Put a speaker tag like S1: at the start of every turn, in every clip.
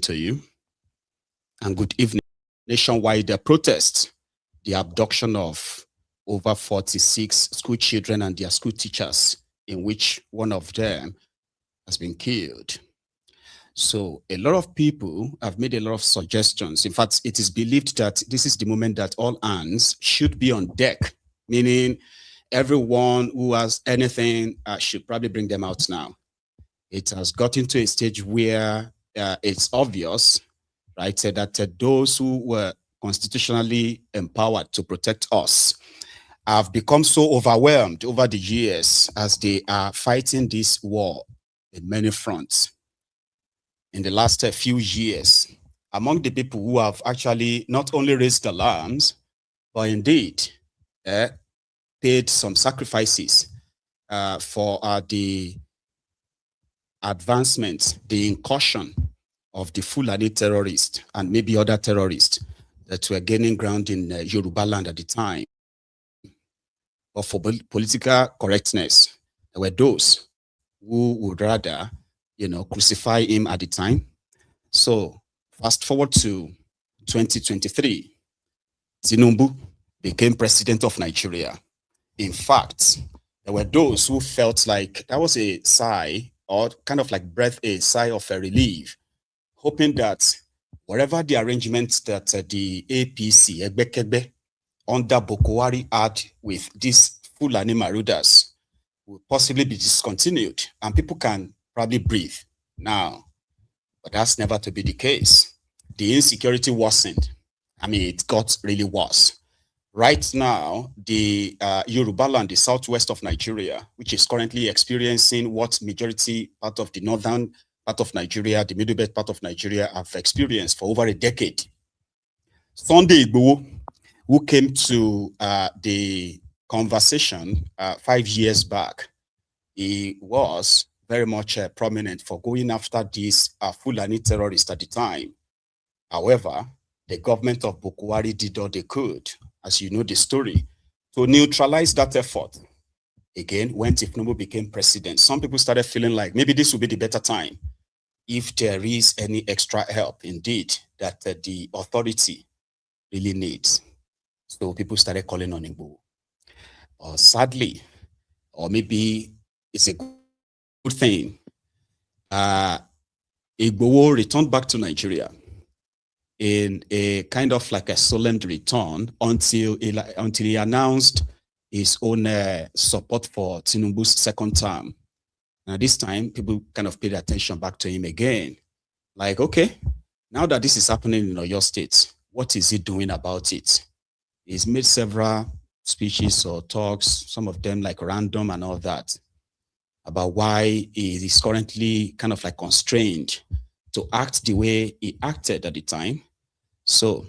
S1: to you and good evening. Nationwide protests, the abduction of over 46 school children and their school teachers, in which one of them has been killed. So a lot of people have made a lot of suggestions. In fact, it is believed that this is the moment that all hands should be on deck, meaning everyone who has anything should probably bring them out now. It has gotten to a stage where it's obvious, right, that those who were constitutionally empowered to protect us have become so overwhelmed over the years as they are fighting this war in many fronts. In the last few years, among the people who have actually not only raised alarms, but indeed paid some sacrifices for the advancement, the incursion of the Fulani terrorists and maybe other terrorists that were gaining ground in Yoruba land at the time. But for political correctness, there were those who would rather, crucify him at the time. So fast forward to 2023, Tinubu became president of Nigeria. In fact, there were those who felt like that was a sigh, or kind of like a sigh of a relief, hoping that whatever the arrangements that the APC, Egbekebe, under Buhari had with these Fulani marauders will possibly be discontinued and people can probably breathe now. But that's never to be the case. The insecurity worsened. I mean, it got really worse. Right now, the Yoruba land, the southwest of Nigeria, which is currently experiencing what majority part of the northern part of Nigeria, the middle belt part of Nigeria have experienced for over a decade. Sunday Igboho, who came to the conversation 5 years back, he was very much prominent for going after these Fulani terrorists at the time. However, the government of Buhari did all they could, as you know the story, to neutralize that effort. Again, when Tinubu became president, some people started feeling like maybe this will be the better time if there is any extra help indeed that the authority really needs. So people started calling on Igboho. Sadly, or maybe it's a good thing, Igboho returned back to Nigeria in a kind of like a solemn return until he announced his own support for Tinubu's second term. Now this time, people kind of paid attention back to him again. Like, okay, now that this is happening in Oyo State, what is he doing about it? He's made several speeches or talks, some of them like random and all that, about why he is currently kind of like constrained to act the way he acted at the time. So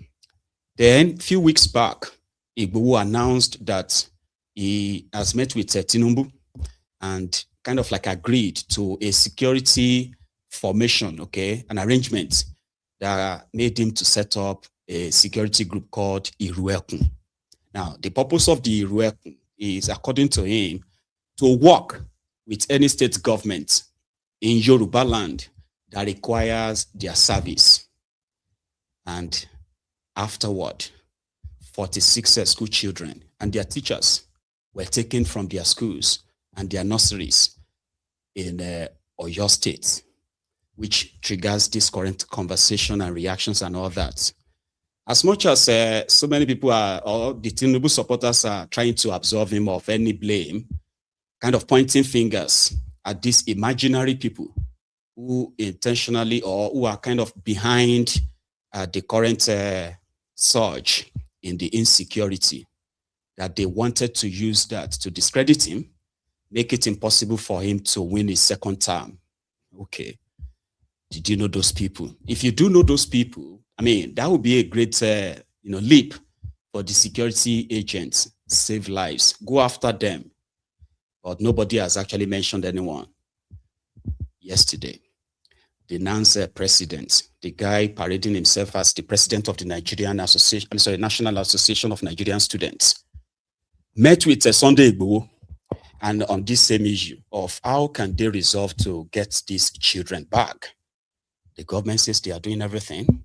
S1: then a few weeks back, Igboho announced that he has met with Tinubu and kind of like agreed to a security formation, okay, an arrangement that made him to set up a security group called Iruekun. Now, the purpose of the Iruekun is, according to him, to work with any state government in Yoruba land that requires their service. And afterward, 46 school children and their teachers were taken from their schools and their nurseries in Oyo State, which triggers this current conversation and reactions and all that. As much as so many people are, or the Tinubu supporters are trying to absolve him of any blame, kind of pointing fingers at these imaginary people who intentionally or who are kind of behind the current surge in the insecurity, that they wanted to use that to discredit him, make it impossible for him to win his second term. Okay. Did you know those people? If you do know those people, I mean, that would be a great leap for the security agents, save lives, go after them. But nobody has actually mentioned anyone. Yesterday, the Nance president, the guy parading himself as the president of the National Association of Nigerian Students, met with Sunday Igboho and on this same issue of how can they resolve to get these children back. The government says they are doing everything.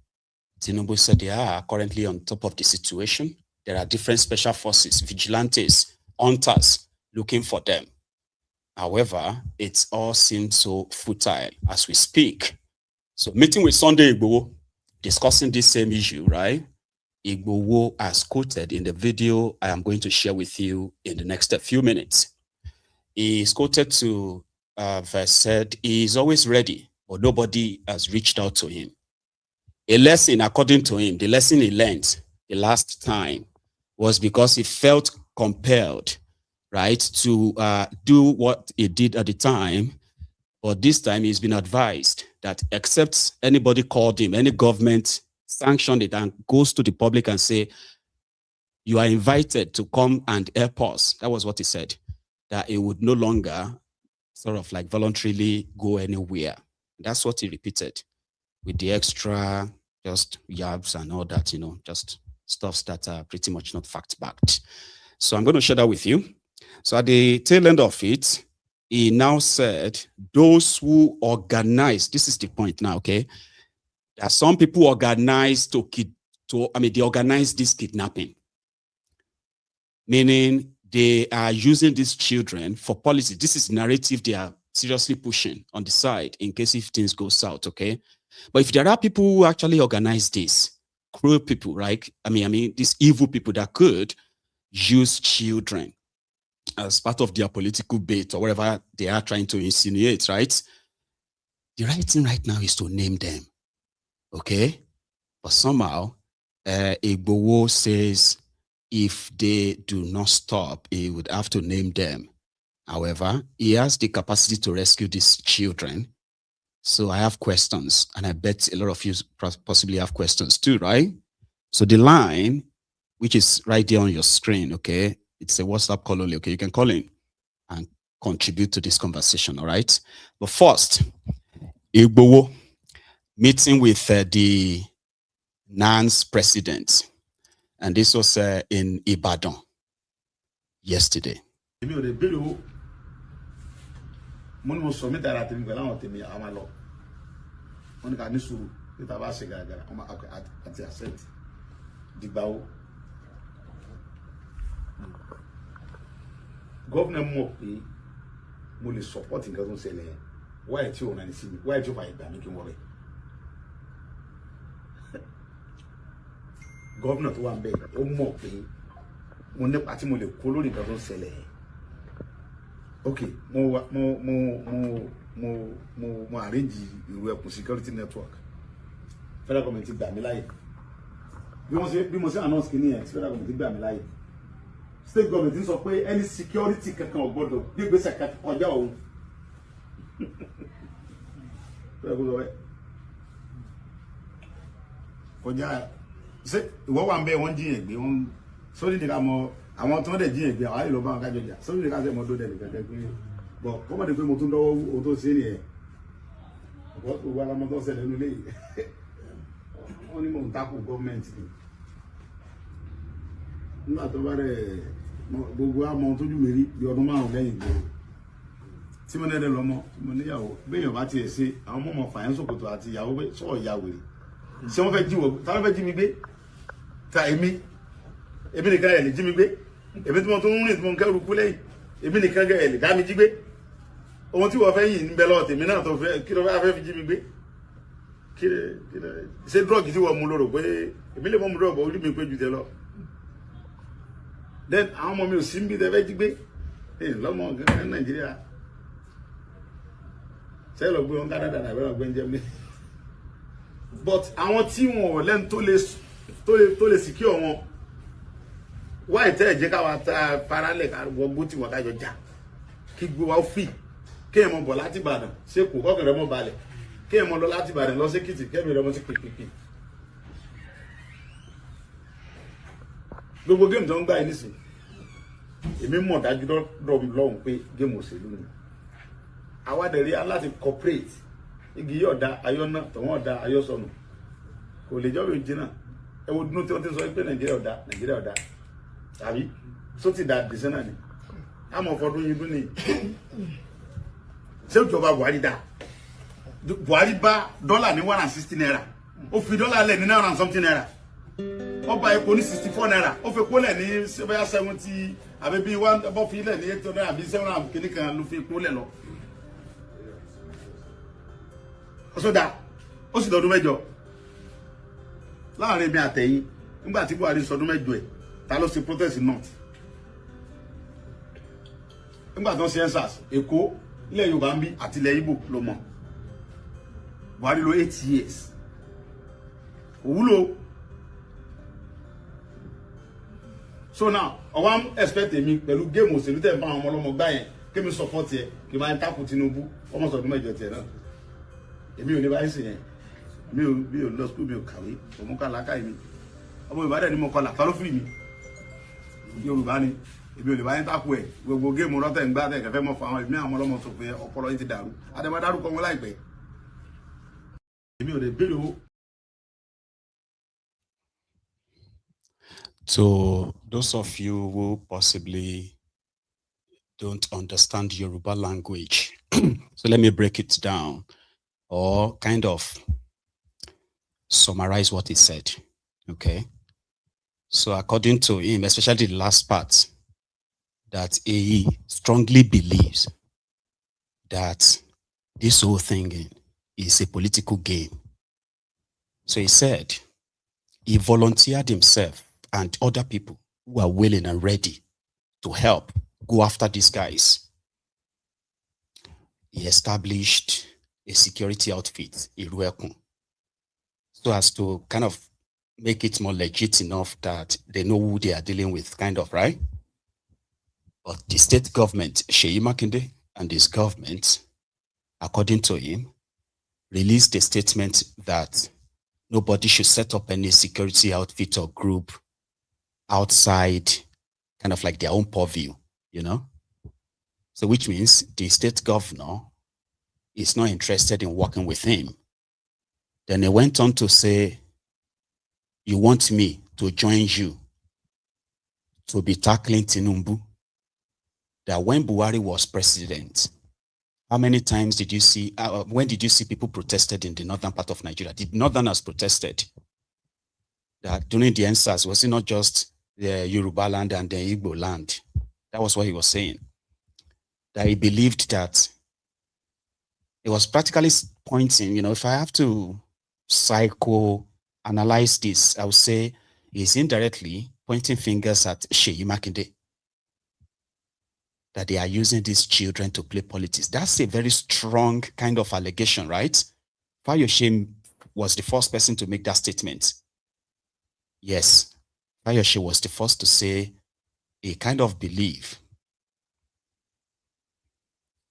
S1: Tinubu said they are currently on top of the situation. There are different special forces, vigilantes, hunters looking for them. However, it all seems so futile as we speak. So meeting with Sunday Igboho, discussing this same issue, right? Igboho, as quoted in the video I am going to share with you in the next few minutes. He is quoted to have said he is always ready, but nobody has reached out to him. A lesson, according to him, the lesson he learned the last time was because he felt compelled, right, to do what he did at the time. But this time he's been advised that except anybody called him, any government sanctioned it and goes to the public and say, you are invited to come and help us. That was what he said, that he would no longer sort of like voluntarily go anywhere. That's what he repeated with the extra just yabs and all that, you know, just stuffs that are pretty much not fact-backed. So I'm going to share that with you. So at the tail end of it, he now said, those who organize, this is the point now, okay? There are some people organize they organize this kidnapping. Meaning they are using these children for policy. This is narrative they are seriously pushing on the side in case if things go south, okay? But if there are people who actually organize this, cruel people, right? I mean, these evil people that could use children as part of their political bait or whatever they are trying to insinuate, right? The right thing right now is to name them, okay? But somehow, Igboho says if they do not stop, he would have to name them. However, he has the capacity to rescue these children. So I have questions, and I bet a lot of you possibly have questions too, right? So the line, which is right there on your screen, okay? It's a WhatsApp call only, okay? You can call in and contribute to this conversation, all right? But first, Igboho meeting with the NAN's president. And this was in Ibadan yesterday.
S2: Governor Mopi will support in Gazon Sele. Why at you and see me? Why do I making worry? Governor to one bed, or Mopi, when the party will color in Gazon Sele. Okay, more arrange your security network. Federal government Bamilai. We must announce Kenya, federal government Bamilai. State government is of any security can come aboard. Big basic or your say, what one bay 1 G, beyond so did I more. I want to know the G, I love Bangaja. So you guys more do that. But come on, the Motundo, Auto Senior. What will I say? Only Montaku government. Not over gbogbo amọ tójú meri bí ọdún márùn lẹ́yìn gboro tí mo nede lọ́mọ mo níyàwó béèyàn bá tiẹ̀ ṣe àwọn ọmọ fàyàn sòkòtò àti ìyàwó pé sọ ìyá wèrè ṣé wọ́n fẹ́ jí wọ ta ló fẹ́ jí mi gbé ta èmi nìkan ẹ lè jí mi gbé èmi tí mo tún rìn tí mo kẹ́rù kú lẹ́yìn èmi nìkan ẹ lè dá mi jí gbé ohun tí wọ́n fẹ́ yìn ń bẹ lọ́wọ́ tèmi náà tó fẹ́ kí ló fẹ́ fi jí mi gbé kí ṣe drug tí wọ́n mú lóró pé èmi lè mọ́ mu drug orí mi pé ju tẹ lọ. Then àwọn ọmọ mi ò sí níbi tẹ́fẹ́ jí gbé lọ́mọ gẹ́gẹ́ Nàìjíríà ṣe lọ gbé wọn Canada náà ìwé ọgbẹ́ ń jẹ́ mi but àwọn tí wọn ò lẹ́nu tó lè secure wọn wá ìtẹ́ ẹ̀jẹ̀ káwa ta paralẹ̀ ká wọgbó tí wọ́n kájọ já kí gbé wa fi kéèyàn mọ̀ bọ̀ láti Ìbàdàn ṣé kò kọ́kànlẹ́ mọ̀ balẹ̀ kéèyàn mọ̀ lọ láti Ìbàdàn lọ sí Èkìtì kẹ́mi rẹ̀ mọ̀ sí pìpìpì. Gbogbo game tó ń gbà yìí nísìn èmi mọ̀ dájú lọ́hùn pé game òṣèlú ni àwádẹ̀rí aláti corporate igi yóò da ayọ́nà tọ̀wọ́n ọ̀dà ayọ́sọ̀nù kò lè jọ́rò ìjìnà ẹwọ dúnú tí wọ́n ti sọ pé Nàìjíríà ọ̀dà tàbí só ti dà dìsẹ́ náà ni àmọ́ fọdún yìí dún ní ṣé ìjọba Buhari dá Buhari bá dọ́là ní 160 naira. Ó fi dọ́là lẹ̀ ní 900 and something naira. Ó bá epo ní 64 naira. Ó fi epo lẹ̀ ní 70 àbí bí one bó fi lẹ̀ ní 800 àbí 700 kìíní kan ló fi epo lẹ̀ lọ. Ó sọ dá. Ó sì dọdún mẹ́jọ. Láàrin mi àtẹ̀yìn nígbà tí Buhari sọdún mẹ́jọ ẹ̀ ta ló ṣe protest north. Nígbà tó ṣe ensas Èkó ilẹ̀ Yorùbá ń bí àti ilẹ̀ Igbo ló mọ̀. Buhari lò 8 years. Òwúlò. So now, I want expect me pẹ̀lú game òṣèlú tẹ̀ ń bá àwọn ọmọ ọlọ́mọ gbá yẹn kí mi support ẹ kí máa ń takò Tinubu ọmọ sọdún mẹ́jọ tiẹ̀ náà. Èmi ò ní báyìí sí yẹn. Mi ò lọ school mi ò kàwé. Òun kà lákàyè mi. Ọmọ Ìbàdàn ni mo kọlà ta ló free mi. Yorùbá ni. Èmi ò lè báyìí takò ẹ̀. Gbogbo game rọ́tẹ̀ ń gbá tẹ̀ kẹfẹ́ mọ́ fún àwọn ìmí àwọn ọlọ́mọ sọ pé ọpọlọ yìí ti dàrú. Adébá dárúkọ wọn láìpẹ́. Èmi ò lè béèrè owó.
S1: So those of you who possibly don't understand Yoruba language, so let me break it down or kind of summarize what he said. Okay. So according to him, especially the last part, that he strongly believes that this whole thing is a political game. So he said he volunteered himself and other people who are willing and ready to help go after these guys. He established a security outfit, Iruekun, so as to kind of make it more legit enough that they know who they are dealing with, kind of, right? But the state government, Seyi Makinde, and his government, according to him, released a statement that nobody should set up any security outfit or group outside kind of like their own purview, you know? So which means the state governor is not interested in working with him. Then he went on to say, you want me to join you to be tackling Tinubu? That when Buhari was president, how many times did you see, when did you see people protested in the northern part of Nigeria? The northerners protested. That during the ensas, was it not just the Yoruba land and the Igbo land? That was what he was saying. That he believed that it was practically pointing, you know, if I have to psychoanalyze this, I would say he's indirectly pointing fingers at Seyi Makinde. That they are using these children to play politics. That's a very strong kind of allegation, right? Fayose was the first person to make that statement. Yes, Fayose was the first to say a kind of belief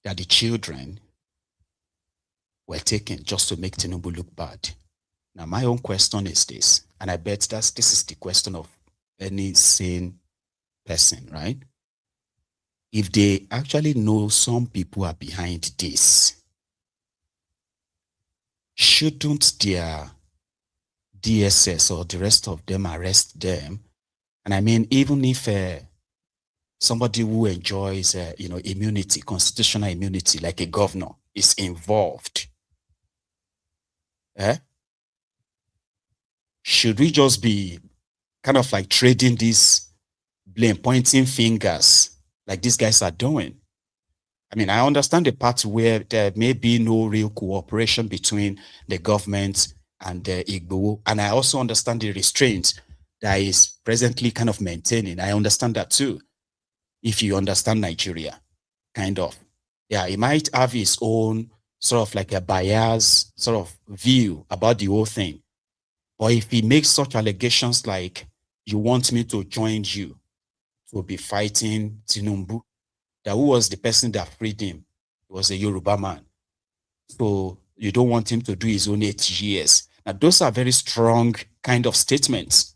S1: that the children were taken just to make Tinubu look bad. Now, my own question is this, and I bet this is the question of any sane person, right? If they actually know some people are behind this, shouldn't their DSS or the rest of them arrest them? And I mean, even if somebody who enjoys, immunity, constitutional immunity, like a governor, is involved, should we just be kind of like trading this blame, pointing fingers like these guys are doing? I mean, I understand the part where there may be no real cooperation between the government and the Igboho, and I also understand the restraint that is presently kind of maintaining. I understand that too. If you understand Nigeria, kind of. Yeah, he might have his own sort of like a bias sort of view about the whole thing. But if he makes such allegations like, you want me to join you to be fighting Tinubu, that who was the person that freed him? He was a Yoruba man. So you don't want him to do his own 8 years. Now, those are very strong kind of statements.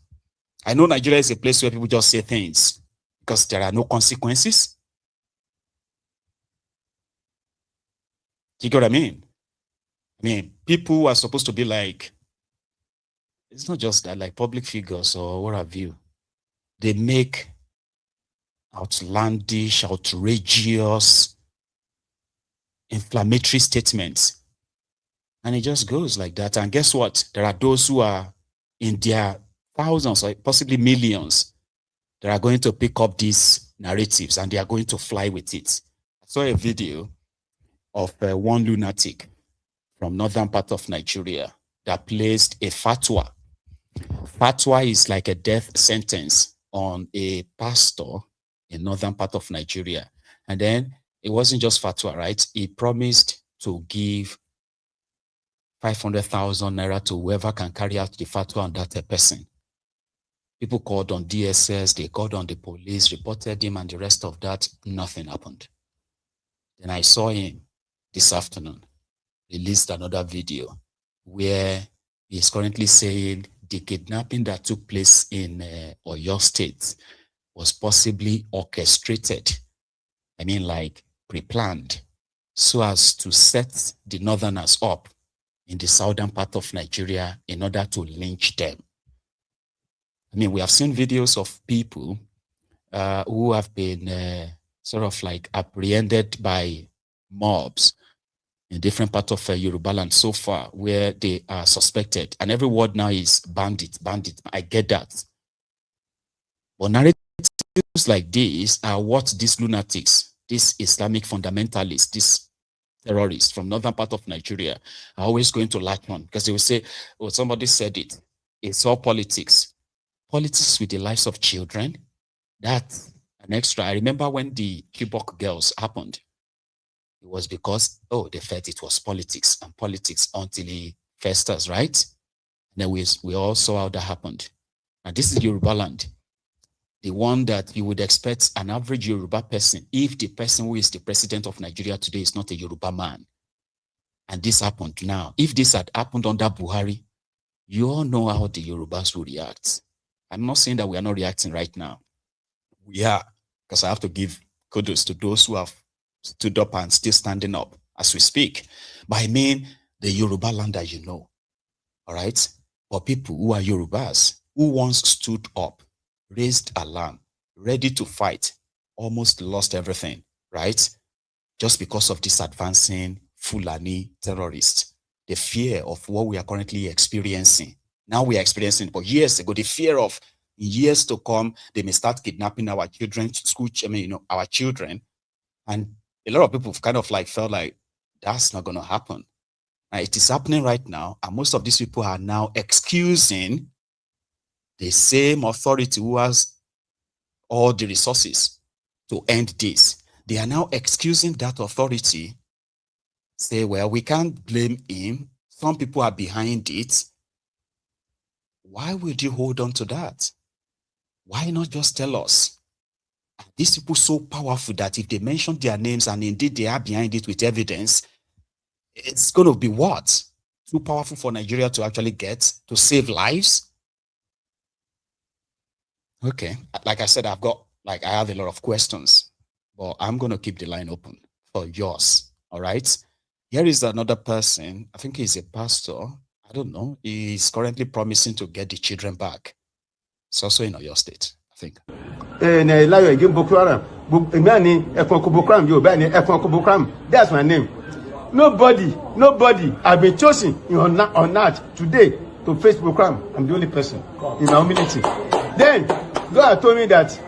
S1: I know Nigeria is a place where people just say things because there are no consequences. You get what I mean? I mean, people are supposed to be like, it's not just that, like public figures or what have you. They make outlandish, outrageous, inflammatory statements. And it just goes like that. And guess what? There are those who are in their thousands or possibly millions that are going to pick up these narratives and they are going to fly with it. I saw a video of one lunatic from northern part of Nigeria that placed a fatwa. Fatwa is like a death sentence on a pastor in northern part of Nigeria. And then it wasn't just fatwa, right? He promised to give 500,000 naira to whoever can carry out the fatwa on that person. People called on DSS, they called on the police, reported him, and the rest of that, nothing happened. Then I saw him this afternoon, released another video where he's currently saying the kidnapping that took place in Oyo State was possibly orchestrated. I mean, like pre-planned, so as to set the northerners up in the southern part of Nigeria in order to lynch them. I mean, we have seen videos of people who have been sort of like apprehended by mobs in different parts of Yoruba land so far, where they are suspected. And every word now is bandit, bandit. I get that. But narratives like this are what these lunatics, these Islamic fundamentalists, these terrorists from northern part of Nigeria are always going to latch on, because they will say, oh, somebody said it. It's all politics. Politics with the lives of children, that's an extra. I remember when the Chibok girls happened, it was because, oh, they felt it was politics and politics until it festers, right? And then we all saw how that happened. And this is Yoruba land, the one that you would expect an average Yoruba person, if the person who is the president of Nigeria today is not a Yoruba man. And this happened now. If this had happened under Buhari, you all know how the Yorubas will react. I'm not saying that we are not reacting right now. We are, because I have to give kudos to those who have stood up and still standing up as we speak. But I mean the Yoruba land that you know, all right? For people who are Yorubas, who once stood up, raised alarm, ready to fight, almost lost everything, right? Just because of this advancing Fulani terrorists, the fear of what we are currently experiencing. Now we are experiencing, but years ago, the fear of years to come, they may start kidnapping our children, school, our children. And a lot of people kind of like felt like that's not going to happen. And it is happening right now. And most of these people are now excusing the same authority who has all the resources to end this. They are now excusing that authority, say, well, we can't blame him. Some people are behind it. Why would you hold on to that? Why not just tell us? Are these people so powerful that if they mention their names and indeed they are behind it with evidence, it's going to be what? Too powerful for Nigeria to actually get to save lives? Okay, like I said, I have a lot of questions, but I'm going to keep the line open for yours, all right? Here is another person, I think he's a pastor, I don't know, he's currently promising to get the children back. It's also in Oyo State, I think.
S3: That's my name. Nobody have been chosen on earth today to face Boko Haram. I'm the only person in my community. Then God told me that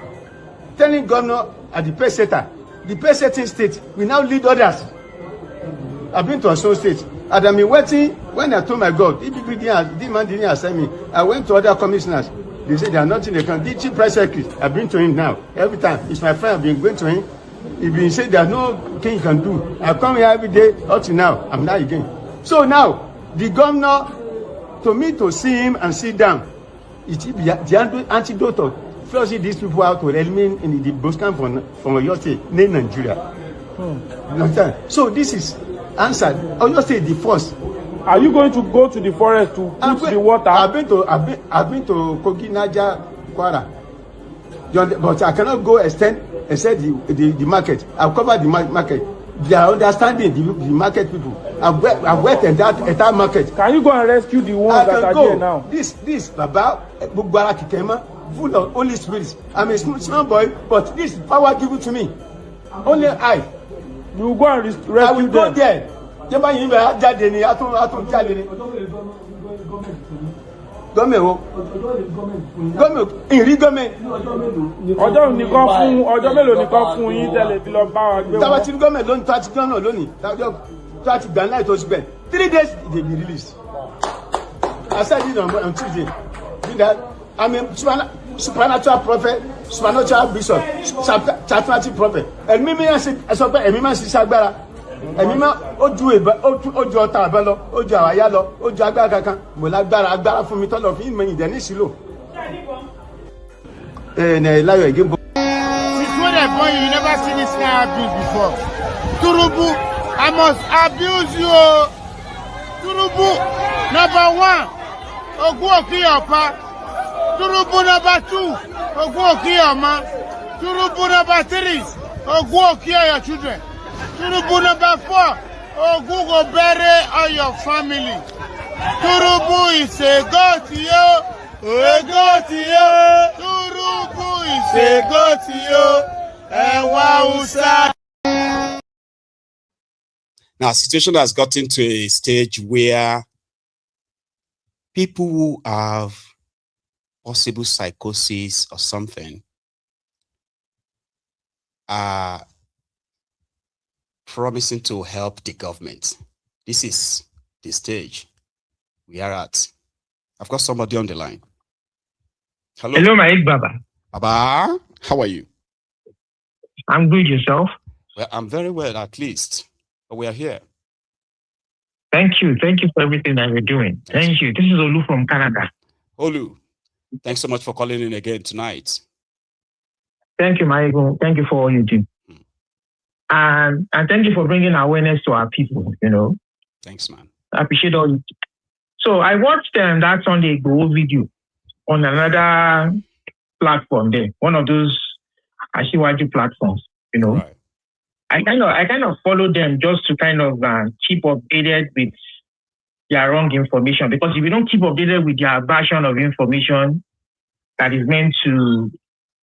S3: telling governor at the pay setter, the pay setting state will now lead others. I've been to a Osun state, and I've been waiting. When I told my God, if the man didn't accept me, I went to other commissioners. They said there are nothing they can do. The chief price secretary, I've been to him now. Every time, it's my friend, I've been going to him. He been said there's no thing you can do. I come here every day up to now. I'm not again. So now, the governor, to me to see him and sit down, it's the antidote of flushing these people out to eliminate in the bush camp from Oyo State, in Nigeria. So this is answered. Oyo State the first.
S4: Are you going to go to the forest to put the water?
S3: I've been to Kogi, Niger, Kwara. But I cannot go extend the market. I've covered the market. They are understanding the market people. I've worked in that market.
S4: Can you go and rescue the ones that are there now?
S3: This Baba Bugbara Kikema, full of Holy Spirit. I'm a small boy, but this power given to me. Only I.
S4: You go and rescue them.
S3: I will go there. Jẹ́ bá yín bẹ́ẹ̀ jáde ni a tún jáde ni. Gọ́mẹ̀ wo? Gọ́mẹ̀ ìrí gọ́mẹ̀.
S4: Ọjọ́ mélòó nìkan fún yín tẹ́lẹ̀ fi lọ bá wa gbé wọn.
S3: Táwa ti gọ́mẹ̀ lónìí, tá a ti gọ́mẹ̀ lónìí, tá a ti gbà láì tó ti bẹ̀. 3 days they be released. I said it on Tuesday. I'm a supernatural prophet, supernatural bishop, charismatic prophet. Ẹ̀mí mi sọ pé ẹ̀mí máa ń ṣiṣẹ́ agbára. Ẹ̀mí máa ó ju ọta àbẹ lọ, ó ju àwáyá lọ, ó ju agbára kankan. Mo lágbára fún mi tọ́lọ̀ fún ìmọ̀ ìdẹ́ ní ìṣìlò. Láyọ̀ again.
S5: Since when I born you never seen this kind of abuse before. Turubu, I must abuse you. Turubu, number 1, Ogun Okiyopa. Turubu number 2, Ogun Okiyoma. Turubu number 3, Ogun Okiyo your children. Turubu number 4, Ogun go bury all your family. Turubu is a goat yo. Turubu is a goat yo.
S1: Now, situation has gotten to a stage where people who have possible psychosis or something are promising to help the government. This is the stage we are at. I've got somebody on the line. Hello.
S6: Hello, Maiyegun Baba.
S1: Baba, how are you?
S6: I'm good, yourself?
S1: Well, I'm very well, at least. But we are here.
S6: Thank you. Thank you for everything that you're doing. Thank you. This is Olu from Canada.
S1: Olu, thanks so much for calling in again tonight.
S6: Thank you, Maiyegun. Thank you for all you do. And thank you for bringing awareness to our people, you know.
S1: Thanks, man.
S6: I appreciate all you do. So I watched that Sunday Igboho video on another platform there, one of those Ashiwaju platforms, you know.
S1: Right.
S6: I kind of follow them just to kind of keep updated with their wrong information, because if you don't keep updated with their version of information that is meant to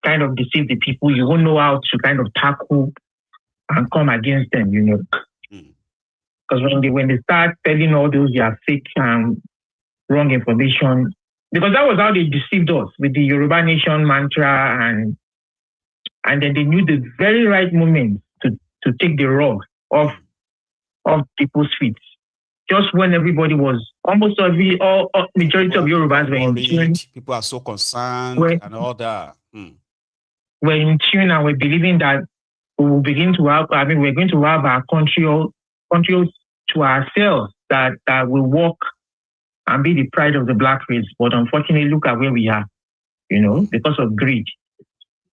S6: kind of deceive the people, you won't know how to kind of tackle and come against them, you know. Because when they start telling all those their fake wrong information, because that was how they deceived us with the Yoruba Nation mantra, and then they knew the very right moment to take the rug off people's feet. Just when everybody was almost majority of Yorubas were in tune.
S1: People are so concerned and all that.
S6: We're in tune and we're believing that we will begin to have, we're going to have our country to ourselves that will walk and be the pride of the black race. But unfortunately, look at where we are, you know, because of greed.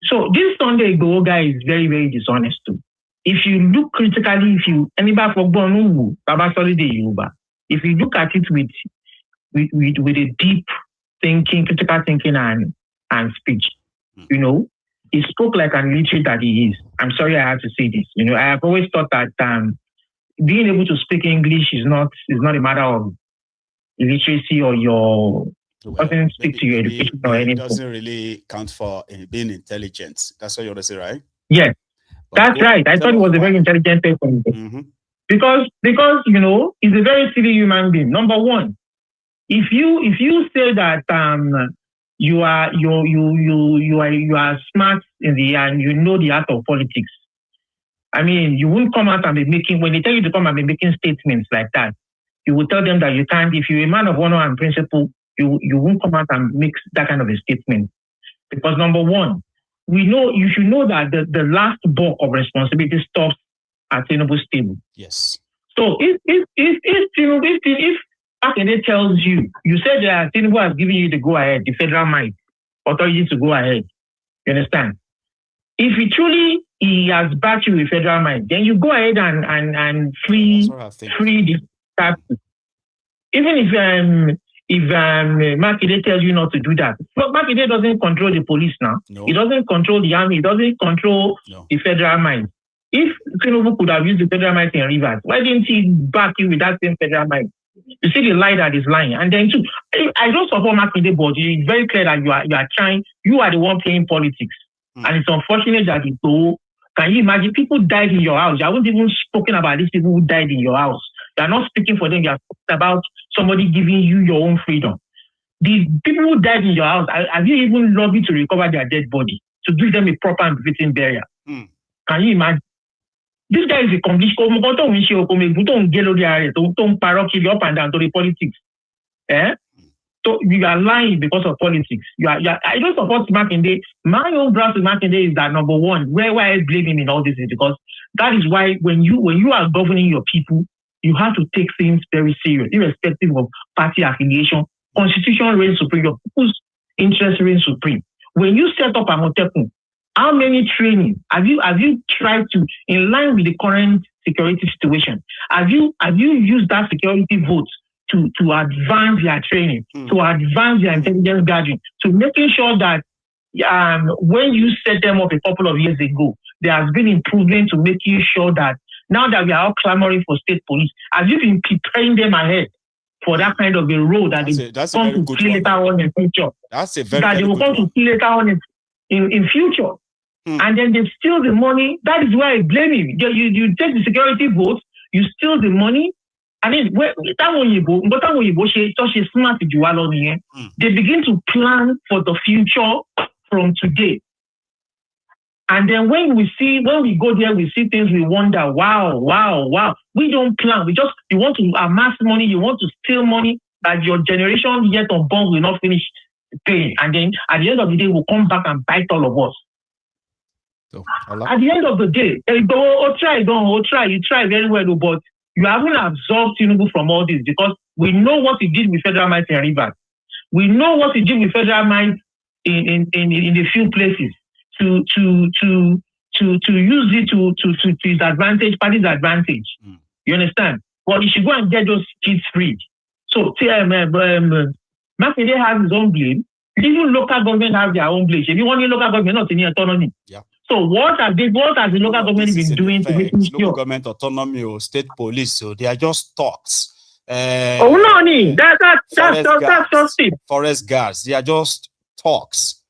S6: So this Sunday Igboho guy is very, very dishonest too. If you look critically, if you look at it with a deep thinking, critical thinking and speech, you know, he spoke like an illiterate that he is. I'm sorry I have to say this. You know, I have always thought that being able to speak English is not a matter of illiteracy or doesn't stick to your education or anything.
S1: It doesn't really count for being intelligent. That's what you want to say, right?
S6: Yes. That's right. I thought he was a very intelligent person. Because you know, he's a very silly human being. Number one, if you say that you are smart in and you know the art of politics, I mean, you won't come out and be making, when they tell you to come and be making statements like that, you will tell them that you can't. If you're a man of honor and principle, you won't come out and make that kind of a statement. Because number one, you should know that the last bulk of responsibility stops at Tinubu's table.
S1: Yes.
S6: So if Akende tells you said that Tinubu has given you the go ahead, the federal might authority to go ahead. You understand? If he has backed you with federal might, then you go ahead and free the taxes. Even if Makinde tells you not to do that. But Makinde doesn't control the police now. No. He doesn't control the army. He doesn't control the federal might. If Tinubu could have used the federal might in Rivers, why didn't he back you with that same federal might? You see the lie that is lying. And then too, I don't support Makinde, but it's very clear that you are the one playing politics. And it's unfortunate that can you imagine people died in your house? I haven't even spoken about these people who died in your house. You are not speaking for them. You are talking about somebody giving you your own freedom. The people who died in your house, have you even lobbied to recover their dead body, to give them a proper and befitting burial? Can you imagine? This guy is a complete up and down to the politics. So you are lying because of politics. I don't support Makinde. My own grasp with Makinde is that number one, where I blame him in all this is because that is why when you are governing your people, you have to take things very serious, irrespective of party affiliation. Constitution reigns supreme. Your people's interest reigns supreme. When you set up a Amotekun, how many training have you tried to, in line with the current security situation, have you used that security vote to advance their training, to advance their intelligence gathering, to making sure that when you set them up a couple of years ago, there has been improvement to making sure that now that we are all clamoring for state police, have you been preparing them ahead for that kind of a role that they come to play later on in future?
S1: That's a very,
S6: that
S1: very
S6: they will
S1: good
S6: come to play later on in future. And then they steal the money. That is why I blame him. You take the security votes, you steal the money, and then they begin to plan for the future from today. And then when we go there, we see things, we wonder, wow. We don't plan. You want to amass money, you want to steal money that your generation yet unborn will not finish paying. And then at the end of the day, we'll come back and bite all of us. So, at the end of the day, you try very well, but you haven't absorbed Tinubu from all this because we know what he did with federal might in Rivers. We know what he did with federal might in a few places to use it to his advantage, party's advantage. You understand? Well, you should go and get those kids freed. So Makinde has his own blame. Even local government have their own blame. If you want your local government, not any autonomy.
S1: Yeah.
S6: So what has the local government been doing to make sure?
S1: Local government autonomy or state police, so they are just talks.
S6: That's just it.
S1: Forest guards, they are just talks.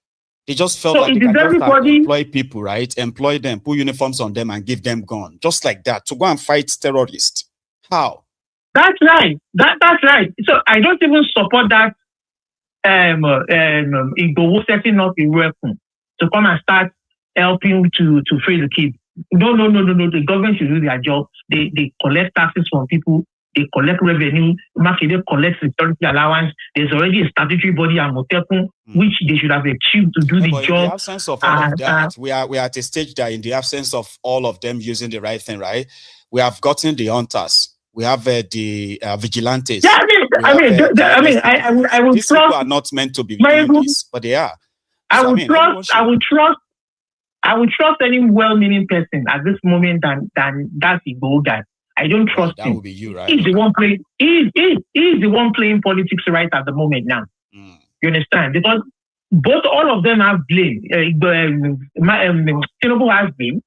S1: They just felt
S6: so
S1: like they can just employ people, right? Employ them, put uniforms on them and give them guns. Just like that, to go and fight terrorists. How?
S6: That's right. That's right. So I don't even support that Igboho setting up a weapon to come and start helping to free the kids. No. The government should do their job. They collect taxes from people. They collect revenue. Makinde collects security allowance. There's already a statutory body at Amotekun, which they should have achieved to do the job.
S1: In the absence of all of that, we are at a stage that in the absence of all of them using the right thing, right? We have gotten the hunters. We have the vigilantes.
S6: Yeah, I will
S1: these
S6: trust.
S1: People are not meant to be doing this, but they are.
S6: I will trust any well-meaning person at this moment than that Igboho guy. I don't trust him.
S1: That would be you, right?
S6: He's the one playing. He's the one playing politics right at the moment now. You understand? Because all of them have blame. Tinubu has blame.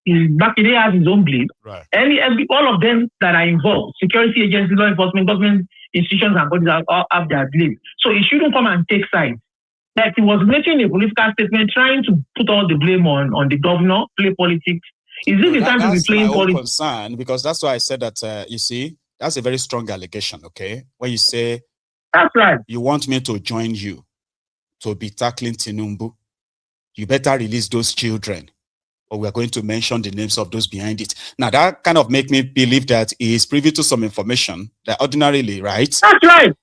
S6: Makinde has his own blame.
S1: Right.
S6: All of them that are involved, security agencies, law enforcement, government institutions, and bodies all have their blame. So he shouldn't come and take sides. Like he was making a political statement, trying to put all the blame on the governor, play politics. Is this the time to be playing politics?
S1: Concern, because that's why I said that. You see, that's a very strong allegation. Okay, when you say
S6: that's right,
S1: you want me to join you to be tackling Tinubu, you better release those children, or we are going to mention the names of those behind it. Now that kind of make me believe that he is privy to some information that ordinarily, right?
S6: That's right.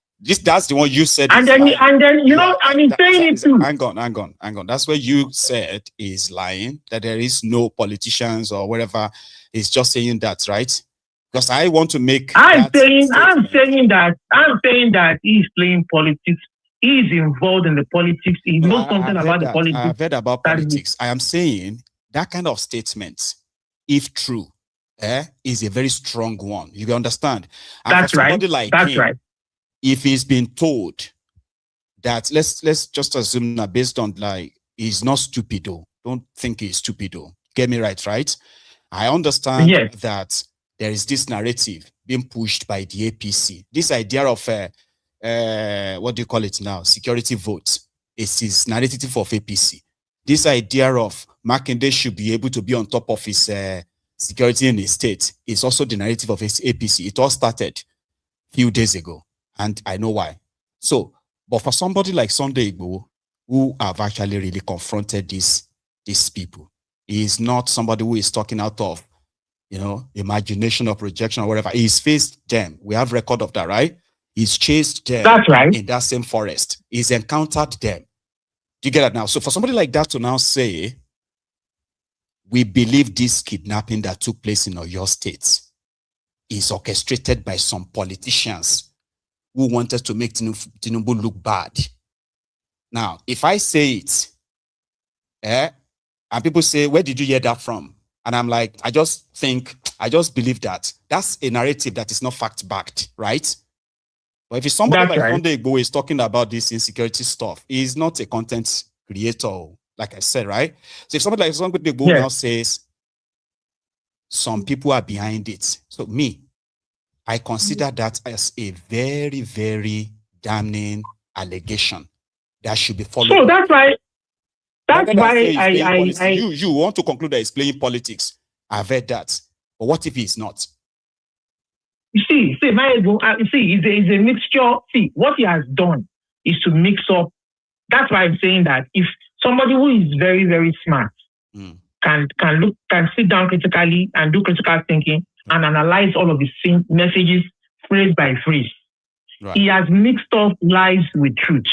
S1: That's the one you said.
S6: And then he's saying it too.
S1: Hang on. That's where you said is lying, that there is no politicians or whatever. He's just saying that, right? Because I want to make.
S6: I'm saying that he's playing politics. He's involved in the politics. He knows something about the politics.
S1: I've heard about politics. I am saying that kind of statement, if true, is a very strong one. You understand? And
S6: that's right. That's right.
S1: If he's been told that, let's just assume that based on he's not stupid though. Don't think he's stupid though. Get me right? I understand that there is this narrative being pushed by the APC. This idea of what do you call it now? Security votes. It's his narrative of APC. This idea of Makinde should be able to be on top of his security in the state is also the narrative of APC. It all started a few days ago, and I know why. So, but for somebody like Sunday Igboho, who have actually really confronted these people, he is not somebody who is talking out of, imagination or projection or whatever. He's faced them. We have record of that, right? He's chased them.
S6: That's right.
S1: In that same forest. He's encountered them. Do you get it now? So for somebody like that to now say, we believe this kidnapping that took place in Oyo State is orchestrated by some politicians who wanted to make Tinubu look bad. Now, if I say it, and people say, where did you hear that from? And I'm like, I just believe that. That's a narrative that is not fact-backed, right? But if it's somebody like Sunday Igboho is talking about this insecurity stuff, he's not a content creator, like I said, right? So if somebody like Sunday Igboho now says, some people are behind it. So I consider that as a very, very damning allegation that should be followed.
S6: So that's why. That's why
S1: you want to conclude that he's playing politics. I've heard that. But what if he's not?
S6: You see, Maiyegun, it's a mixture. See, what he has done is to mix up. That's why I'm saying that if somebody who is very, very smart can sit down critically and do critical thinking and analyze all of the messages phrase by phrase, right. He has mixed up lies with truth.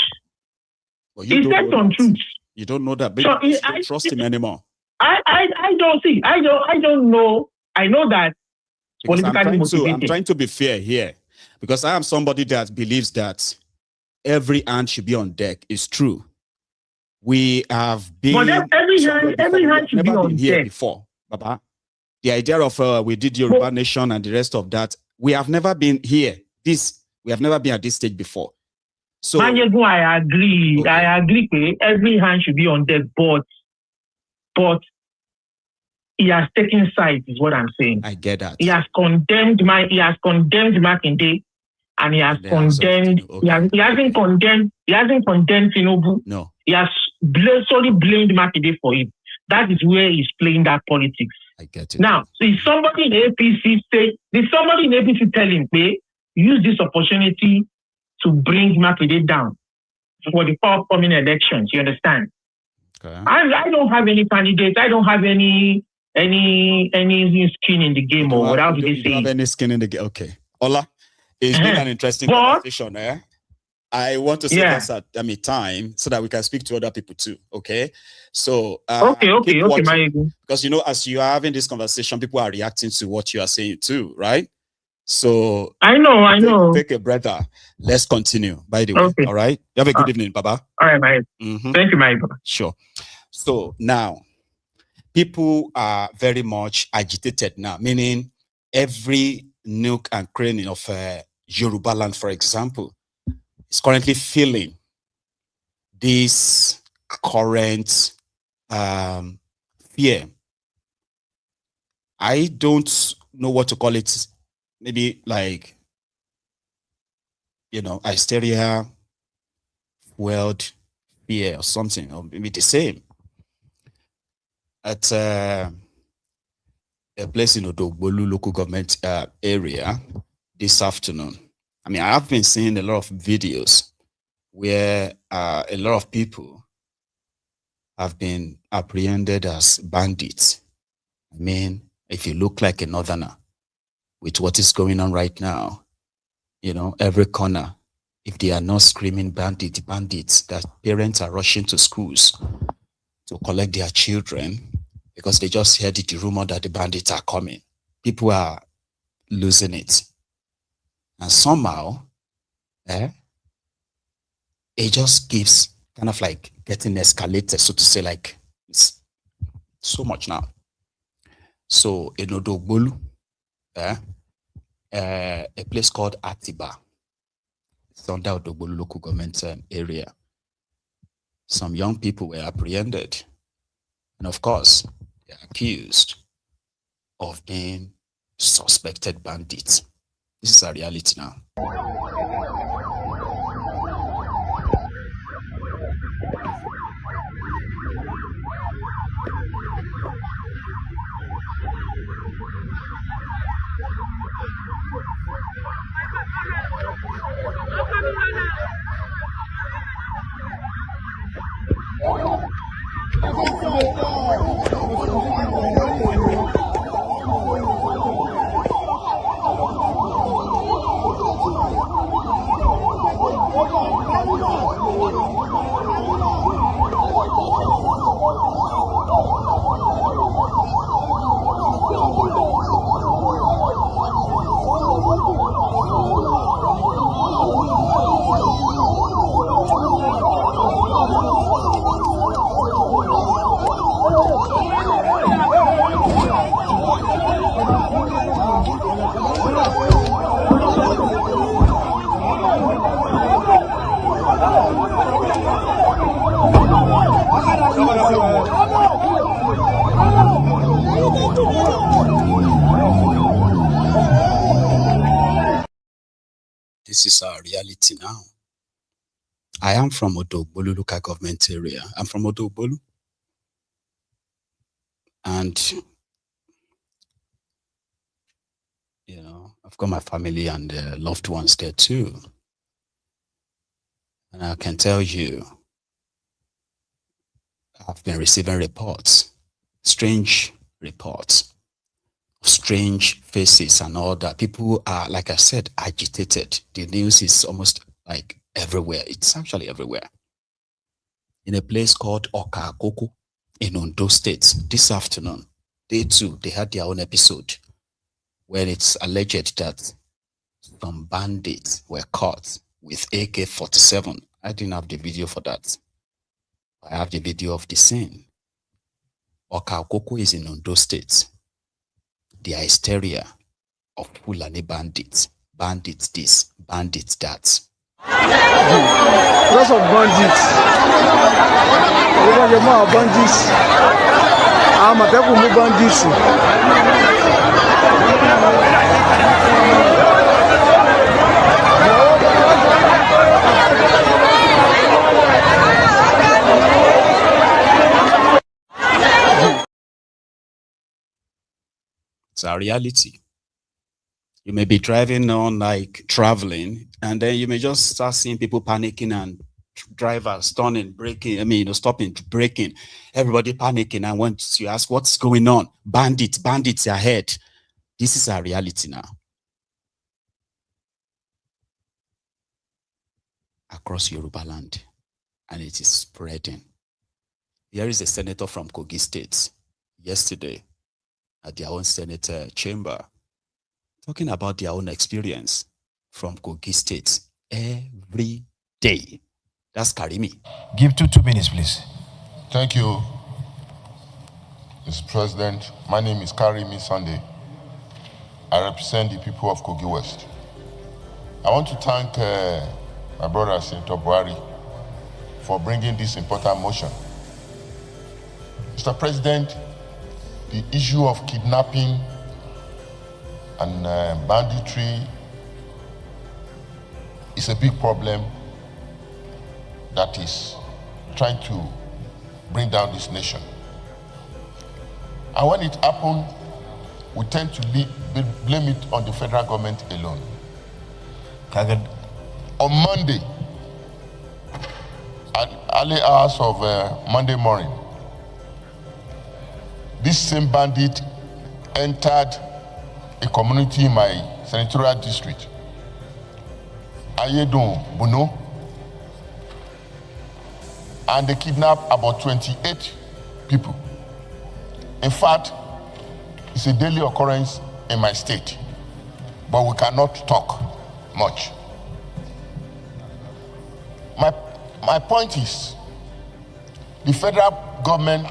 S1: Well,
S6: he said on truth.
S1: You don't know that, but so you don't trust him anymore.
S6: I don't know. I know that politically
S1: I'm trying to be fair here, because I am somebody that believes that every hand should be on deck. It's true. We have been.
S6: But every hand should be on deck
S1: before, Baba. The idea of we did Yoruba Nation and the rest of that, we have never been here. We have never been at this stage before. So,
S6: Maiyegun, I agree. Okay. I agree. Every hand should be on deck, but he has taken sides, is what I'm saying.
S1: I get that.
S6: He has condemned Makinde, and he has condemned. Okay. He hasn't condemned Tinubu.
S1: No.
S6: He has solely blamed Makinde for it. That is where he's playing that politics.
S1: I get it.
S6: Now, did somebody in APC tell him, hey, use this opportunity to bring Makinde down for the upcoming elections? You understand?
S1: Okay.
S6: I don't have any candidates. I don't have any skin in the game, or whatever they say.
S1: You don't have any skin in the game. Okay. Ola, it's been an interesting conversation. I want to save us time so that we can speak to other people too. Okay. So
S6: okay, Maiyegun.
S1: Because as you are having this conversation, people are reacting to what you are saying too, right? So
S6: I know.
S1: Take a breather. Let's continue. By the way, okay. All right. You have a good evening, Baba.
S6: All right, Maiyegun. Thank you, Maiyegun.
S1: Sure. So now, people are very much agitated now, meaning every nook and cranny of Yoruba land, for example, is currently feeling this current fear. I don't know what to call it. Maybe like, hysteria, world fear or something, or maybe the same. At a place in Odogbolu local government area this afternoon. I mean, I have been seeing a lot of videos where a lot of people have been apprehended as bandits. I mean, if you look like a northerner, with what is going on right now, every corner, if they are not screaming bandits, that parents are rushing to schools to collect their children because they just heard the rumor that the bandits are coming. People are losing it. And somehow, it just keeps kind of like getting escalated, so to say, like it's so much now. So in Odogbolu, a place called Atiba, it's under Odogbolu local government area. Some young people were apprehended, and of course, they're accused of being suspected bandits. This is a reality now. This is our reality now. I am from Odogbolu local government area. I'm from Odogbolu. And, you know, I've got my family and loved ones there too. And I can tell you, I've been receiving reports, strange reports, strange faces and all that. People are, like I said, agitated. The news is almost like everywhere. It's actually everywhere. In a place called Okakoko in Ondo State this afternoon, they too, they had their own episode where it's alleged that some bandits were caught with AK-47. I didn't have the video for that. I have the video of the scene. Okakoko is in Ondo State. The hysteria of Fulani bandits. Bandits this, bandits that.
S3: Lots of bandits. Even the more bandits. I'm a people who bandits.
S1: It's a reality. You may be driving on, like traveling, and then you may just start seeing people panicking and drivers turning, braking, stopping, braking, everybody panicking. And once you ask what's going on, bandits ahead. This is our reality now. Across Yoruba land, and it is spreading. Here is a senator from Kogi State yesterday at their own Senate chamber, talking about their own experience from Kogi State every day. That's Karimi.
S7: Give 2 minutes, please.
S8: Thank you, Mr. President. My name is Karimi Sunday. I represent the people of Kogi West. I want to thank my brother, Senator Buhari, for bringing this important motion. Mr. President, the issue of kidnapping and banditry is a big problem that is trying to bring down this nation. And when it happens, we tend to blame it on the federal government alone. On Monday, at early hours of Monday morning, this same bandit entered a community in my senatorial district, Ayedon Buno, and they kidnapped about 28 people. In fact, it's a daily occurrence in my state, but we cannot talk much. My point is, the federal government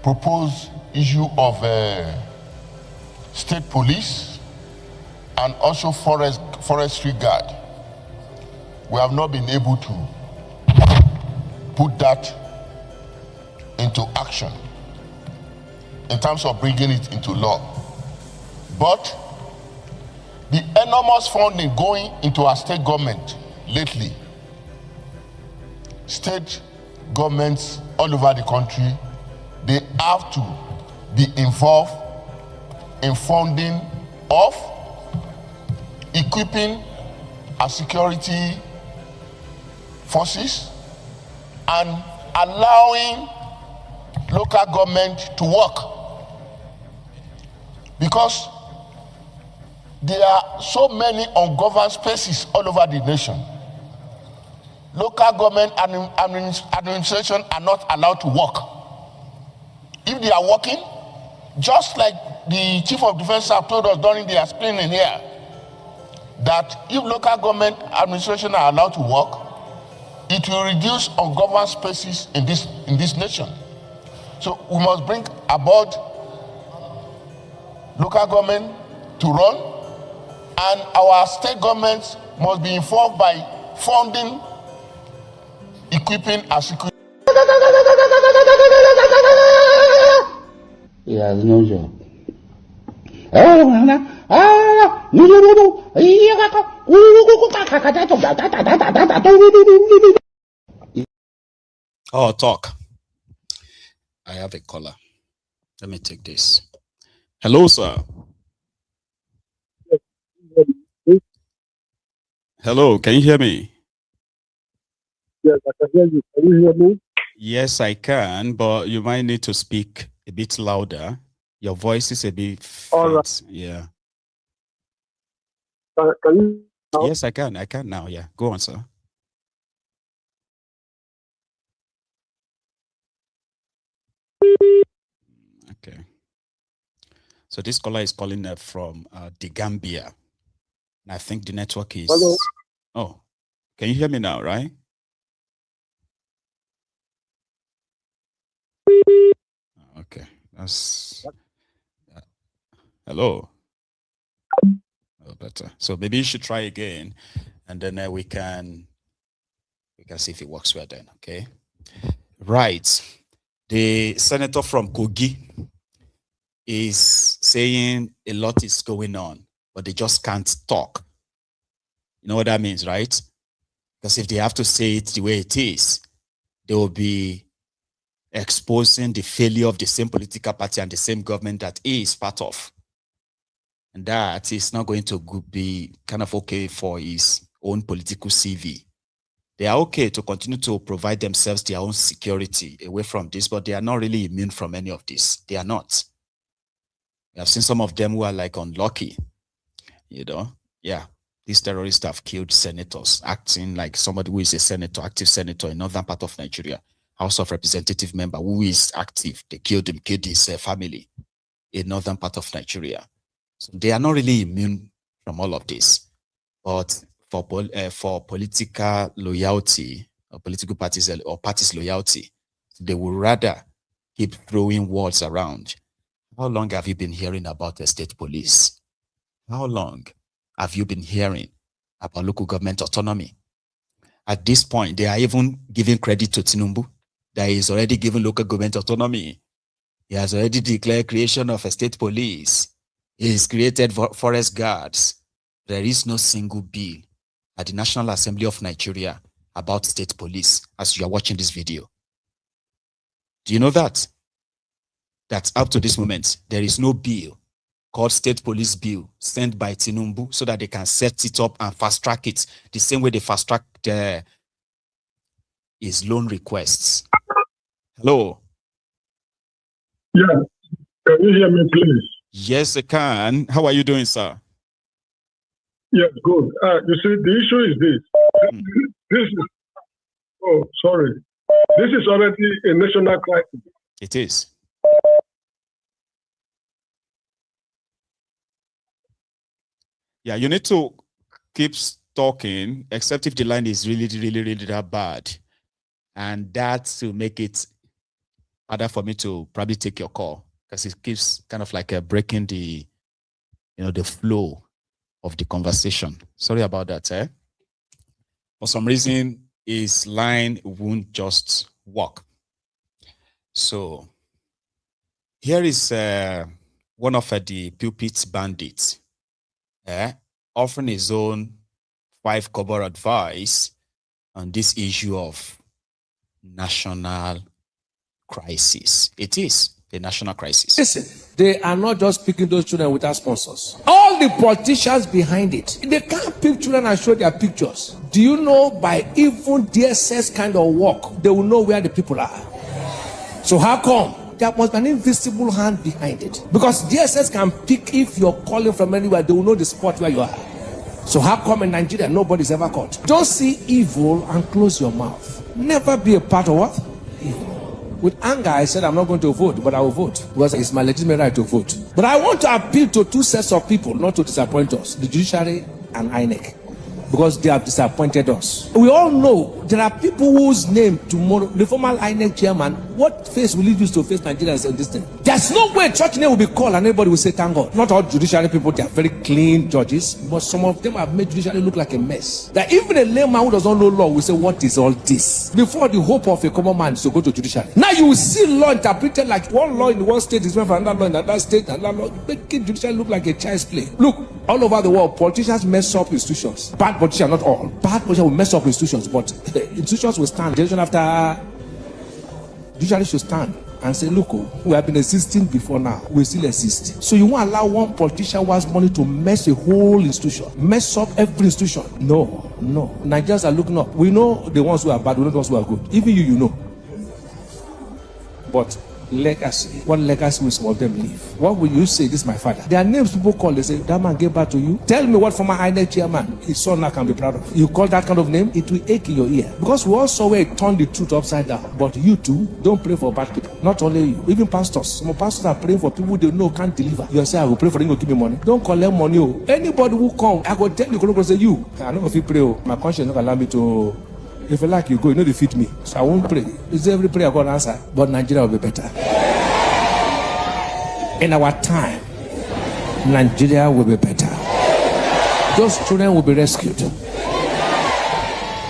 S8: proposed issue of state police and also forestry guard. We have not been able to put that into action in terms of bringing it into law. But the enormous funding going into our state government lately, state governments all over the country, they have to be involved in funding of equipping our security forces and allowing local government to work, because there are so many ungoverned spaces all over the nation. Local government and administration are not allowed to work. If they are working, just like the Chief of Defense Staff told us during the explaining here, that if local government administration are allowed to work, it will reduce ungoverned spaces in this nation. So we must bring about local government to run, and our state governments must be involved by funding, equipping, and security.
S7: He has no job.
S1: Oh, talk. I have a caller. Let me take this. Hello, sir. Hello, can you hear me?
S9: Yes, I can hear you. Can you hear me?
S1: Yes, I can, but you might need to speak a bit louder. Your voice is a bit faint.
S9: All right.
S1: Yeah.
S9: Can you?
S1: Yes, I can. I can now. Yeah. Go on, sir. Okay. So this caller is calling from the Gambia. And I think the network is...
S9: Hello.
S1: Oh, can you hear me now, right? Okay. That's... hello. Oh, better. So maybe you should try again, and then we can see if it works well then, okay? Right. The senator from Kogi is saying a lot is going on, but they just can't talk. You know what that means, right? Because if they have to say it the way it is, they will be exposing the failure of the same political party and the same government that he is part of. And that is not going to be kind of okay for his own political CV. They are okay to continue to provide themselves their own security away from this, but they are not really immune from any of this. They are not. We have seen some of them who are like unlucky, you know. Yeah, these terrorists have killed senators, acting like somebody who is a senator, active senator in northern part of Nigeria, House of Representative member who is active. They killed him, killed his family in northern part of Nigeria. So they are not really immune from all of this. But for political loyalty, or political parties or parties loyalty, they would rather keep throwing words around. How long have you been hearing about the state police? How long have you been hearing about local government autonomy? At this point, they are even giving credit to Tinubu, that he is already given local government autonomy. He has already declared creation of a state police. He has created forest guards. There is no single bill at the National Assembly of Nigeria about state police as you are watching this video. Do you know that? That up to this moment, there is no bill called State Police Bill sent by Tinubu so that they can set it up and fast track it the same way they fast track his loan requests. Hello?
S9: Yeah. Can you hear me, please?
S1: Yes, I can. How are you doing, sir?
S9: Yes, good. You see, the issue is this. This is, oh, sorry. This is already a national crisis.
S1: It is. Yeah, you need to keep talking, except if the line is really that bad. And that will make it harder for me to probably take your call, because it keeps kind of like breaking the, the flow of the conversation. Sorry about that. For some reason, his line won't just work. So here is one of the pulpit bandits offering his own 5-cover advice on this issue of national crisis. It is a national crisis.
S7: Listen, they are not just picking those children without sponsors. All the politicians behind it, they can't pick children and show their pictures. Do you know by even DSS kind of work, they will know where the people are? So how come? There must be an invisible hand behind it. Because DSS can pick if you're calling from anywhere, they will know the spot where you are. So how come in Nigeria nobody's ever caught? Don't see evil and close your mouth. Never be a part of what? Evil. With anger, I said I'm not going to vote, but I will vote because it's my legitimate right to vote. But I want to appeal to two sets of people, not to disappoint us: the judiciary and INEC, because they have disappointed us. We all know there are people whose name tomorrow, the former INEC chairman, what face will he use to face Nigerians in this thing? There's no way church name will be called and everybody will say thank God. Not all judiciary people, they are very clean judges, but some of them have made judiciary look like a mess. That even a layman who does not know law will say, what is all this? Before the hope of a common man is to go to judiciary. Now you will see law interpreted like one law in one state is different from another law in another state, and another law, making judiciary look like a child's play. Look, all over the world, politicians mess up institutions. Bad politicians, not all. Bad politicians will mess up institutions, but institutions will stand. Generation after judiciary should stand and say, look, we have been existing before now, we still exist. So you won't allow one politician who has money to mess a whole institution, mess up every institution? No. Nigerians are looking up. We know the ones who are bad, we know the ones who are good. Even you know. But legacy, what legacy will some of them leave? What will you say? This is my father. There are names people call, they say, that man gave back to you. Tell me what former INEC chairman his son now can be proud of. You call that kind of name, it will ache in your ear. Because we all saw where it turned the truth upside down. But you too, don't pray for bad people. Not only you, even pastors. Some pastors are praying for people they know can't deliver. You say, I will pray for them, you give me money. Don't collect money. Oh. Anybody who come, I go tell you, say, you, I don't know if you pray. Oh. My conscience not allow me to. If you like, you go, you know, defeat me. So I won't pray. It's every prayer God answer. But Nigeria will be better. In our time, Nigeria will be better. Those children will be rescued.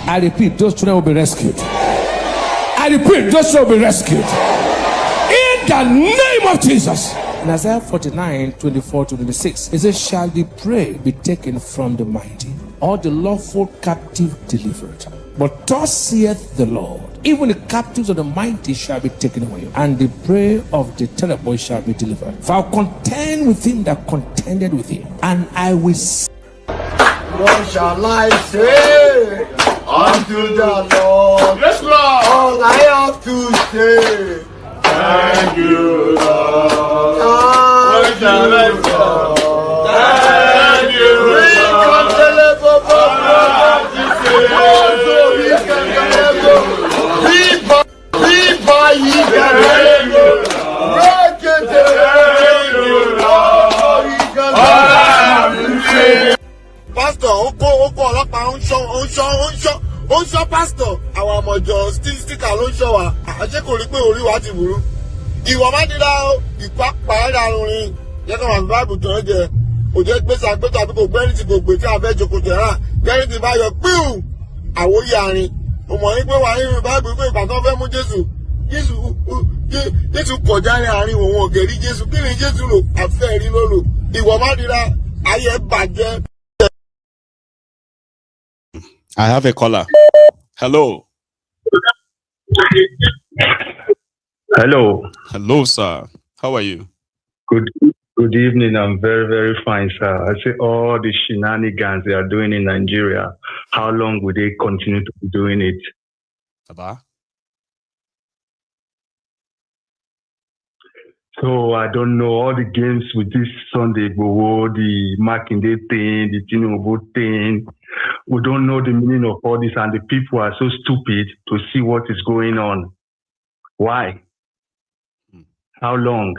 S7: I repeat, those children will be rescued. I repeat, those children will be rescued. In the name of Jesus. In Isaiah 49, 24 to 26, it says, shall the prey be taken from the mighty, or the lawful captive delivered? But thus saith the Lord, even the captives of the mighty shall be taken away, and the prey of the terrible shall be delivered. For I will contend with him that contended with him, and I will say,
S3: what shall I say unto the Lord?
S2: Yes, Lord.
S3: All I have to say,
S2: Thank you, Lord.
S3: thank you, Lord.
S2: Thank you,
S5: Pastor, oko ọlọ́pàá ń ṣọ́ pastor. Àwọn ọmọjọ sticker ló ń ṣọ́ wa. Àṣé kò rí pé orí wa ti burú. Ìwọ má dídá o, ìpápá ẹ̀dá rin. Jẹ́ kí wọ́n bá bùtàn jẹ. Kò jẹ́ gbèsè àgbẹ̀tọ̀ àbí kò gbẹ́rì tí kò gbé tí a fẹ́ jókòó jẹ̀ rà. Gbẹ́rì tí bá yọ píù. Àwòyí àárín. Mo mọ̀ ní pé wà nínú báìbù pé ìgbà tó fẹ́ mú Jésù kọjá ní àárín òun ọ̀gẹ̀rí Jésù. Kí ni Jésù lò? Àfẹ́ rí ló lò. Ìwọ má dídá ayé bàjẹ́.
S1: I have a caller. Hello.
S10: Hello.
S1: Hello, sir. How are you?
S10: Good evening. I'm very, very fine, sir. I say all the shenanigans they are doing in Nigeria, how long will they continue to be doing it?
S1: Baba?
S10: So I don't know all the games with this Sunday Igboho, the Makinde thing, the Tinubu thing. We don't know the meaning of all this, and the people are so stupid to see what is going on. Why? How long?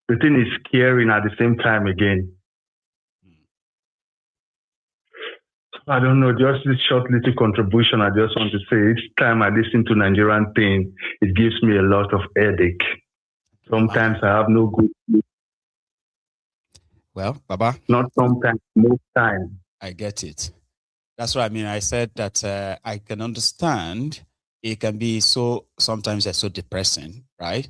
S10: The thing is scary and at the same time again. I don't know, just this short little contribution I just want to say. Each time I listen to Nigerian thing, it gives me a lot of headache. Sometimes I have no good sleep.
S1: Well, Baba?
S10: Not sometimes, most time.
S1: I get it. That's what I mean. I said that I can understand it can be so, sometimes it's so depressing, right?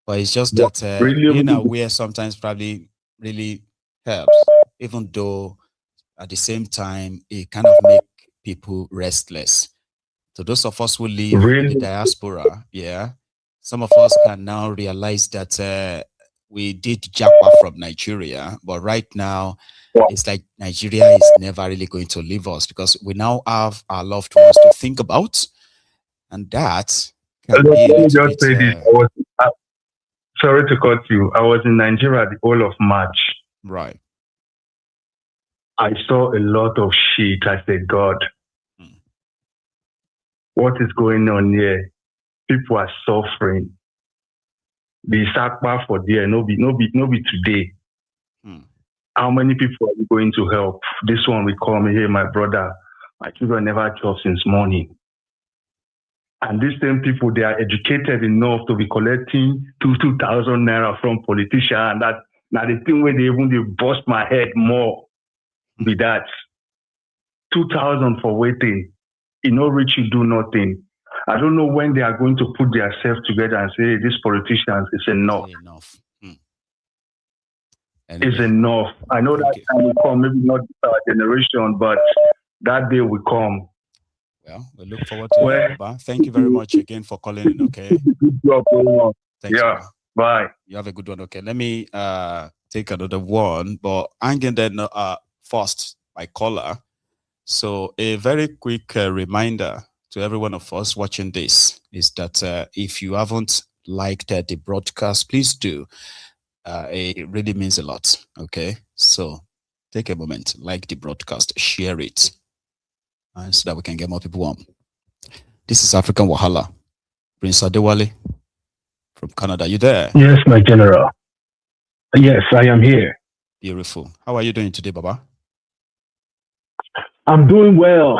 S1: But it's just that being aware sometimes probably really helps, even though at the same time, it kind of make people restless. So those of us who live in the diaspora, yeah, some of us can now realize that we did japa from Nigeria, but right now it's like Nigeria is never really going to leave us because we now have our loved ones to think about, and that can be a
S10: Let me
S1: little
S10: just say this. Sorry to cut you. I was in Nigeria the whole of March.
S1: Right.
S10: I saw a lot of shit. I said, God, what is going on here? People are suffering. The sakpa for there, no be today. How many people are you going to help? This one will call me, hey, my brother, my children never job since morning. And these same people, they are educated enough to be collecting 2,000 naira from politicians. And that now the thing where they bust my head more with that. 2,000 for waiting. You know, rich, you do nothing. I don't know when they are going to put themselves together and say, hey, these politicians, it's enough.
S1: Anyway,
S10: it's enough. I know that time will come, maybe not our generation, but that day will come.
S1: Well, we look forward to it, Baba. Thank you very much again for calling in, okay?
S10: Good job going on.
S1: Thanks,
S10: yeah,
S1: Baba.
S10: bye.
S1: You have a good one, okay? Let me take another one, but I'm going to first by caller. So a very quick reminder to every one of us watching this is that if you haven't liked the broadcast, please do. It really means a lot, okay? So take a moment, like the broadcast, share it, so that we can get more people on. This is African Wahala. Prince Adewale from Canada. You there?
S11: Yes, my general. Yes, I am here.
S1: Beautiful. How are you doing today, Baba?
S11: I'm doing well.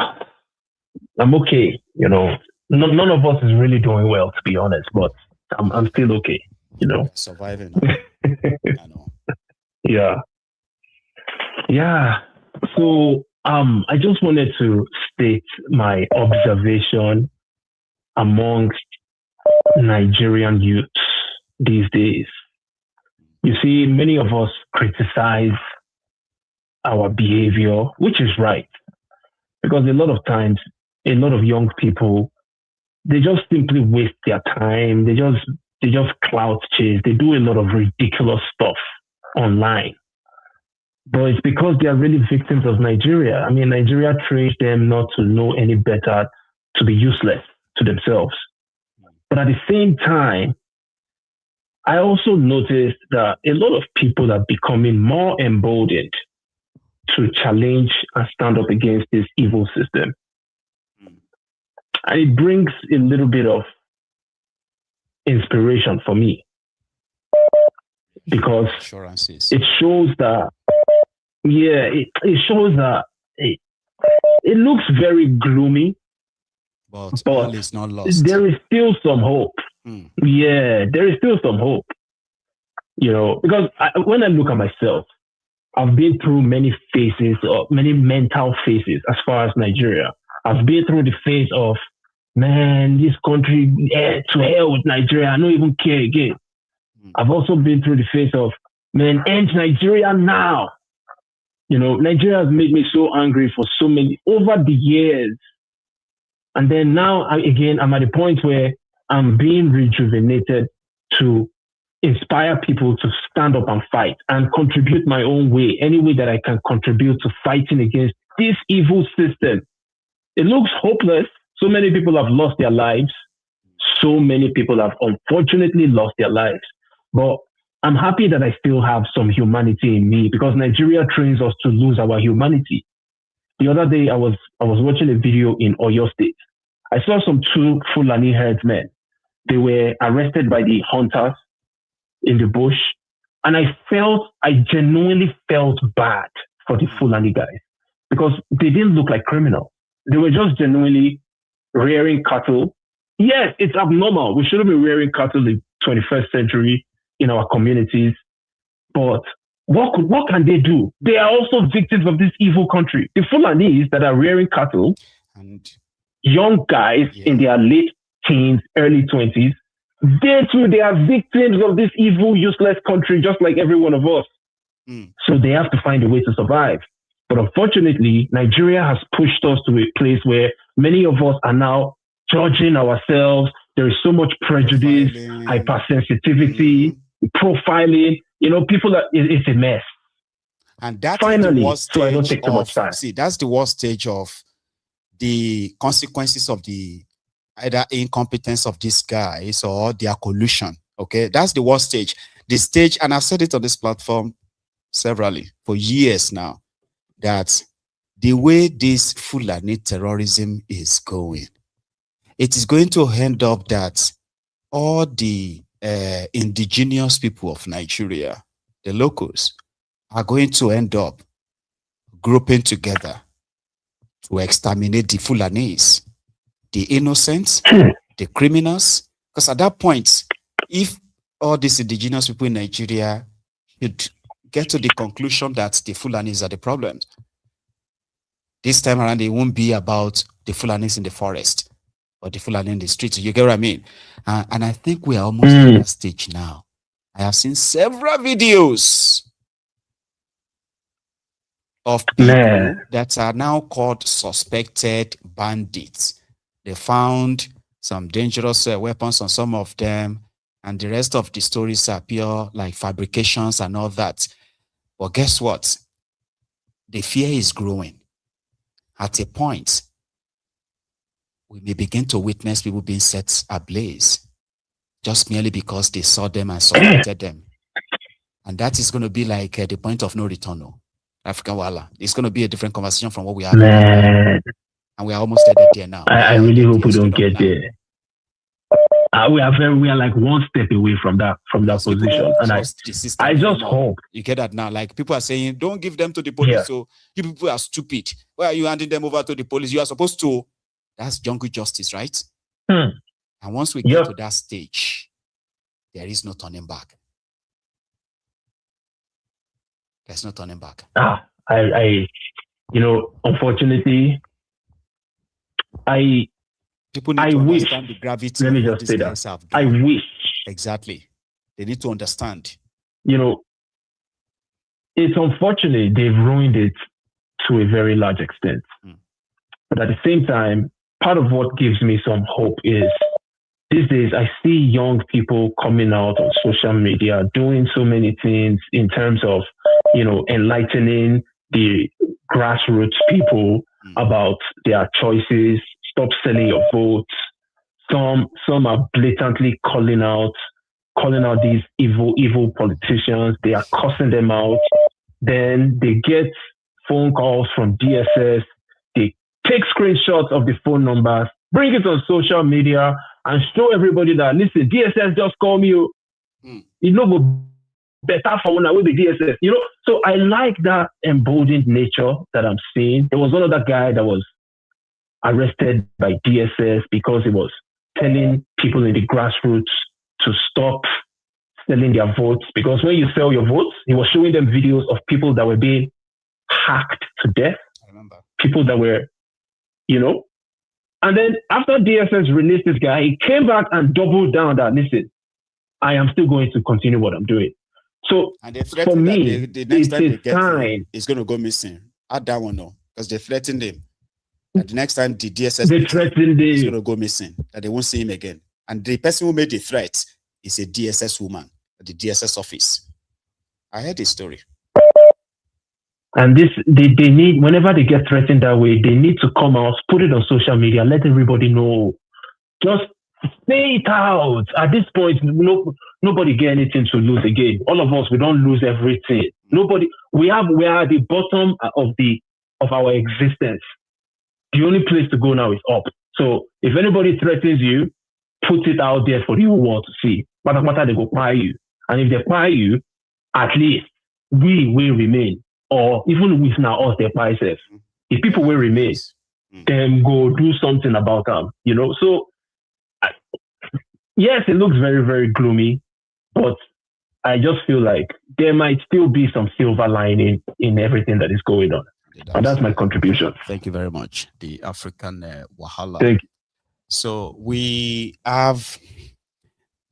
S11: I'm okay. You know, none of us is really doing well, to be honest, but I'm still okay. You know,
S1: surviving. I know.
S11: Yeah. So, I just wanted to state my observation amongst Nigerian youths these days. You see, many of us criticize our behavior, which is right, because a lot of times, a lot of young people, they just simply waste their time. They just clout chase. They do a lot of ridiculous stuff online. But it's because they are really victims of Nigeria. I mean, Nigeria trains them not to know any better, to be useless to themselves. But at the same time, I also noticed that a lot of people are becoming more emboldened to challenge and stand up against this evil system. And it brings a little bit of inspiration for me, because it shows that, it shows that it looks very gloomy,
S1: but all is not lost.
S11: There is still some hope. Yeah, there is still some hope. You know, because when I look at myself, I've been through many phases, or many mental phases as far as Nigeria. I've been through the phase of, man, this country, to hell with Nigeria, I don't even care again. I've also been through the phase of, man, end Nigeria now. You know, Nigeria has made me so angry for so many, over the years. And then now, I'm at a point where I'm being rejuvenated to inspire people to stand up and fight and contribute my own way, any way that I can contribute to fighting against this evil system. It looks hopeless. So many people have lost their lives. So many people have unfortunately lost their lives. But I'm happy that I still have some humanity in me, because Nigeria trains us to lose our humanity. The other day, I was watching a video in Oyo State. I saw some two Fulani herdsmen. They were arrested by the hunters in the bush. And I genuinely felt bad for the Fulani guys, because they didn't look like criminals. They were just genuinely rearing cattle. Yes, it's abnormal. We shouldn't be rearing cattle in the 21st century in our communities. But what can they do? They are also victims of this evil country. The Fulanis that are rearing cattle, and young guys in their late teens, early 20s, they too, they are victims of this evil, useless country, just like every one of us. So they have to find a way to survive. But unfortunately, Nigeria has pushed us to a place where many of us are now judging ourselves. there is so much prejudice, hypersensitivity, profiling. People it's a mess.
S1: And that
S11: finally,
S1: is the worst stage
S11: so I don't take too much time.
S1: See, that's the worst stage of the consequences of the either incompetence of these guys or their collusion. Okay, that's the worst stage. The stage, and I've said it on this platform severally for years now, that the way this Fulani terrorism is going, it is going to end up that all the indigenous people of Nigeria, the locals, are going to end up grouping together to exterminate the Fulanis, the innocents, the criminals. Because at that point, if all these indigenous people in Nigeria should get to the conclusion that the Fulanis are the problem, this time around, it won't be about the Fulanis in the forest or the Fulani in the streets. You get what I mean? And I think we are almost at that stage now. I have seen several videos of people that are now called suspected bandits. They found some dangerous weapons on some of them, and the rest of the stories are pure like fabrications and all that. But guess what? The fear is growing. At a point, we may begin to witness people being set ablaze just merely because they saw them and supported them. And that is going to be like the point of no return. African Wala. It's going to be a different conversation from what we have. And we are almost headed there now.
S11: I really hope we don't get there. We are like one step away from that position. And I just hope.
S1: You get that now? Like people are saying, don't give them to the police. So you people are stupid. Why are you handing them over to the police? You are supposed to. That's jungle justice, right? And once we get to that stage, there is no turning back. There's no turning back.
S11: Unfortunately,
S1: people need to understand the gravity of what these guys have done.
S11: I wish.
S1: Exactly. They need to understand.
S11: It's unfortunate they've ruined it to a very large extent. But at the same time, part of what gives me some hope is these days I see young people coming out on social media doing so many things in terms of, enlightening the grassroots people about their choices. Stop selling your votes. Some are blatantly calling out these evil politicians. They are cussing them out. Then they get phone calls from DSS. They take screenshots of the phone numbers, bring it on social media, and show everybody that, listen, DSS just called me. You know, better for when I will be DSS. So I like that emboldened nature that I'm seeing. There was one other guy that was arrested by DSS because he was telling people in the grassroots to stop selling their votes. Because when you sell your votes, he was showing them videos of people that were being hacked to death.
S1: I remember.
S11: People that were, And then after DSS released this guy, he came back and doubled down that, listen, I am still going to continue what I'm doing. So for me,
S1: the next time they get
S11: him,
S1: it's going to go missing. Add that one now, because they threatened him. That the next time the DSS is going to go missing, that they won't see him again. And the person who made the threat is a DSS woman at the DSS office. I heard this story.
S11: And they need, whenever they get threatened that way, they need to come out, put it on social media, let everybody know. Just say it out. At this point, nobody get anything to lose again. All of us, we don't lose everything. Nobody. We are at the bottom of our existence. The only place to go now is up. So if anybody threatens you, put it out there for the whole world to see. They go buy you. And if they buy you, at least we will remain. Or even if now us, they buy self. If people will remain, then go do something about them. So yes, it looks very, very gloomy, but I just feel like there might still be some silver lining in everything that is going on. And that's my contribution.
S1: Thank you very much. The African Wahala.
S11: Thank you.
S1: So we have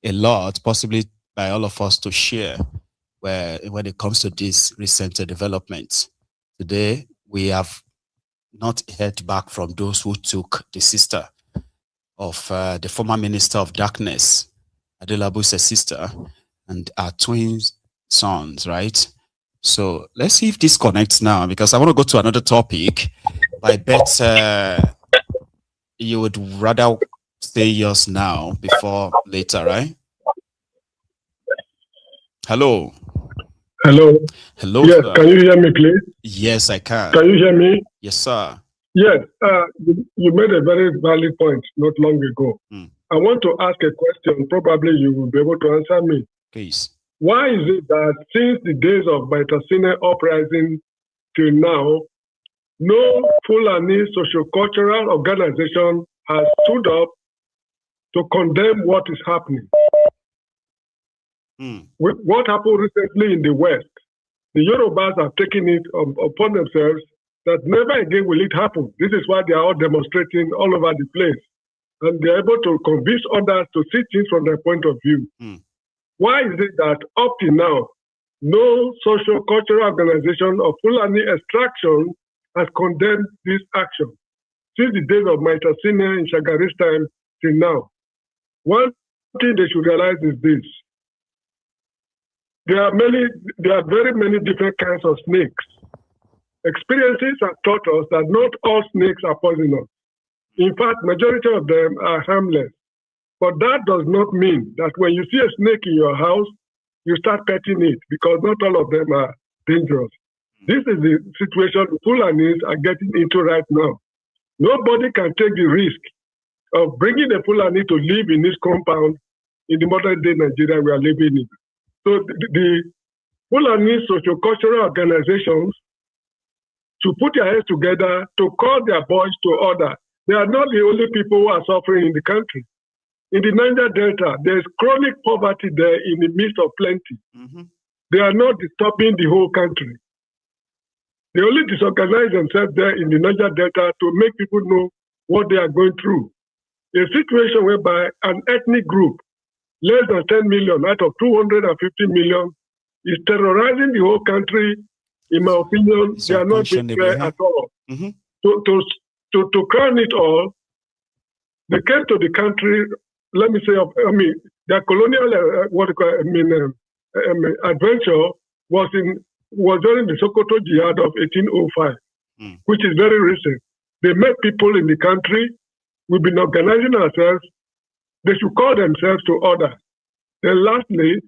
S1: a lot, possibly by all of us, to share when it comes to this recent developments. Today, we have not heard back from those who took the sister of the former Minister of Darkness, Adelabu's sister, and our twin sons, right? So let's see if this connects now, because I want to go to another topic. But I bet you would rather say yours now before later, right? Hello.
S9: Hello.
S1: Hello.
S9: Yes,
S1: sir.
S9: can you hear me, please?
S1: Yes, I can.
S9: Can you hear me?
S1: Yes, sir.
S9: Yes, you made a very valid point not long ago. I want to ask a question. Probably you will be able to answer me.
S1: Please.
S9: Why is it that since the days of Baitasine uprising till now, no Fulani socio-cultural organization has stood up to condemn what is happening? What happened recently in the West, the Yorubas have taken it upon themselves that never again will it happen. This is why they are all demonstrating all over the place. And they're able to convince others to see things from their point of view. Why is it that up to now, no social cultural organization of Fulani extraction has condemned this action? Since the days of Maitasine in Shagari's time till now. One thing they should realize is this. There are very many different kinds of snakes. Experiences have taught us that not all snakes are poisonous. In fact, majority of them are harmless. But that does not mean that when you see a snake in your house, you start petting it, because not all of them are dangerous. This is the situation the Fulanis are getting into right now. Nobody can take the risk of bringing a Fulani to live in this compound in the modern day Nigeria we are living in. So the Fulani socio-cultural organizations to put their heads together to call their boys to order. They are not the only people who are suffering in the country. In the Niger Delta, there is chronic poverty there in the midst of plenty. They are not disturbing the whole country. They only disorganize themselves there in the Niger Delta to make people know what they are going through. A situation whereby an ethnic group, less than 10 million out of 250 million, is terrorizing the whole country. In my opinion, they are not being fair at all. To crown it all, they came to the country, let me say, their colonial adventure was during the Sokoto Jihad of 1805, which is very recent. They met people in the country. We've been organizing ourselves. They should call themselves to order. Then lastly,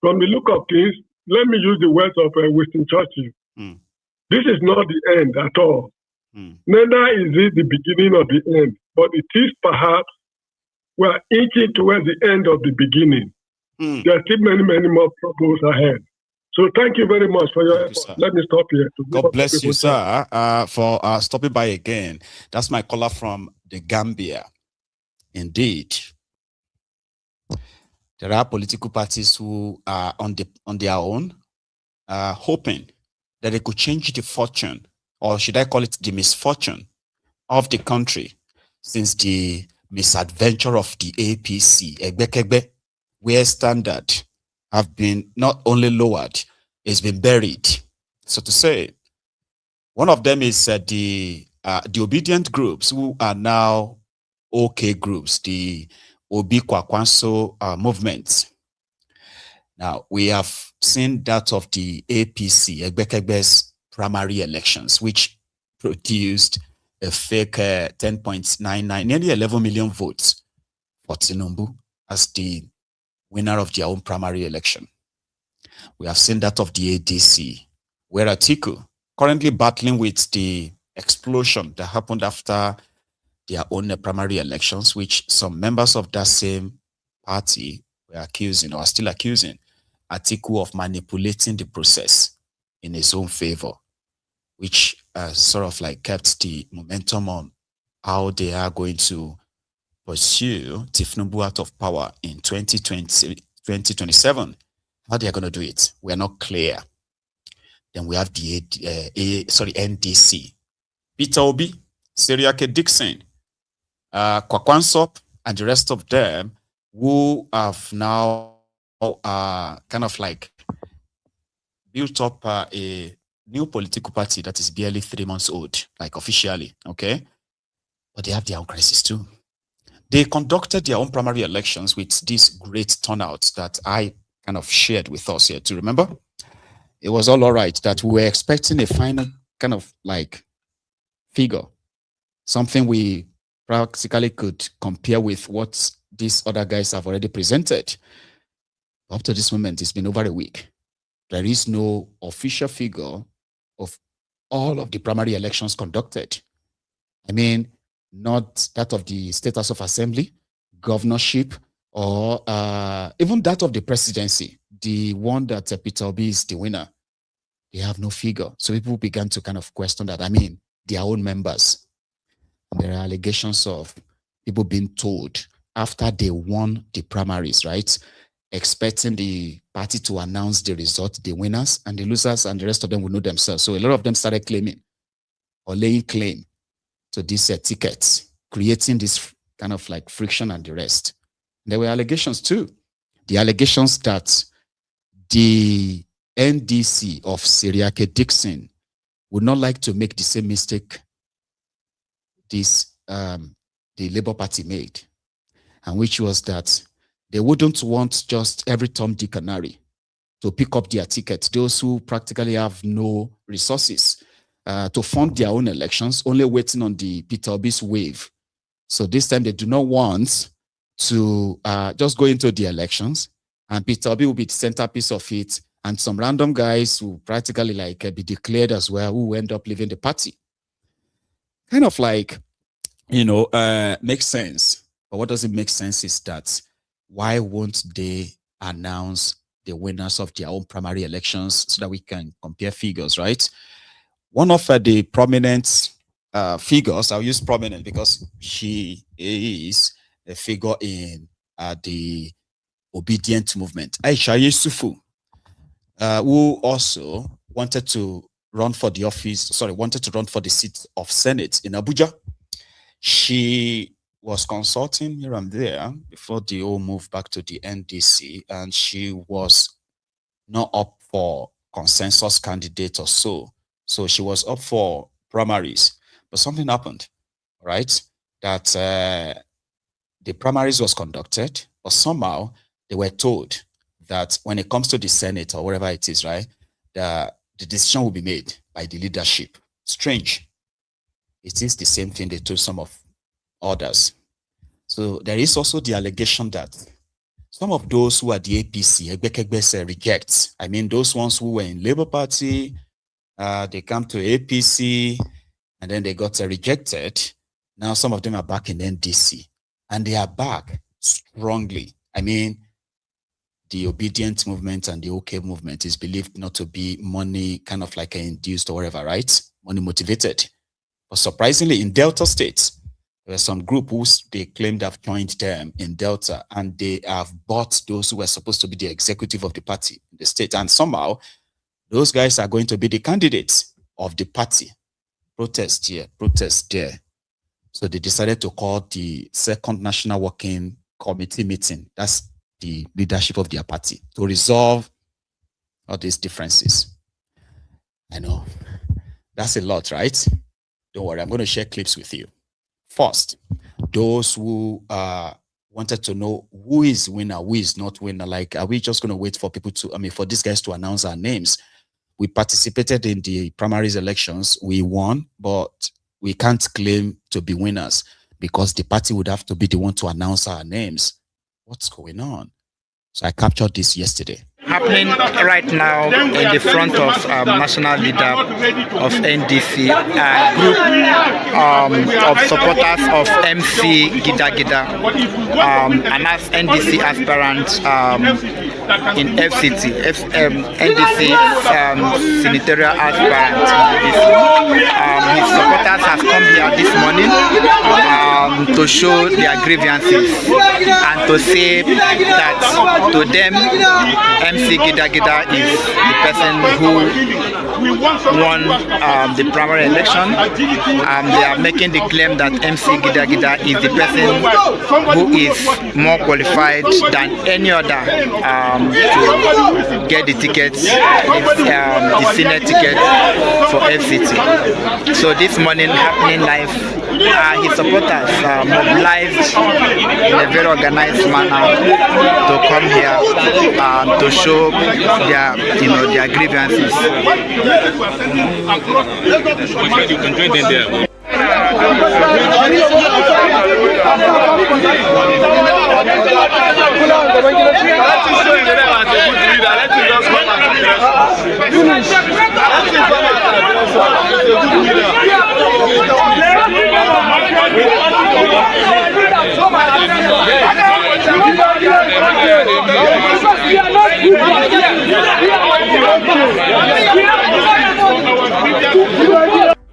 S9: from the look of things, let me use the words of Winston Churchill. This is not the end at all. Neither is it the beginning of the end, but it is perhaps we are inching towards the end of the beginning. There are still many, many more troubles ahead. So thank you very much for your effort. Let me stop here.
S1: God bless you, sir, for stopping by again. That's my caller from the Gambia. Indeed. There are political parties who are on their own, hoping that they could change the fortune, or should I call it the misfortune, of the country since the misadventure of the APC, Egbekegbe, where standard have been not only lowered, it's been buried, so to say. One of them is the obedient groups who are now OK groups, the Obi Kwakwanso movement. Now, we have seen that of the APC, Egbekegbe's primary elections, which produced a fake 10.99, nearly 11 million votes for Tinubu as the winner of their own primary election. We have seen that of the ADC, where Atiku, currently battling with the explosion that happened after their own primary elections, which some members of that same party were accusing, or are still accusing, Atiku of manipulating the process in his own favor, which sort of like kept the momentum on how they are going to pursue Tinubu out of power in 2027. How they are going to do it, we are not clear. Then we have the NDC, Peter Obi, Seriake Dixon, Kwakwansop, and the rest of them who have now kind of like built up a new political party that is barely 3 months old, like officially, okay? But they have their own crisis too. They conducted their own primary elections with this great turnout that I kind of shared with us here. To remember, it was all right that we were expecting a final kind of like figure, something we practically could compare with what these other guys have already presented. Up to this moment, it's been over a week. There is no official figure of all of the primary elections conducted. I mean, not that of the State House of Assembly, governorship, or even that of the presidency, the one that Peter Obi is the winner. They have no figure. So people began to kind of question that. I mean, their own members. There are allegations of people being told after they won the primaries, right? Expecting the party to announce the result, the winners and the losers, and the rest of them will know themselves. So a lot of them started claiming or laying claim to these tickets, creating this kind of like friction and the rest. There were allegations too. The allegations that the NDC of Seriake Dixon would not like to make the same mistake the Labour Party made, and which was that they wouldn't want just every Tom, Dick, and Harry to pick up their tickets, those who practically have no resources to fund their own elections, only waiting on the Peter Obi's wave. So this time they do not want to just go into the elections, and Peter Obi will be the centerpiece of it, and some random guys who practically like be declared as well, who end up leaving the party. Kind of like, you know, makes sense. But what doesn't make sense is that why won't they announce the winners of their own primary elections so that we can compare figures, right? One of the prominent figures, I'll use prominent because she is a figure in the obedient movement, Aisha Yusufu, who also wanted to run for the seat of Senate in Abuja. She was consulting here and there before they all moved back to the NDC, and she was not up for consensus candidate or so. So she was up for primaries, but something happened, right? That the primaries was conducted, but somehow they were told that when it comes to the Senate or wherever it is, right, the decision will be made by the leadership. Strange. It is the same thing they told some of others. So there is also the allegation that some of those who are the APC, reject. I mean, those ones who were in Labour Party, they come to APC, and then they got rejected. Now some of them are back in NDC, and they are back strongly. I mean, the obedient movement and the OK movement is believed not to be money kind of like induced or whatever, right? Money motivated. But surprisingly, in Delta states, there were some group who they claimed have joined them in Delta, and they have bought those who were supposed to be the executive of the party in the state. And somehow, those guys are going to be the candidates of the party. Protest here, protest there. So they decided to call the second National Working Committee meeting. That's the leadership of their party, to resolve all these differences. I know that's a lot, right? Don't worry, I'm going to share clips with you. First, those who wanted to know who is winner, who is not winner. Like, are we just going to wait for people to, for these guys to announce our names? We participated in the primaries elections. We won, but we can't claim to be winners because the party would have to be the one to announce our names. What's going on? So I captured this yesterday.
S12: Happening right now in the front of national leader of NDC, a group of supporters of MC Gida Gida, and as NDC aspirant in FCT, NDC senatorial aspirant. His supporters have come here this morning to show their grievances and to say that to them, MC Gida Gida is the person who won the primary election. They are making the claim that MC Gida Gida is the person who is more qualified than any other to get the tickets, the Senate ticket for FCT. So this morning happening live, his supporters mobilized in a very organized manner to come here to show their, their grievances.
S13: You can join them there.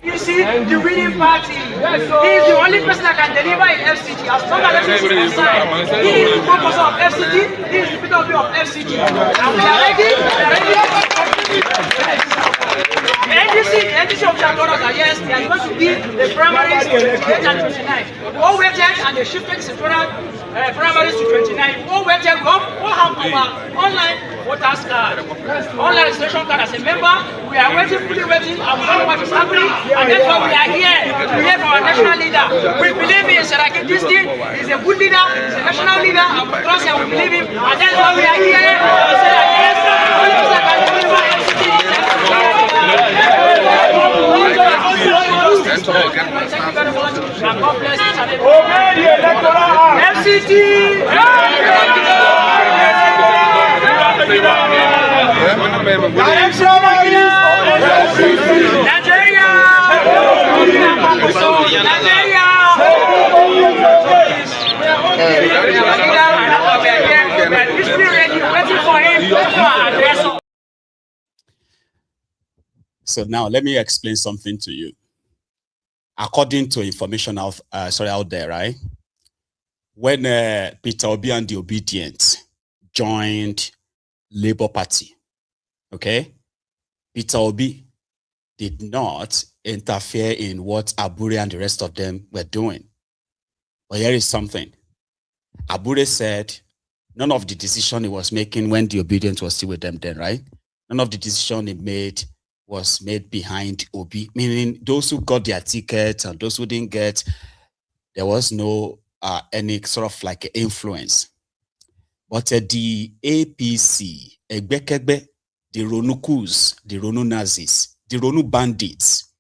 S14: You see, the winning party. He is the only person that can deliver in FCG. As long as FCG is inside, he is the purpose of FCG, he is the Peter of FCG. And we are ready. The NDC of Jakarta are yes, they are going to be the primaries to 28 and 29. We all waited and they shifted the primaries to 29. We all waited, we all have our online voters card, online registration card as a member. We are waiting, fully waiting, and we don't know what is happening. And that's why we are here to hear from our national leader. We believe in Saraki Disti. He's a good leader, he's a national leader, and we trust him, we believe him. And that's why we are here to say that yes, only person can deliver FCT. Thank you very much. And God bless each and every FCT! Nigeria!
S1: So now let me explain something to you. According to information out there, right? When Peter Obi and the Obedient joined Labour Party, okay? Peter Obi did not interfere in what Abure and the rest of them were doing. But here is something. Abure said none of the decision he was making when the Obedient was still with them then, right? None of the decision he made was made behind Obi, meaning those who got their tickets and those who didn't get, there was no any sort of like influence. But the APC, Egbekegbe, the Ronukus, the Ronu Nazis, the Ronu bandits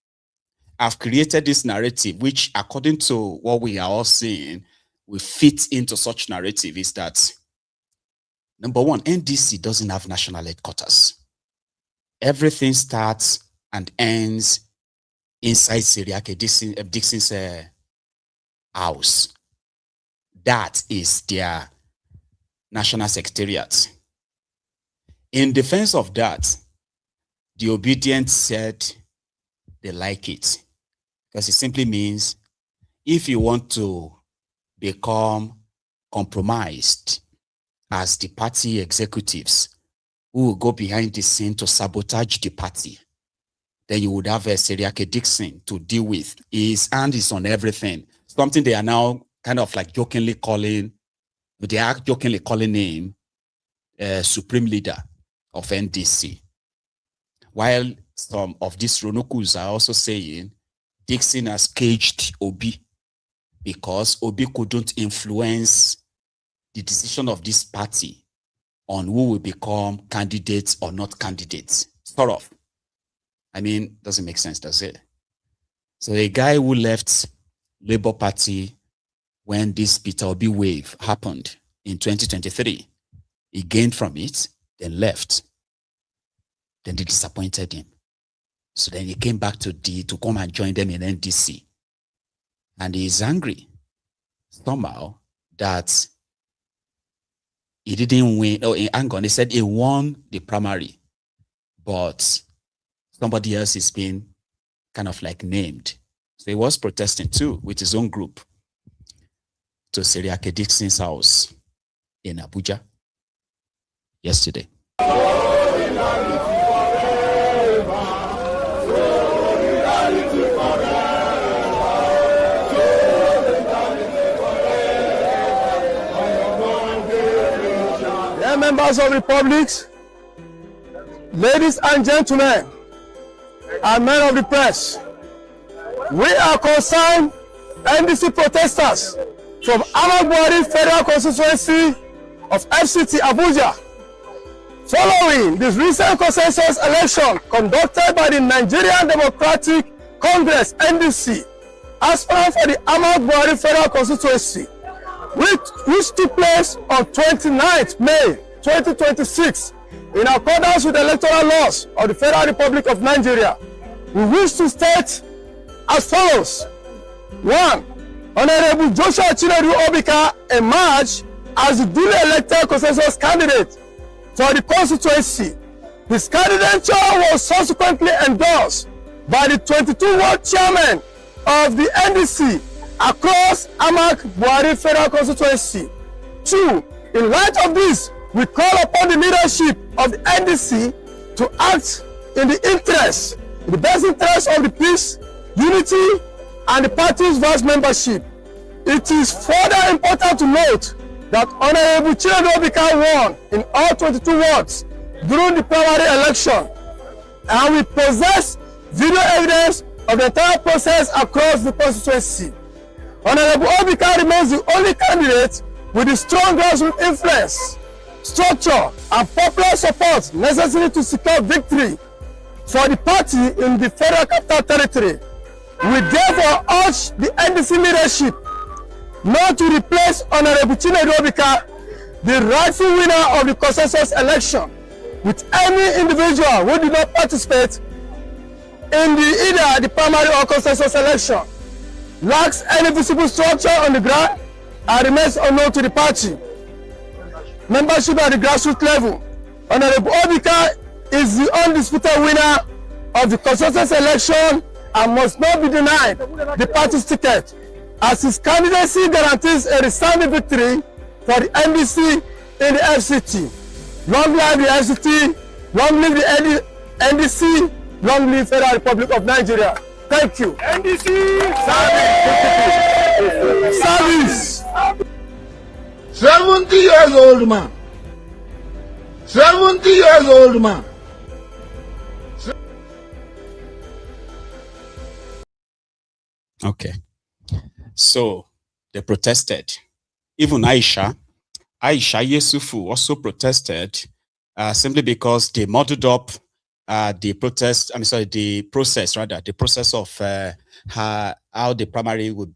S1: have created this narrative, which according to what we are all seeing, will fit into such narrative is that, number one, NDC doesn't have national headquarters. Everything starts and ends inside Seriake Dixon's house. That is their national secretariat. In defense of that, the Obedient said they like it. Because it simply means if you want to become compromised as the party executives who will go behind the scene to sabotage the party, then you would have a Seriake Dixon to deal with. His hand is on everything. Something they are now kind of like jokingly calling him Supreme Leader of NDC. While some of these Ronokus are also saying Dixon has caged Obi because Obi couldn't influence the decision of this party on who will become candidates or not candidates. Sort of. I mean, doesn't make sense, does it? So a guy who left Labour Party when this Peter Obi wave happened in 2023, he gained from it, then left. Then they disappointed him. So then he came back to come and join them in NDC. And he is angry somehow that he didn't win. Oh, hang on. He said he won the primary, but somebody else is being kind of like named. So he was protesting too with his own group to Seriake Dixon's house in Abuja yesterday.
S3: Members of the public, ladies and gentlemen, and men of the press, we are concerned NDC protesters
S15: from Amagbori Federal Constituency of FCT Abuja, following this recent consensus election conducted by the Nigerian Democratic Congress (NDC), aspirant for the Amagbori Federal Constituency, which took place on 29th May 2026 in accordance with the electoral laws of the Federal Republic of Nigeria. We wish to state as follows. 1. Honorable Joshua Chinedu Obika emerged as the duly elected consensus candidate for the constituency. His candidature was subsequently endorsed by the 22 ward chairman of the NDC across Amagbori Federal Constituency. 2. In light of this, we call upon the leadership of the NDC to act in the best interest of the peace, unity, and the party's vast membership. It is further important to note that Honorable Chinedu Obika won in all 22 wards during the primary election, and we possess video evidence of the entire process across the constituency. Honorable Obika remains the only candidate with the strong grassroots influence, structure, and popular support necessary to secure victory for the party in the Federal Capital Territory. We therefore urge the NDC leadership not to replace Honorable Chinedu Obika, the rightful winner of the consensus election, with any individual who did not participate in either the primary or consensus election, lacks any visible structure on the ground, and remains unknown to the party. Membership at the grassroots level. Honorable Obika is the undisputed winner of the consensus election and must not be denied the party's ticket, as his candidacy guarantees a resounding victory for the NDC in the FCT. Long live the FCT, long live the NDC, long live Federal Republic of Nigeria. Thank you. NDC service.
S5: 70 years old man. 70 years old man.
S1: Okay. So they protested. Even Aisha Yesufu also protested simply because they muddled up the process of how the primary would,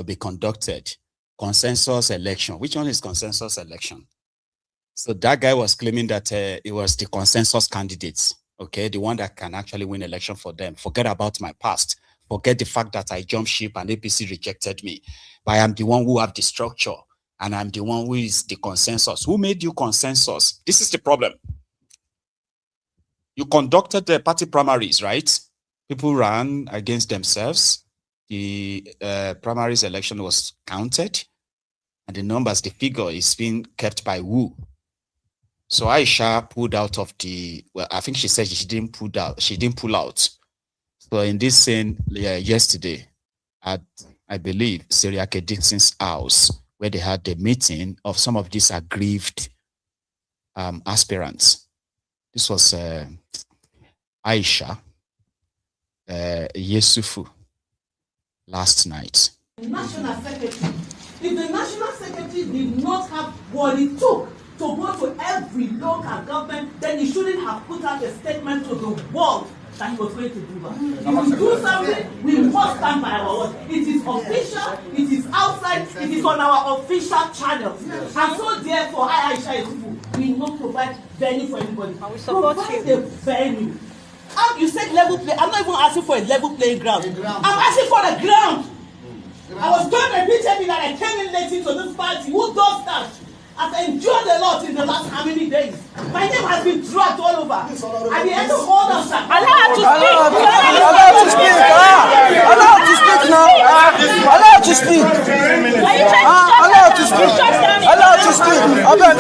S1: be conducted. Consensus election. Which one is consensus election? So that guy was claiming that it was the consensus candidates, okay, the one that can actually win election for them. Forget about my past. Forget the fact that I jumped ship and APC rejected me. But I am the one who have the structure, and I'm the one who is the consensus. Who made you consensus? This is the problem. You conducted the party primaries, right? People ran against themselves. The primaries election was counted, and the numbers, the figure is being kept by who? So Aisha pulled out of the, well, I think she said she didn't pull out. She didn't pull out. So in this scene yesterday at, I believe, Seriake Dixon's house, where they had the meeting of some of these aggrieved aspirants. This was Aisha Yesufu last night.
S16: National Secretary. If the National Secretary did not have what it took to go to every local government, then he shouldn't have put out a statement to the world that he was going to do that. If we do something, we must stand by our word. It is official, it is outside, it is on our official channels. And so therefore, Aisha Yesufu will not provide venue for anybody. And we support provide the venue. You said level play. I'm not even asking for a level playing ground. I'm asking for a ground. I was told by BJP that I came in late into this party. Who does that? I've endured a lot in the last how many days? My name has been dragged all over. At the end of all of that, allow to speak.
S17: Allow to speak. Allow to speak now. Allow to speak. Allow to speak. Allow to speak.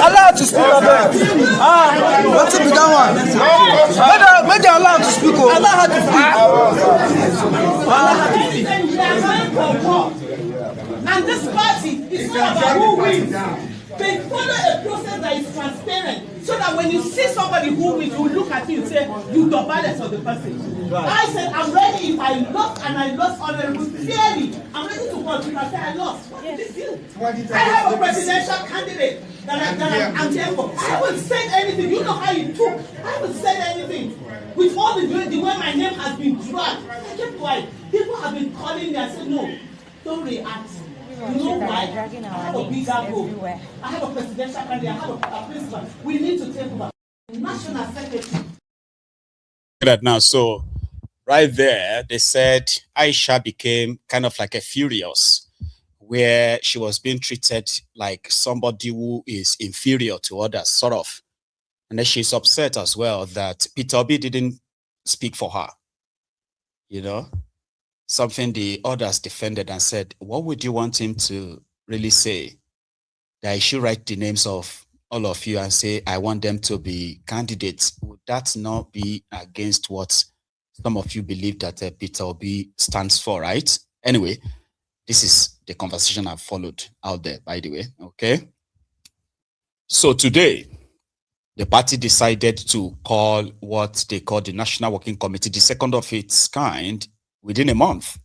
S17: Allow to speak. What's it become one? Make them allow to speak. Allow her to speak.
S16: And this party is not about who wins. They follow a process that is transparent so that when you see somebody who wins, you look at it and say, you the baddest of the person. Right. I said, I'm ready if I lost and I lost honorable fairly. I'm ready to go. You can say I lost. What did this do? I have a presidential candidate that I'm there for. I haven't said anything. You know how you took. I haven't said anything. With all the way my name has been dragged, I kept quiet. People have been calling me and said, no, don't react. You know why? I have a bigger goal. I have a presidential candidate. I have a principal. We need to take over. National Secretary.
S1: That now, so right there, they said Aisha became kind of like a furious, where she was being treated like somebody who is inferior to others, sort of. And then she's upset as well that Peter Obi didn't speak for her. You know, something the others defended and said, what would you want him to really say? That he should write the names of all of you and say, I want them to be candidates. Would that not be against what some of you believe that Peter Obi stands for, right? Anyway, this is the conversation I've followed out there, by the way, okay? So today, the party decided to call what they call the National Working Committee, the second of its kind, within a month.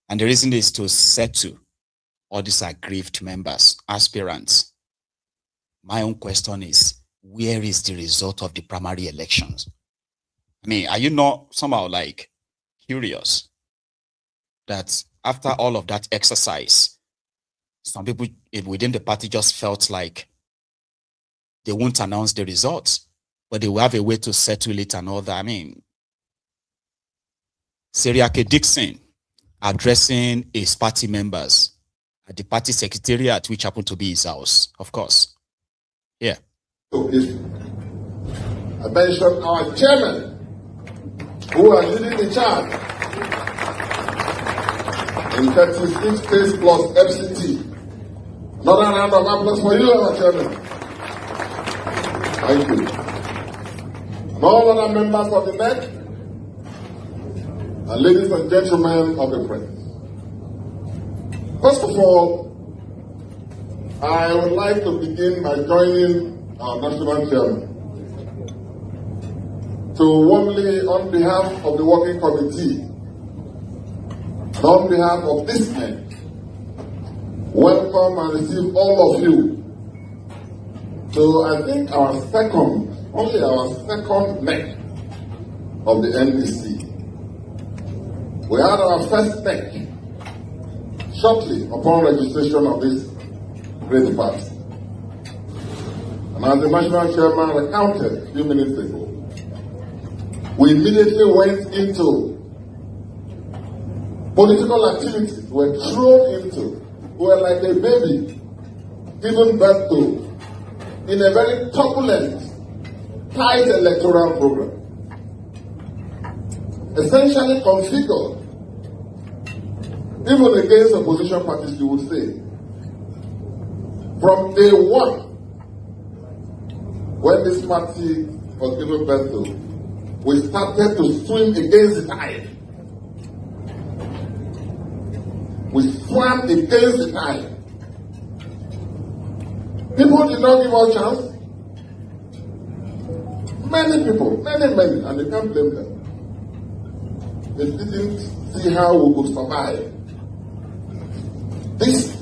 S1: And the reason is to settle all these aggrieved members, aspirants. My own question is, where is the result of the primary elections? I mean, are you not somehow like curious that after all of that exercise, some people within the party just felt like they won't announce the results, but they will have a way to settle it and all that? I mean, Seriake Dixon addressing his party members at the party secretariat, which happened to be his house, of course. Yeah.
S8: So I mentioned our chairman, who are leading the charge in Incase plus FCT. Another round of applause for you, our chairman. Thank you. And all other members of the NEC, and ladies and gentlemen of the press. First of all, I would like to begin by joining our national chairman to warmly, on behalf of the working committee, and on behalf of this NEC, welcome and receive all of you to, I think, only our second NEC of the NDC. We had our first NEC shortly upon registration of this great party. And as the national chairman recounted a few minutes ago, we immediately went into political activities, were thrown into, were like a baby given birth to in a very turbulent, tight electoral program. Essentially configured, even against opposition parties, you would say, from day one, when this party was given birth to, we started to swim against the tide. We swam against the tide. People did not give us a chance. Many people, many, and they can't blame them. They didn't see how we could survive this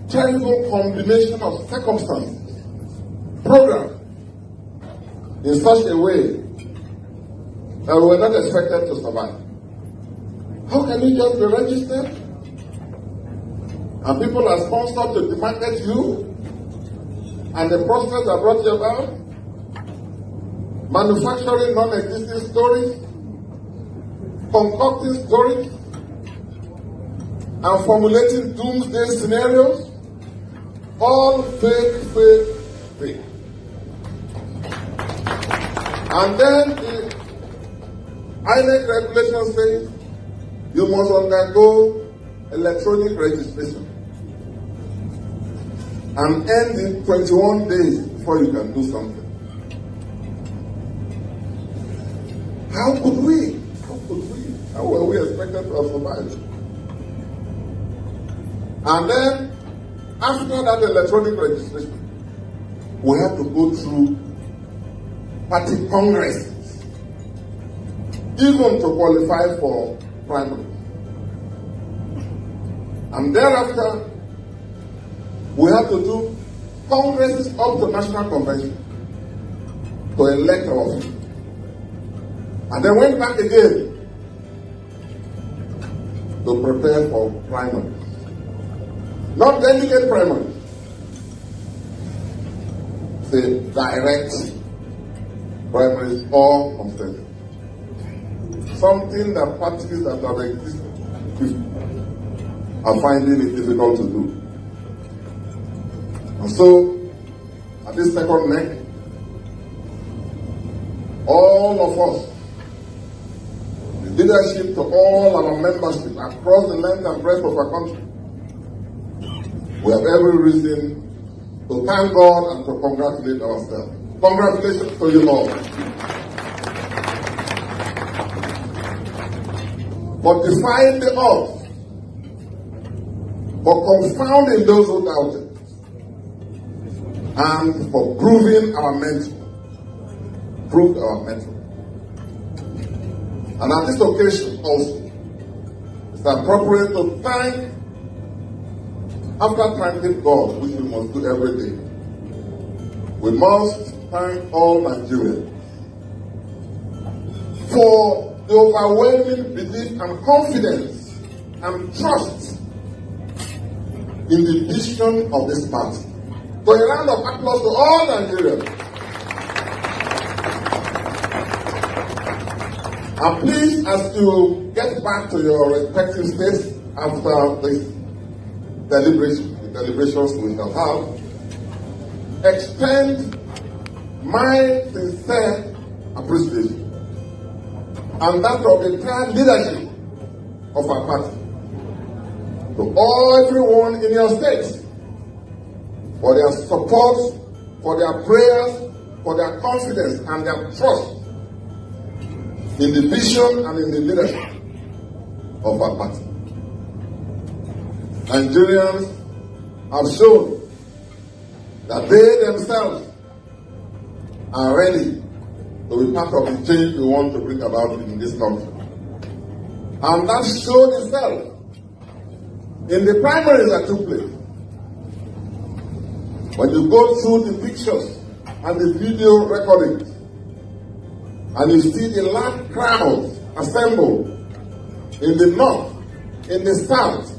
S8: terrible combination of circumstances, program, in such a way that we were not expected to survive. How can you just be registered? And people are sponsored to demarket you, and the process that brought you about, manufacturing non-existing stories, concocting stories, and formulating doomsday scenarios, all fake. And then the INEC regulation says you must undergo electronic registration and end in 21 days before you can do something. How could we? How were we expected to have survived? And then, after that electronic registration, we have to go through party congresses, even to qualify for primary. And thereafter, we have to do congresses up to national convention to elect our office. And then went back again to prepare for primary. Not delegate primary. Say direct primaries or constituency. Something that parties that have existed are finding it difficult to do. And so, at this second neck, all of us, the leadership to all our membership across the length and breadth of our country, we have every reason to thank God and to congratulate ourselves. Congratulations to you all. For defying the odds, for confounding those who doubted, and for proving our mentor. Proved our mentor. And at this occasion also, it's appropriate to thank, after thanking God, which we must do every day, we must thank all Nigerians for the overwhelming belief and confidence and trust in the vision of this party. So a round of applause to all Nigerians. And please, as you get back to your respective states after this deliberations we shall have, extend my sincere appreciation and that of the entire leadership of our party to everyone in your states for their support, for their prayers, for their confidence and their trust in the vision and in the leadership of our party. Nigerians have shown that they themselves are ready to be part of the change we want to bring about in this country. And that showed itself in the primaries that took place. When you go through the pictures and the video recordings, and you see the large crowds assembled in the north, in the south,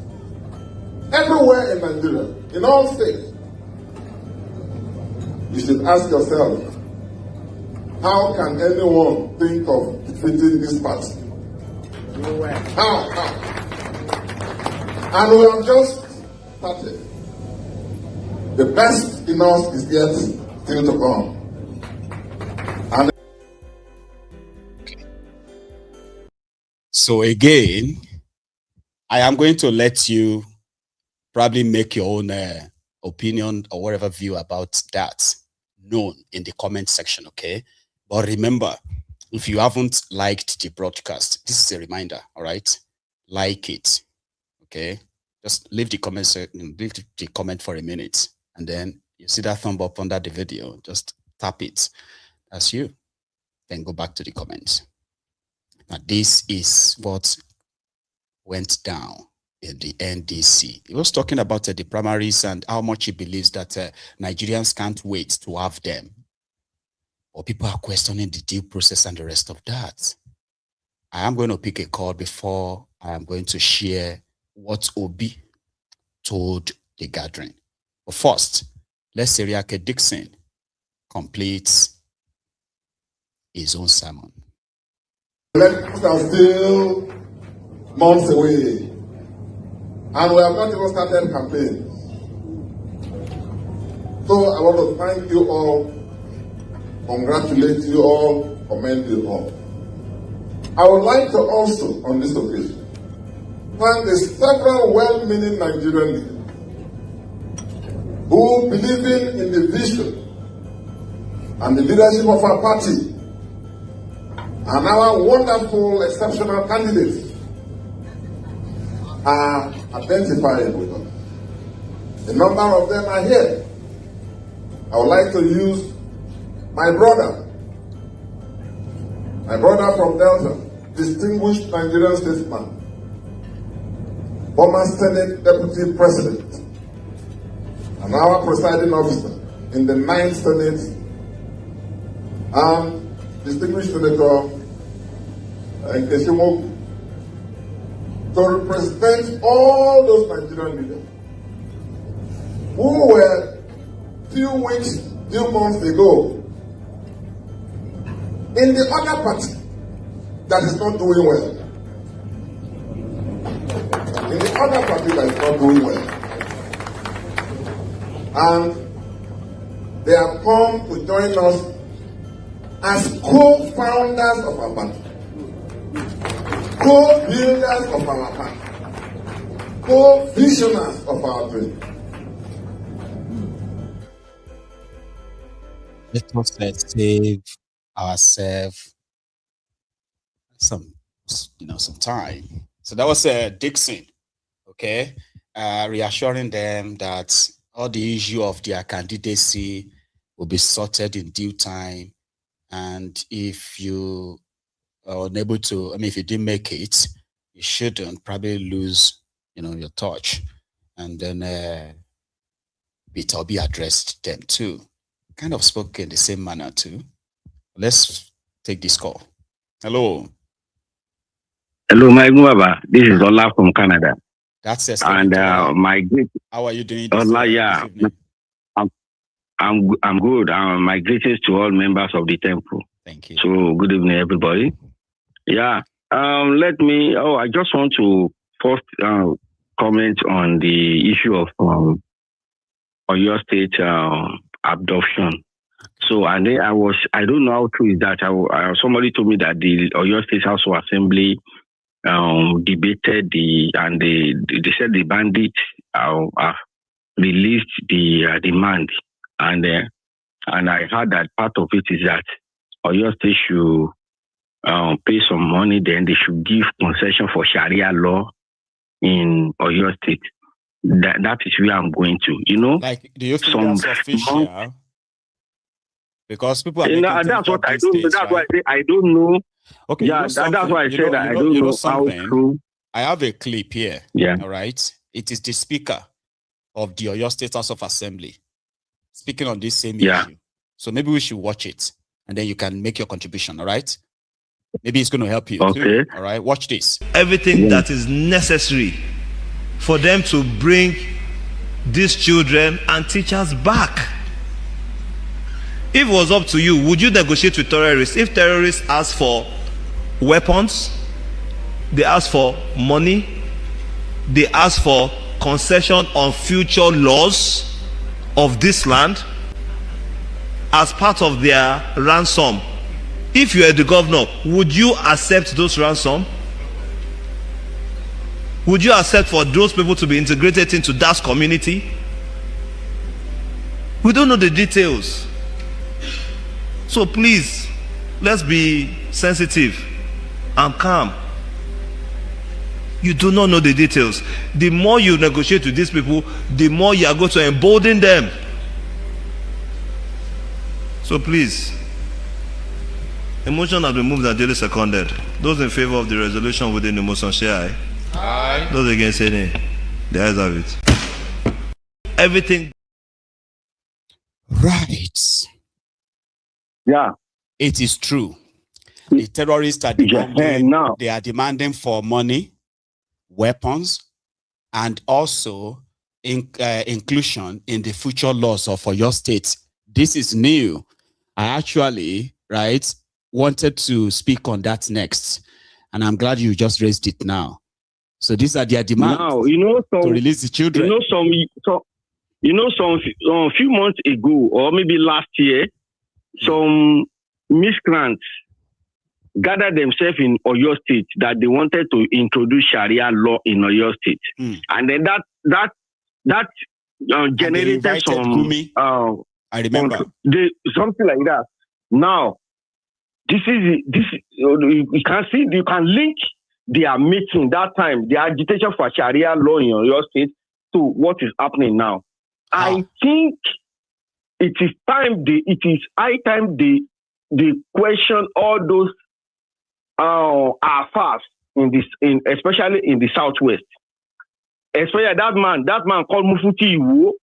S8: everywhere in Nigeria, in all states, you should ask yourself, how can anyone think of defeating this party? How? And we have just started. The best in us is yet still to come. And
S1: so again, I am going to let you probably make your own opinion or whatever view about that known in the comment section, okay? But remember, if you haven't liked the broadcast, this is a reminder, all right? Like it, okay? Just leave the comment section, leave the comment for a minute, and then you see that thumb up under the video, just tap it. That's you. Then go back to the comments. Now, this is what went down in the NDC. He was talking about the primaries and how much he believes that Nigerians can't wait to have them. Or people are questioning the due process and the rest of that. I am going to pick a call before I am going to share what Obi told the gathering. But first, let's Seriake Dixon completes his own sermon.
S8: Elections are still months away, and we have not even started campaigns. So I want to thank you all, congratulate you all, commend you all. I would like to also, on this occasion, thank the several well-meaning Nigerian leaders who, believing in the vision and the leadership of our party, and our wonderful, exceptional candidates are identifying with us. A number of them are here. I would like to use my brother from Delta, distinguished Nigerian statesman, former Senate Deputy President, and our presiding officer in the 9th Senate, distinguished Senator Incase, to represent all those Nigerian leaders who were few months ago in the other party that is not doing well. In the other party that is not doing well. And they have come to join us as co-founders of our party, co-builders of our party, co-visioners of our dream.
S1: Let us save ourselves some time. So that was Dixon, okay, reassuring them that all the issue of their candidacy will be sorted in due time, and if you are unable to, if you didn't make it, you shouldn't probably lose, your touch, and then it will be addressed them too. Kind of spoke in the same manner too. Let's take this call. Hello.
S18: Hello, Maiyegun Baba. This is Ola from Canada.
S1: That's it.
S18: And my great.
S1: How are you doing?
S18: Ola, yeah. I'm good. My greetings to all members of the temple.
S1: Thank you.
S18: So good evening, everybody. Yeah. I just want to first comment on the issue of Oyo State adoption. So, and then I don't know how true is that. Somebody told me that the Oyo State House of Assembly debated they said the bandits released the demand, and I heard that part of it is that Oyo State should pay some money, then they should give concession for Sharia law in Oyo State. That is where I'm going to.
S1: Like, do you think that's official? Because people are
S18: that's what I don't know. That's why I say I don't know.
S1: Okay,
S18: yeah, that's why I said that I don't know how true.
S1: I have a clip here.
S18: Yeah.
S1: All right. It is the Speaker of the Oyo State House of Assembly speaking on this same issue. So maybe we should watch it, and then you can make your contribution. All right. Maybe it's going to help you.
S18: Okay.
S1: Too. All right. Watch this.
S19: Everything that is necessary for them to bring these children and teachers back. If it was up to you, would you negotiate with terrorists? If terrorists ask for weapons, they ask for money, they ask for concession on future laws of this land as part of their ransom, if you are the governor, would you accept those ransom? Would you accept for those people to be integrated into that community? We don't know the details. So please, let's be sensitive and calm. You do not know the details. The more you negotiate with these people, the more you are going to embolden them. So please, a motion has been moved and duly seconded. Those in favor of the resolution within the motion, say aye. Aye. Those against, say nay. The ayes have it. Everything.
S1: Right.
S18: Yeah.
S1: It is true. The terrorists are demanding, they are demanding for money, weapons, and also inclusion in the future laws of your state. This is new. I actually, wanted to speak on that next, and I'm glad you just raised it now. So these are their demands to release the children.
S18: A few months ago, or maybe last year, some miscreants gathered themselves in Oyo State that they wanted to introduce Sharia law in Oyo State, and then that generated some.
S1: I remember
S18: something like that. Now, this you can see, you can link their meeting that time, the agitation for Sharia law in Oyo State, to what is happening now. I think it is high time they question all those affairs especially in the southwest. Especially that man called Mufuti Iwo.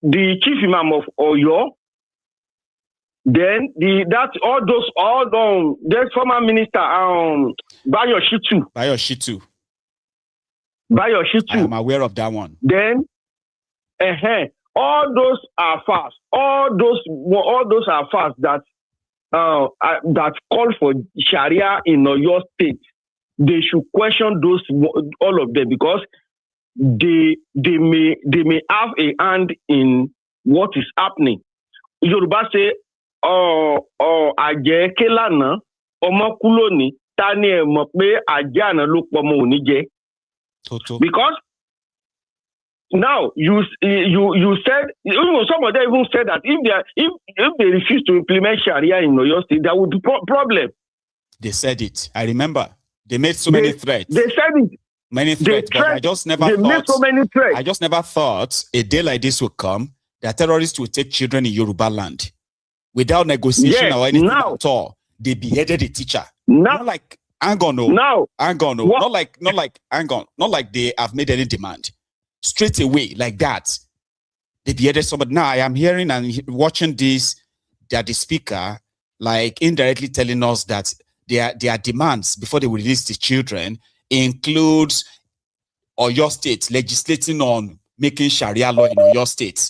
S18: The chief imam of Oyo. Then there's former minister Bayo Shitu.
S1: I am aware of that one.
S18: Then all those are fast. All those are fast that call for Sharia in Oyo State. They should question all of them because they may have a hand in what is happening. Yoruba say, àjẹ́ kélànà ọmọ kú lónìí ta ni ẹ mọ̀ pé àjẹ́ àná ló pọ̀ ọmọ òní jẹ. Because now you said, some of them even said that if they refuse to implement Sharia in Oyo State, there would be problem.
S1: They said it. I remember. They made so many threats.
S18: They said it.
S1: Many threats, but I just never thought.
S18: Made so many threats.
S1: I just never thought a day like this would come that terrorists will take children in Yoruba land without negotiation or anything at all. They beheaded a teacher. Not like Angono. Not like they have made any demand. Straight away, like that. They beheaded somebody. Now I am hearing and watching this, that the speaker, like indirectly telling us that their demands before they will release the children includes Oyo State legislating on making Sharia law in Oyo State.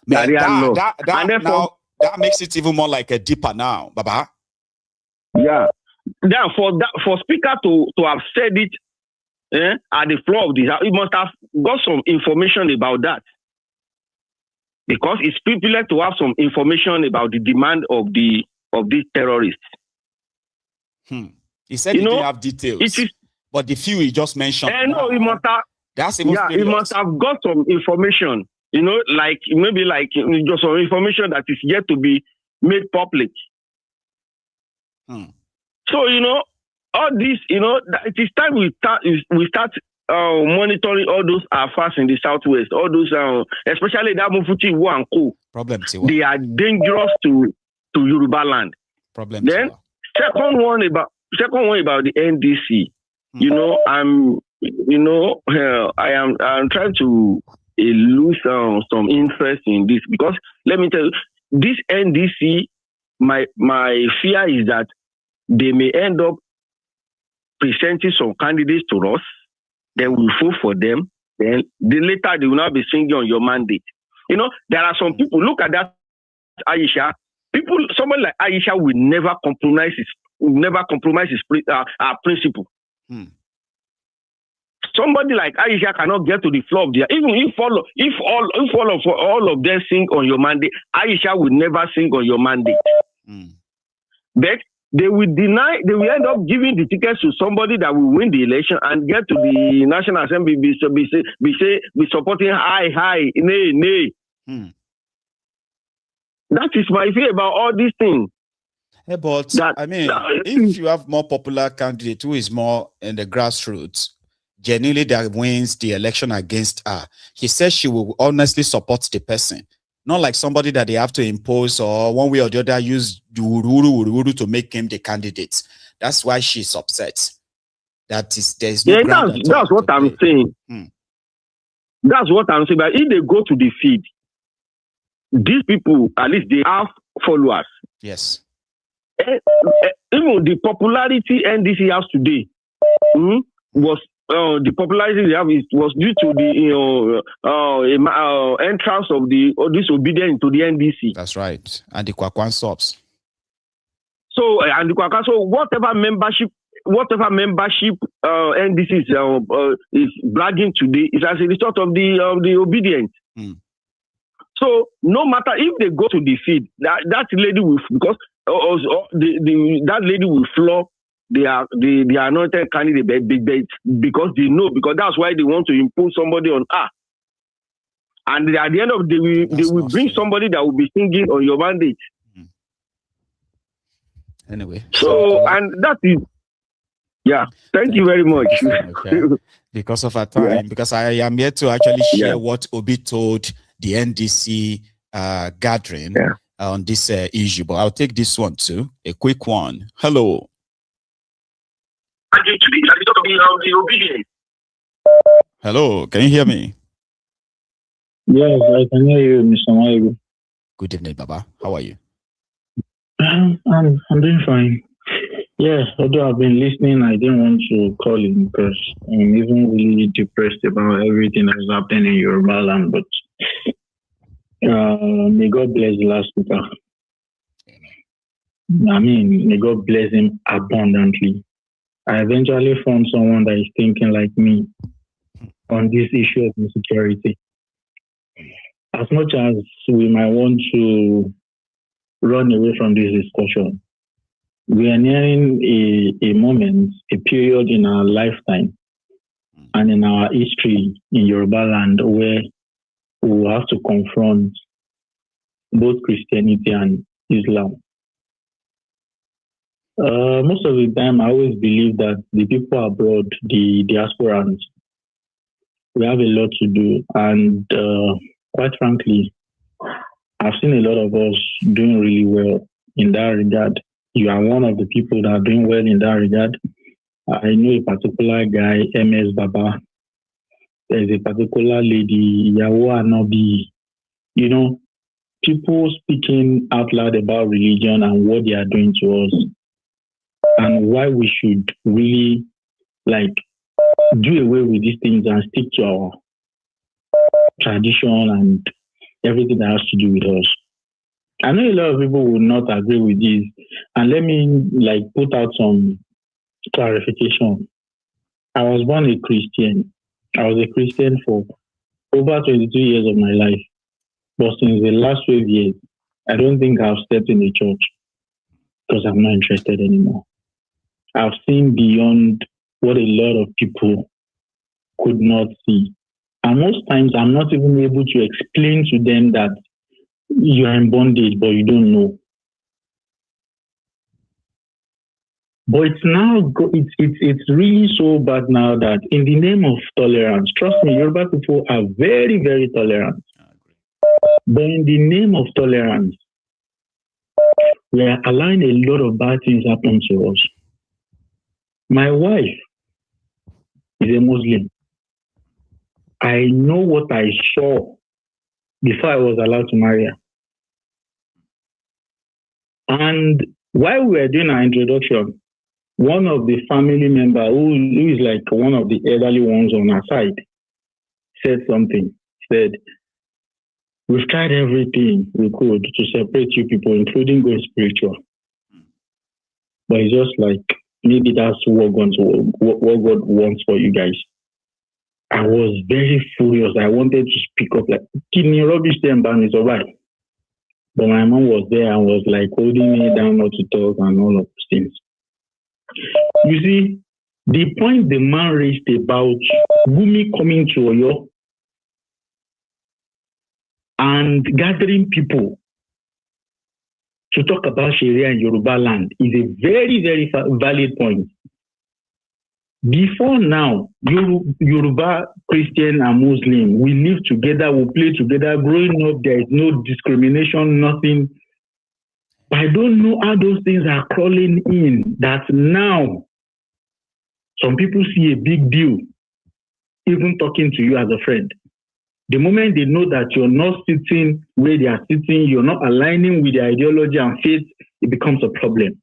S1: That makes it even more like a deeper now, Baba.
S18: Yeah. Then for speaker to have said it at the floor of this, he must have got some information about that. Because it's privileged to have some information about the demand of these terrorists.
S1: He said he didn't have details, but the few he just mentioned.
S18: No, he must have.
S1: That's even
S18: he must have got some information. Like maybe like just some information that is yet to be made public. So all this, it is time we start monitoring all those affairs in the southwest. All those, especially that Mufuti Iwo and Co. They are dangerous to Yoruba land. Then second one about the NDC. I'm trying to lose some interest in this because let me tell you, this NDC, my fear is that they may end up presenting some candidates to us, then we'll vote for them, then later they will not be singing on your mandate. There are some people, look at that Aisha, someone like Aisha will never compromise his principle. Somebody like Aisha cannot get to the floor of the even if all of them sing on your mandate, Aisha will never sing on your mandate. But they will end up giving the tickets to somebody that will win the election and get to the National Assembly be supporting high, nay. That is my fear about all these things.
S1: Hey, but if you have more popular candidate who is more in the grassroots, genuinely that wins the election against her, he says she will honestly support the person. Not like somebody that they have to impose or one way or the other use ururu to make him the candidate. That's why she's upset. There's no ground.
S18: That's what I'm saying. That's what I'm saying. But if they go to the field, these people, at least they have followers.
S1: Yes.
S18: Even the popularity NDC has today was the popularity they have was due to the entrance of the disobedience to the NDC.
S1: That's right, and the Kwakwan subs.
S18: So and the Kwakwan, so whatever membership NDC is bragging today is as a result of the obedience. So no matter if they go to the field, that lady will that lady will floor the anointed candidate because they know, because that's why they want to impose somebody on her. And at the end of the day, they will bring somebody that will be singing on your mandate.
S1: Anyway.
S18: So, and that is, thank you very much.
S1: Okay. Because of our time, because I am here to actually share what Obi told the NDC gathering on this issue, but I'll take this one too. A quick one. Hello. Hello, can you hear me?
S20: Yes, I can hear you, Mr. Maiyegun.
S1: Good evening, Baba. How are you?
S20: I'm doing fine. Yeah, although I've been listening, I didn't want to call in because I'm even really depressed about everything that's happening in Yoruba land. But may God bless the last speaker. I mean, may God bless him abundantly. I eventually found someone that is thinking like me on this issue of insecurity. As much as we might want to run away from this discussion, we are nearing a moment, a period in our lifetime and in our history in Yoruba land where we will have to confront both Christianity and Islam. Most of the time, I always believe that the people abroad, the diasporans, we have a lot to do. And quite frankly, I've seen a lot of us doing really well in that regard. You are one of the people that are doing well in that regard. I know a particular guy, MS Baba. There's a particular lady, Yawo Anobi. You know, people speaking out loud about religion and what they are doing to us and why we should really do away with these things and stick to our tradition and everything that has to do with us. I know a lot of people will not agree with this, and let me put out some clarification. I was born a Christian. I was a Christian for over 22 years of my life, but since the last 12 years, I don't think I've stepped in the church because I'm not interested anymore. I've seen beyond what a lot of people could not see. And most times I'm not even able to explain to them that you are in bondage, but you don't know. But it's now, it's really so bad now that in the name of tolerance, trust me, Yoruba people are very, very tolerant. But in the name of tolerance, we are allowing a lot of bad things happen to us. My wife is a Muslim. I know what I saw before I was allowed to marry her. And while we were doing our introduction, one of the family members, who is like one of the elderly ones on our side, said something. Said, we've tried everything we could to separate you people, including going spiritual. But it's just like, maybe that's what God wants for you guys. I was very furious. I wanted to speak up, kidney rubbish them, but it's all right. But my mom was there and was holding me down not to talk and all of those things. You see, the point the man raised about Gumi coming to Oyo and gathering people to talk about Sharia in Yoruba land is a very, very valid point. Before now, Yoruba, Christian, and Muslim, we live together, we play together. Growing up, there is no discrimination, nothing. I don't know how those things are crawling in, that now some people see a big deal, even talking to you as a friend. The moment they know that you're not sitting where they are sitting, you're not aligning with their ideology and faith, it becomes a problem.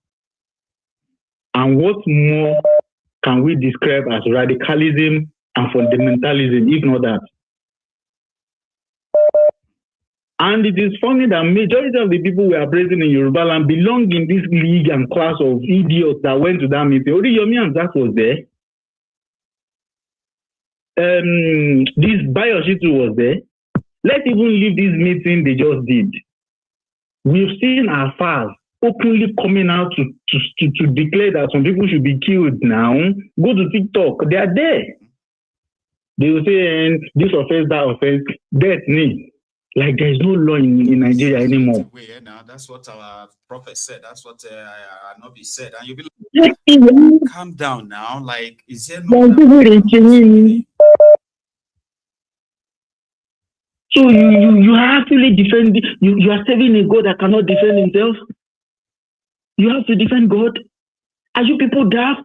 S20: And what more can we describe as radicalism and fundamentalism, if not that? And it is funny that majority of the people we are praising in Yoruba land belong in this league and class of idiots that went to that meeting. Oriyomi and Zach was there. This Bayoshitu was there. Let's even leave this meeting they just did. We've seen our fathers openly coming out to declare that some people should be killed now. Go to TikTok, they are there. They will say, this offense, that offense, death, me. Like there's no law in Nigeria anymore.
S1: That's what our prophet said. That's what Anobi said. And you'll be like, calm down now. Like, is there no...
S20: So you are actually defending, you are serving a God that cannot defend himself. You have to defend God. Are you people daft?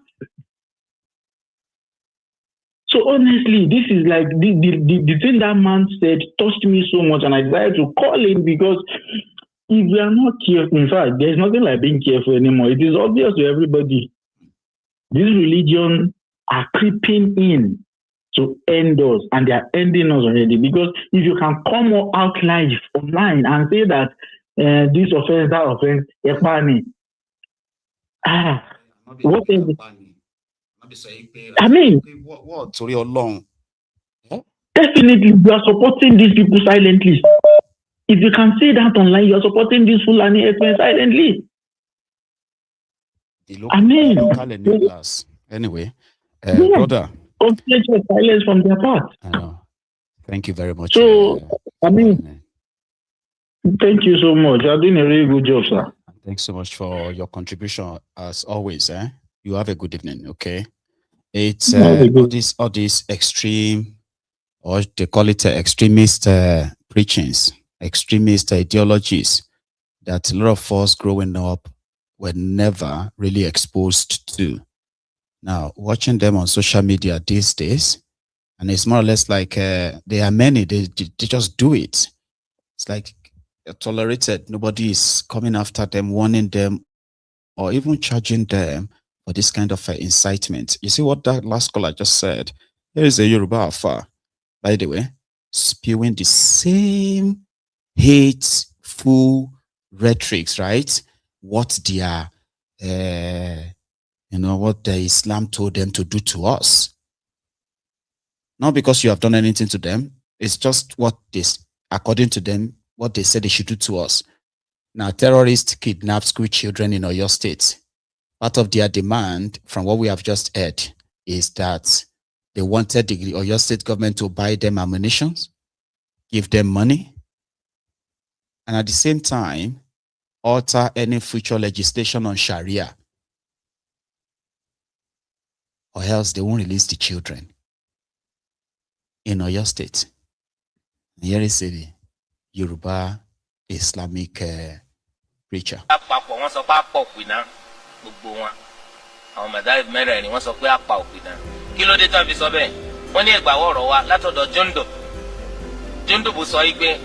S20: So honestly, this is like the thing that man said touched me so much, and I decided to call in because if we are not careful, in fact, there's nothing like being careful anymore. It is obvious to everybody. These religions are creeping in to end us, and they are ending us already. Because if you can come out live online and say that this offense, that offense, what is it? I mean,
S1: what? Sorry, long.
S20: Definitely, you are supporting these people silently. If you can say that online, you are supporting this Fulani expense silently. I mean,
S1: anyway,
S20: yeah,
S1: brother.
S20: Silence from their part.
S1: I know. Thank you very much.
S20: So, I mean, thank you so much. You're doing a really good job, sir.
S1: Thanks so much for your contribution, as always. You have a good evening. Okay, it's all these extreme, or they call it extremist preachings, extremist ideologies that a lot of us growing up were never really exposed to. Now, watching them on social media these days, and it's more or less like there are many, they just do it. It's like tolerated. Nobody is coming after them, warning them, or even charging them for this kind of incitement. You see what that last caller just said? Here is a Yoruba Afa, by the way, spewing the same hateful rhetorics, right? What their what the Islam told them to do to us. Not because you have done anything to them. It's just what this, according to them, what they said they should do to us. Now, terrorists kidnap school children in Oyo State. Part of their demand, from what we have just heard, is that they wanted the Oyo State government to buy them ammunition, give them money, and at the same time, alter any future legislation on Sharia, or else they won't release the children in Oyo State. Here is a Yoruba Islamic preacher.
S21: Àwọn mẹ̀dáìf mẹ́rẹ̀ẹ̀rin wọ́n sọ pé àpá òpìdá kí ló dé tán fi sọ bẹ́ẹ̀ wọ́n ní ìgbàwọ́ ọ̀rọ̀ wa látọ̀dọ̀ Jundub sọ pé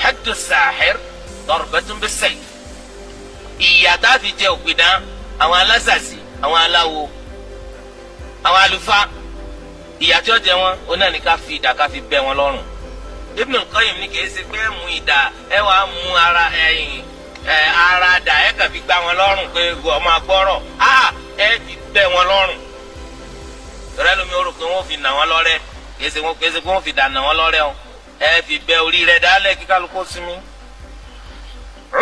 S21: haddu sahir darbatun bis-sayf. Ìyà tá a fi jẹ òpìdá àwọn alásàsì, àwọn aláwo, àwọn àlùfáà, ìyà tí ó jẹ wọn ó náà ní ká fi idà ká fi bẹ́ wọn lọ́rùn. Ibn al-Qayyim ní kìí ṣe pé mú idà ẹ wàá mú ara dà ẹ kàn fi gbá wọn lọ́rùn pé ọmọ agbọ́rọ̀ ẹ fi bẹ́ wọn lọ́rùn. Tọ́lá lómi ó rò pé wọ́n fi nà wọ́n lọ́rẹ́ kìí ṣe pé wọ́n fi dà nà wọ́n lọ́rẹ́ o ẹ fi bẹ́ orí rẹ̀ dálẹ̀ kí kálukú sinmi.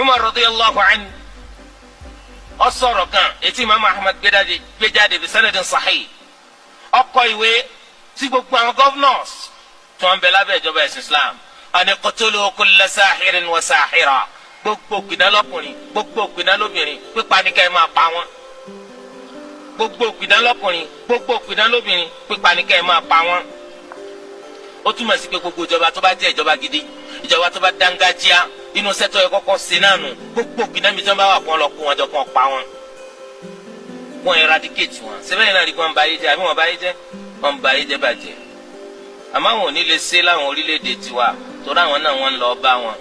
S21: Umar radiyallahu anhu ó sọ̀rọ̀ kan etí Imam Ahmad gbé jáde bi sanadin sahih. Ó kọ ìwé sí gbogbo àwọn governors tí wọ́n ń bẹ lábẹ́ ìjọba ẹ̀sìn Islam. Ani qutulu kulla sahirin wa sahira. Gbogbo òpìdán lọ́kùnrin, gbogbo òpìdán lóbìnrin, pípa ní ká ẹ máa pa wọ́n. Gbogbo òpìdán lọ́kùnrin, gbogbo òpìdán lóbìnrin, pípa ní ká ẹ máa pa wọ́n. Ó túmọ̀ sí pé gbogbo ìjọba tó bá jẹ́ ìjọba gidi, ìjọba tó bá dángájíá, inú sẹ́tọ̀ ẹ̀ kọ́kọ́ sí náà nù. Gbogbo òpìdán mi tí wọ́n bá wà kún lọ kó wọn jọ kán pa wọ́n. Wọ́n eradicate wọn. Sẹ́fẹ̀yìn náà rí kí wọ́n ba ayé jẹ́, àbí wọ́n ba ayé jẹ́? Wọ́n ba ayé jẹ́ bàjẹ́. Àmọ́ àwọn ò ní lè ṣe láwọn orílẹ̀-èdè tiwa, torí àwọn náà wọ́n ń lọ bá wọn.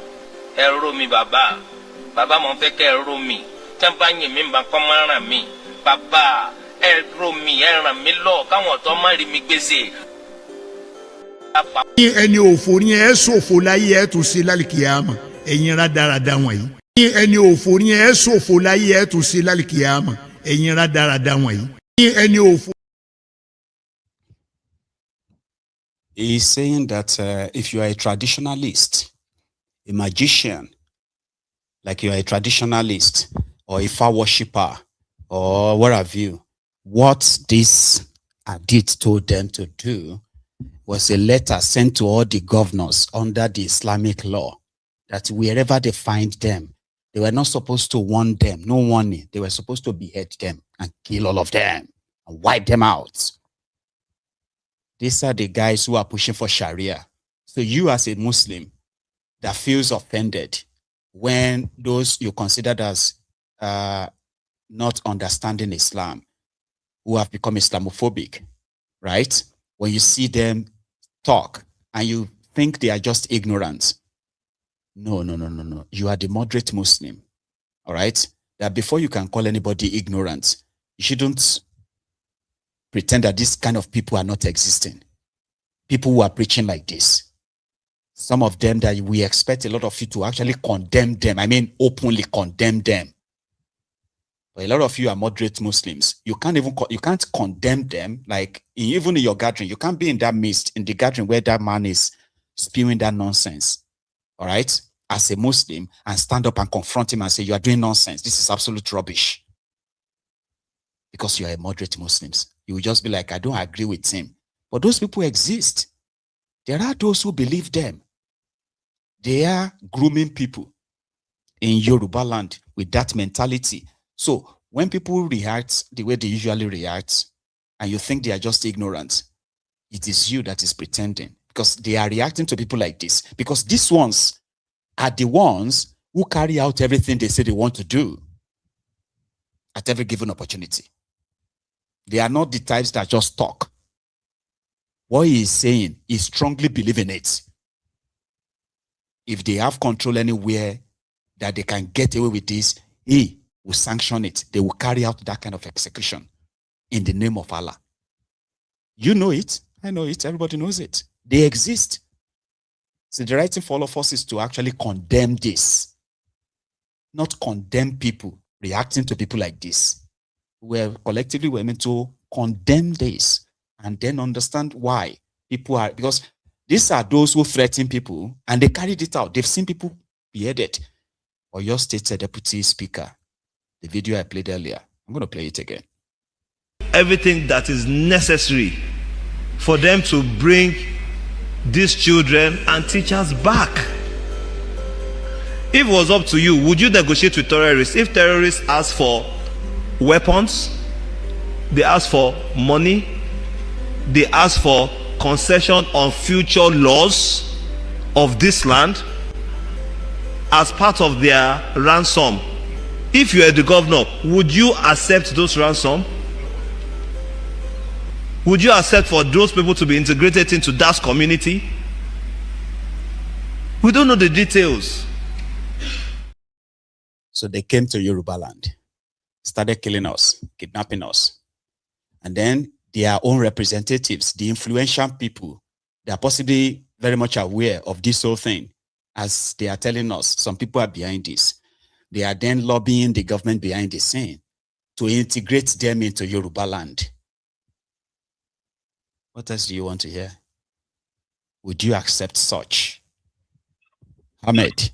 S21: Ẹ ró mi bàbá mo fẹ́ kẹ́ ẹ ró mi tí wọ́n bá yìn mí bá kọ́ máa ràn mí bàbá ẹ ró mi ẹ ràn mí lọ káwọn ọ̀tọ́ má rí mi gbèsè.
S22: ẹni òfò ni ẹ ṣòfò láyé ẹ tún ṣe lálìkìyàmà ẹ̀yin rádaràda wọ̀nyí. ẹni òfò ni ẹ ṣòfò láyé ẹ tún ṣe lálìkìyàmà ẹ̀yin rádaràda wọ̀nyí. ẹni òfò.
S1: He's saying that if you are a traditionalist, a magician, like you are a traditionalist or a far worshipper or what have you, what this Adit told them to do was a letter sent to all the governors under the Islamic law that wherever they find them, they were not supposed to warn them, no warning. They were supposed to behead them and kill all of them and wipe them out. These are the guys who are pushing for Sharia. So you as a Muslim, that feels offended when those you considered as not understanding Islam, who have become Islamophobic, right? When you see them talk and you think they are just ignorant. No. You are the moderate Muslim, all right? That before you can call anybody ignorant, you shouldn't pretend that this kind of people are not existing. People who are preaching like this. Some of them that we expect a lot of you to actually condemn them. I mean, openly condemn them. But a lot of you are moderate Muslims. You can't condemn them. Like even in your gathering, you can't be in that midst in the gathering where that man is spewing that nonsense. All right, as a Muslim, and stand up and confront him and say, "You are doing nonsense. This is absolute rubbish." Because you are a moderate Muslims, you will just be like, "I don't agree with him." But those people exist. There are those who believe them. They are grooming people in Yoruba land with that mentality. So when people react the way they usually react, and you think they are just ignorant, it is you that is pretending, because they are reacting to people like this. Because these ones are the ones who carry out everything they say they want to do at every given opportunity. They are not the types that just talk. What he is saying, he strongly believes in it. If they have control anywhere that they can get away with this, he will sanction it. They will carry out that kind of execution in the name of Allah. You know it. I know it. Everybody knows it. They exist. So the right thing for all of us is to actually condemn this, not condemn people reacting to people like this. We're meant to condemn this and then understand why people are, because these are those who threaten people and they carried it out. They've seen people beheaded. Or your state deputy speaker, the video I played earlier, I'm going to play it again.
S19: Everything that is necessary for them to bring these children and teachers back. If it was up to you, would you negotiate with terrorists? If terrorists ask for weapons, they ask for money, they ask for concession on future laws of this land as part of their ransom, if you are the governor, would you accept those ransom? Would you accept for those people to be integrated into that community? We don't know the details.
S1: So they came to Yoruba land, started killing us, kidnapping us. And then their own representatives, the influential people, they are possibly very much aware of this whole thing. As they are telling us, some people are behind this. They are then lobbying the government behind the scene to integrate them into Yoruba land. What else do you want to hear? Would you accept such? Ahmed.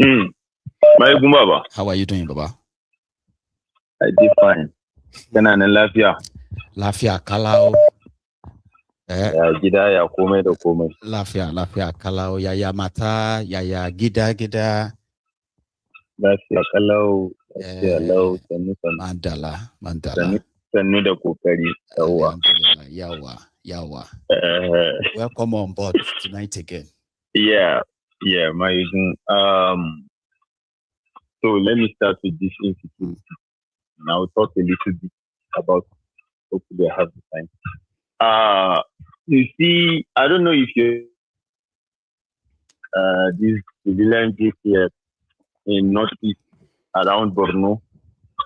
S4: Maiyegun Baba.
S1: How are you doing, Baba?
S4: I did fine. Lafia.
S1: Lafia Kalao.
S4: Gida ya komai da komai.
S1: Lafia Kalao, yaya mata, yaya gida.
S4: Lafia Kalao, lafia lau, sannu.
S1: Mandala.
S4: Sannu da kokari.
S1: Yawa. Welcome on board tonight again.
S4: Yeah, Maiyegun. So let me start with this institute. And I'll talk a little bit about, hopefully I have the time. You see, I don't know if you these civilian groups here in Northeast around Borno,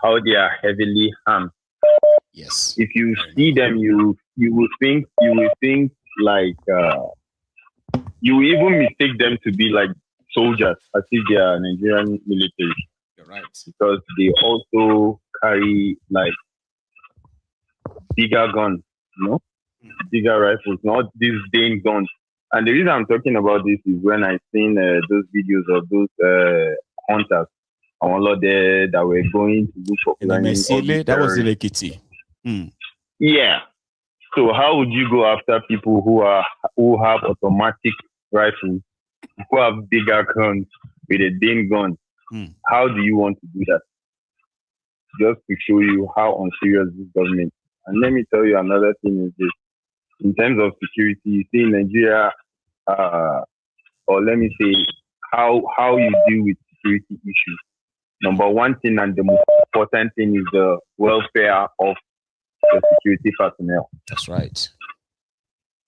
S4: how they are heavily harmed.
S1: Yes.
S4: If you see them, you will think like you will even mistake them to be like soldiers, as if they are Nigerian military.
S1: You're right.
S4: Because they also carry like bigger guns, bigger rifles, not these Dane guns. And the reason I'm talking about this is when I seen those videos of those hunters, all of them that were going to look for
S1: that was the Lekiti.
S4: Yeah. So how would you go after people who have automatic rifles, who have bigger guns with a Dane gun? How do you want to do that? Just to show you how unserious this government is. And let me tell you another thing is this. In terms of security, you see in Nigeria, or let me say, how you deal with security issues. Number one thing and the most important thing is the welfare of the security personnel.
S1: That's right.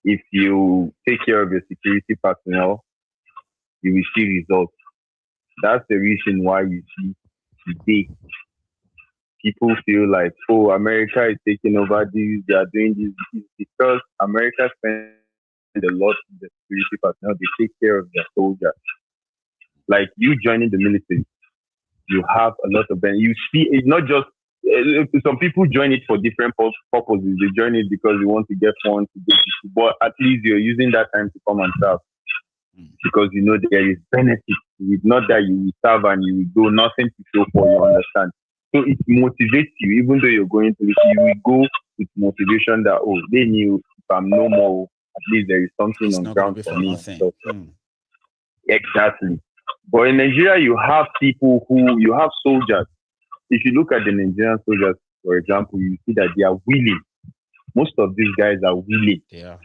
S4: If you take care of your security personnel, you will see results. That's the reason why you see today people feel like, oh, America is taking over this, they are doing this. It's because America spends a lot in the security personnel. They take care of their soldiers. Like you joining the military, you have a lot of them. You see, it's not just some people join it for different purposes. They join it because they want to get funds to go to school, but at least you're using that time to come and serve because you know there is benefit. It's not that you will serve and you will do nothing to show for. You understand? So it motivates you, even though you're going to it, you will go with motivation that they knew if I'm no more, at least there is something on ground for me. So, exactly. But in Nigeria, you have you have soldiers. If you look at the Nigerian soldiers, for example, you see that they are willing. Most of these guys are willing to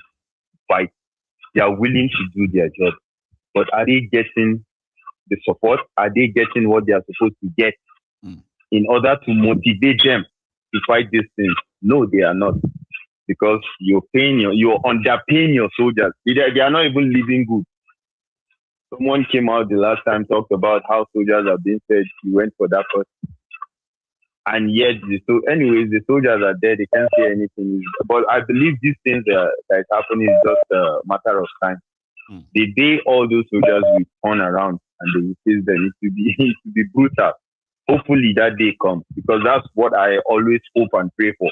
S4: fight. They are willing to do their job. But are they getting the support? Are they getting what they are supposed to get in order to motivate them to fight these things? No, they are not. Because you're underpaying your soldiers. They are not even living good. Someone came out the last time, talked about how soldiers are being fed. He went for that person. And yet, the soldiers are there. They can't say anything. But I believe these things that is happening is just a matter of time. The day all those soldiers will turn around and they will face them, it will be brutal. Hopefully that day comes, because that's what I always hope and pray for.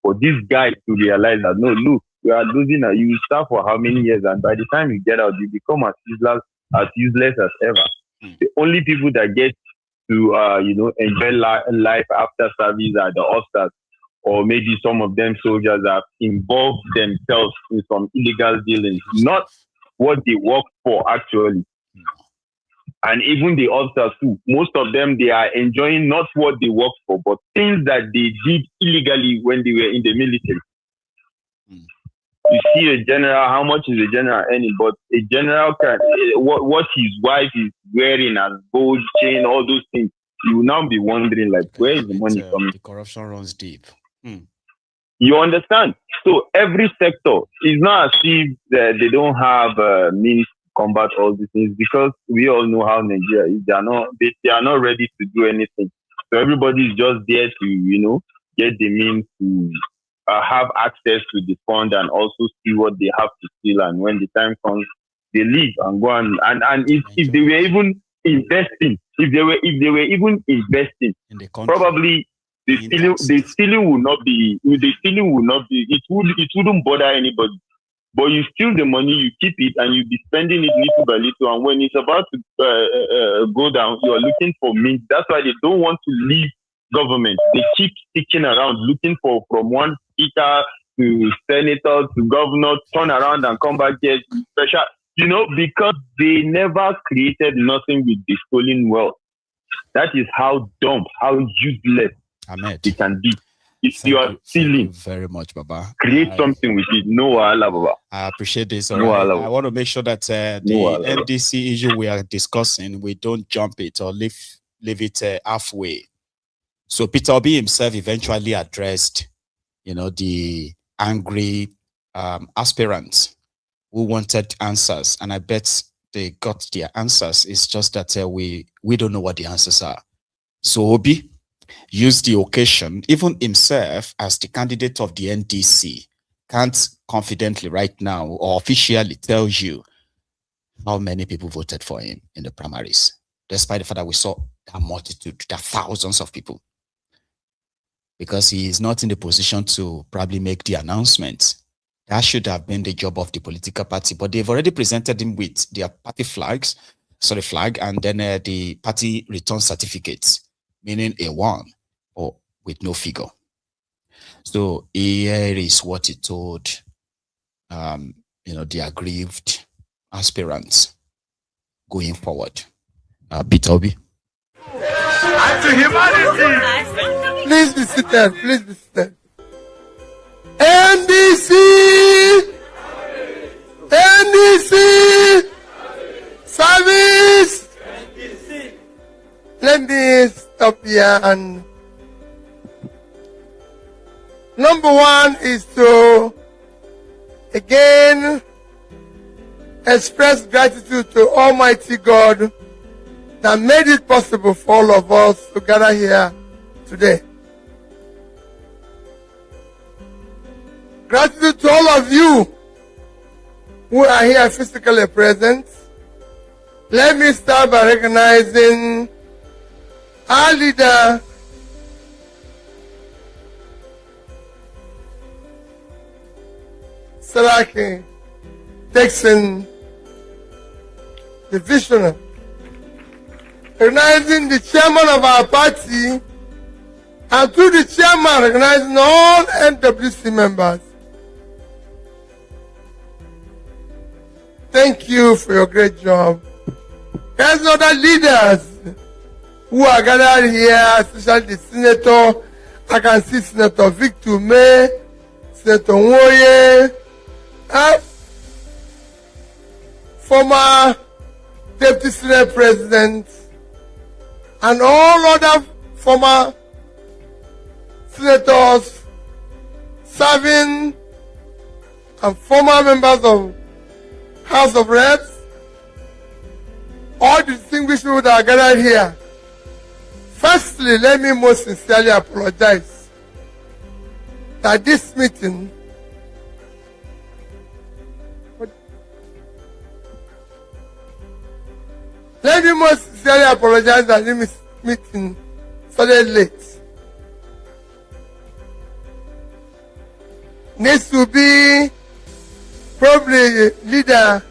S4: For these guys to realize that, no, look, we are losing. You will serve for how many years, and by the time you get out, you become as useless as ever. The only people that get to enjoy life after service are the officers, or maybe some of them soldiers have involved themselves in some illegal dealings, not what they work for actually. And even the officers too, most of them, they are enjoying not what they work for, but things that they did illegally when they were in the military. You see a general, how much is a general earning? But a general can, what his wife is wearing as gold chain, all those things, you will now be wondering, like, where is the money coming?
S1: The corruption runs deep.
S4: You understand? So every sector is not as if they don't have means to combat all these things, because we all know how Nigeria is. They are not ready to do anything. So everybody is just there to, get the means to have access to the fund and also see what they have to steal. And when the time comes, they leave and go and if they were even investing, if they were even investing, in the country, probably the stealing will not be. It wouldn't bother anybody. But you steal the money, you keep it, and you be spending it little by little. And when it's about to go down, you are looking for means. That's why they don't want to leave government. They keep sticking around, looking for from one speaker to senator to governor, turn around and come back here special. Because they never created nothing with the stolen wealth. That is how dumb, how useless it can be. If you are stealing,
S1: very much, Baba.
S4: Create something with it. No, Baba.
S1: I appreciate this. I want to make sure that the NDC issue we are discussing, we don't jump it or leave it halfway. So Peter Obi himself eventually addressed, the angry aspirants who wanted answers, and I bet they got their answers. It's just that we don't know what the answers are. So Obi used the occasion, even himself as the candidate of the NDC, can't confidently right now or officially tell you how many people voted for him in the primaries, despite the fact that we saw a multitude, there are thousands of people. Because he is not in the position to probably make the announcement. That should have been the job of the political party, but they've already presented him with their party flag, and then the party return certificates, meaning A1 or with no figure. So here is what he told, the aggrieved aspirants going forward. Peter Obi.
S15: Please be seated. Please be seated. NDC! NDC! Service! Let me stop here, and number one is to again express gratitude to Almighty God that made it possible for all of us to gather here today. Gratitude to all of you who are here physically present. Let me start by recognizing our leader, Saraki, Texan, the visionary. Recognizing the chairman of our party, and through the chairman, recognizing all NWC members. Thank you for your great job. There's other leaders who are gathered here, especially the senator. I can see Senator Victor May, Senator Nwoye, former Deputy Senate President, and all other former senators serving and former members of House of Reps, all the distinguished people that are gathered here. Firstly, let me most sincerely apologize that this meeting started late. Needs to be probably leader.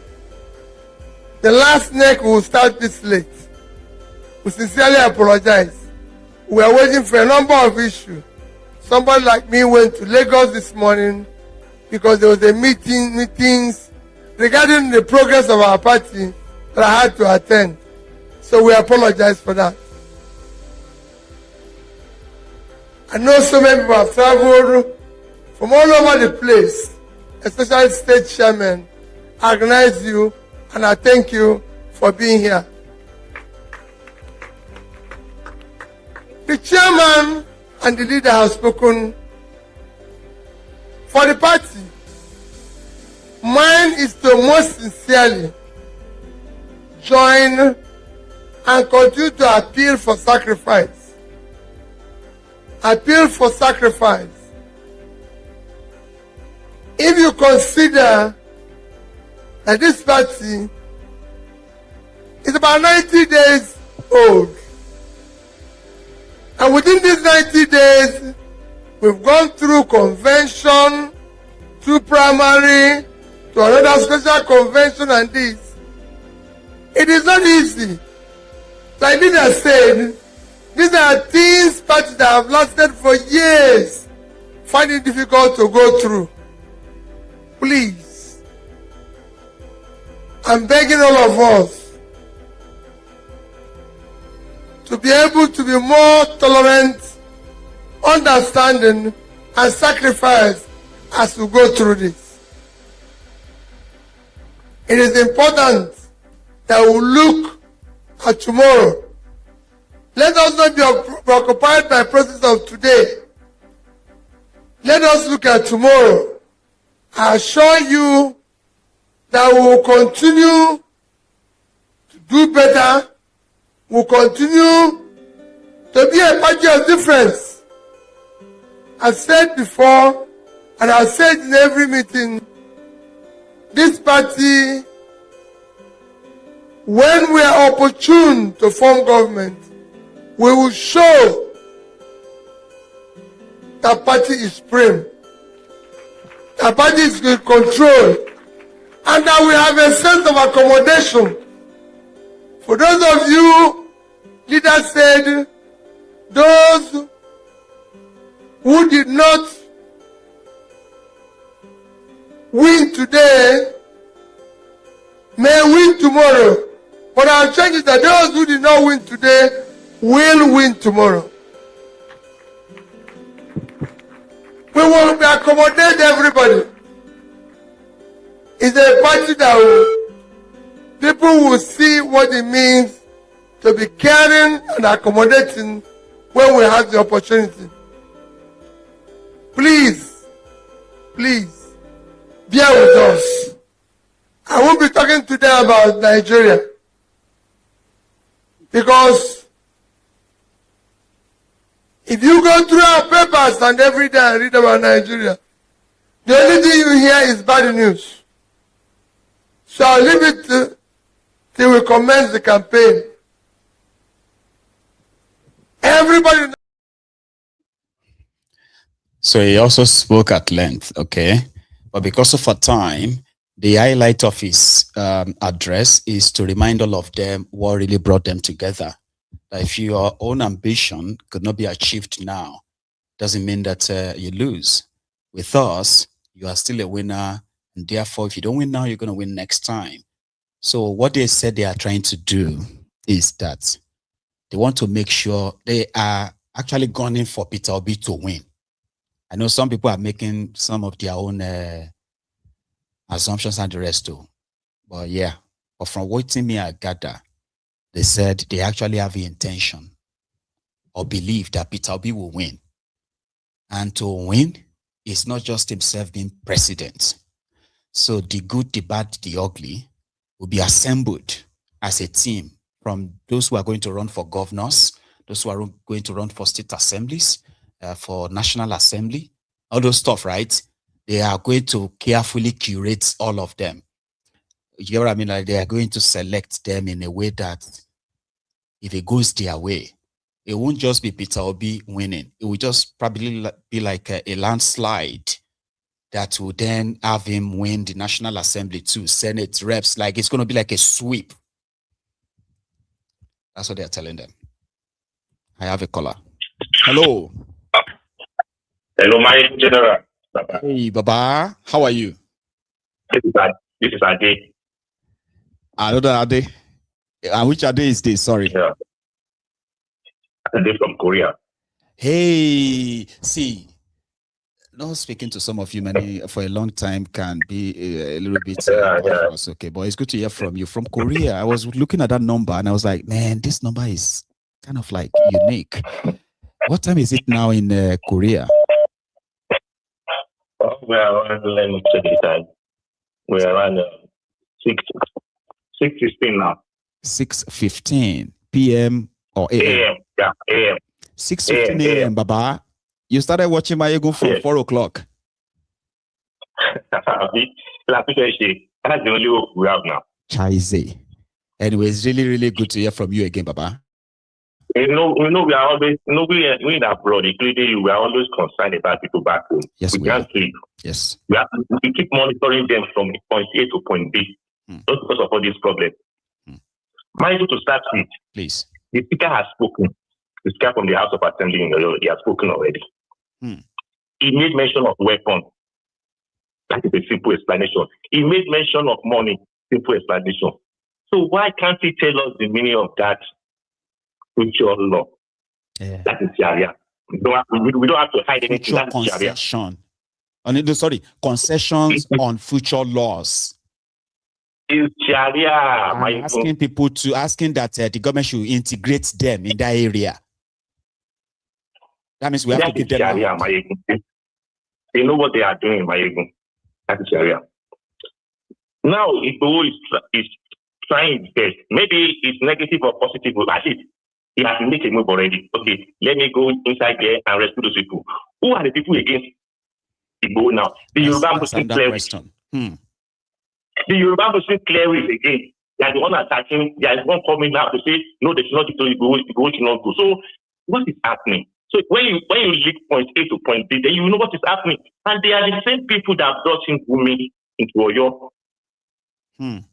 S15: The last neck will start this late. We sincerely apologize. We are waiting for a number of issues. Somebody like me went to Lagos this morning because there was a meetings regarding the progress of our party that I had to attend. So we apologize for that. I know so many people have traveled from all over the place, especially state chairman. I recognize you and I thank you for being here. The chairman and the leader have spoken for the party. Mine is to most sincerely join and continue to appeal for sacrifice. Appeal for sacrifice. If you consider that this party is about 90 days old, and within these 90 days, we've gone through convention, through primary, to another special convention and this. It is not easy. Like Leader said, these are things parties that have lasted for years, find it difficult to go through. Please, I'm begging all of us to be able to be more tolerant, understanding, and sacrifice as we go through this. It is important that we look at tomorrow. Let us not be preoccupied by the process of today. Let us look at tomorrow. I assure you that we will continue to do better. We will continue to be a party of difference. I said before, and I said in every meeting, this party, when we are opportune to form government, we will show that party is supreme, that party is in control, and that we have a sense of accommodation. For those of you, leaders said, those who did not win today may win tomorrow. But our change is that those who did not win today will win tomorrow. We will accommodate everybody. It's a party that will
S6: people will see what it means to be caring and accommodating when we have the opportunity. Please, please, bear with us. I won't be talking today about Nigeria, because if you go through our papers and every day I read about Nigeria, the only thing you hear is bad news. So I'll leave it till we commence the campaign. Everybody.
S1: So he also spoke at length, okay? But because of our time, the highlight of his address is to remind all of them what really brought them together. That if your own ambition could not be achieved now, doesn't mean that you lose. With us, you are still a winner, and therefore, if you don't win now, you're going to win next time. So what they said they are trying to do is that they want to make sure they are actually gunning for Peter Obi to win. I know some people are making some of their own assumptions and the rest too. But yeah, but from what me I gather, they said they actually have the intention or believe that Peter Obi will win. And to win is not just himself being president. So the good, the bad, the ugly will be assembled as a team from those who are going to run for governors, those who are going to run for state assemblies, for National Assembly, all those stuff, right? They are going to carefully curate all of them. You get what I mean? Like they are going to select them in a way that if it goes their way, it won't just be Peter Obi winning. It will just probably be like a landslide that will then have him win the National Assembly too, Senate, reps. Like it's going to be like a sweep. That's what they're telling them. I have a caller. Hello.
S7: Hello, my general. Baba.
S1: Hey, Baba. How are you?
S7: This is Ade.
S1: Another Ade. And which Ade is this? Sorry.
S7: Yeah. Ade from Korea.
S1: Hey, see, not speaking to some of you many for a long time can be a little bit okay, but it's good to hear from you from Korea. I was looking at that number and I was like, man, this number is kind of like unique. What time is it now in Korea?
S7: We are around, let me check the time. We are around 6:15 now.
S1: 6:15 p.m. or a.m.
S7: AM. Yeah, AM.
S1: 6:15 a.m. Baba. You started watching Maiyegun from 4 o'clock.
S7: That's the only hope we have now.
S1: Chaise. Anyway, it's really, really good to hear from you again, Baba.
S7: We are always, we in abroad, including you, we are always concerned about people back home.
S1: Yes,
S7: we can't sleep.
S1: Yes.
S7: We keep monitoring them from point A to point B, just because of all these problems. Mind to start with,
S1: please.
S7: The speaker has spoken. The speaker from the House of Assembly in Yorubas, he has spoken already. He made mention of weapons. That is a simple explanation. He made mention of money. Simple explanation. So why can't he tell us the meaning of that future law?
S1: Yeah.
S7: That is Sharia. We don't have to hide anything.
S1: Future concession. Sorry, concessions on future laws.
S7: Is Sharia.
S1: I'm asking that the government should integrate them in that area. That means we have to give them
S7: Sharia, they know what they are doing, Maiyegun. That is Sharia. Now, Igboho is trying his best. Maybe it's negative or positive, but at least he has made a move already. Okay, let me go inside there and rescue those people. Who are the people against Igboho now? The Yoruba Muslim clerics. The Yoruba Muslim clerics again. They are the one attacking. There is one coming now to say, no, they should not go to Igboho should not go. So, what is happening? So when you link point A to point B, then you know what is happening. And they are the same people that brought in Gumi into Oyo. And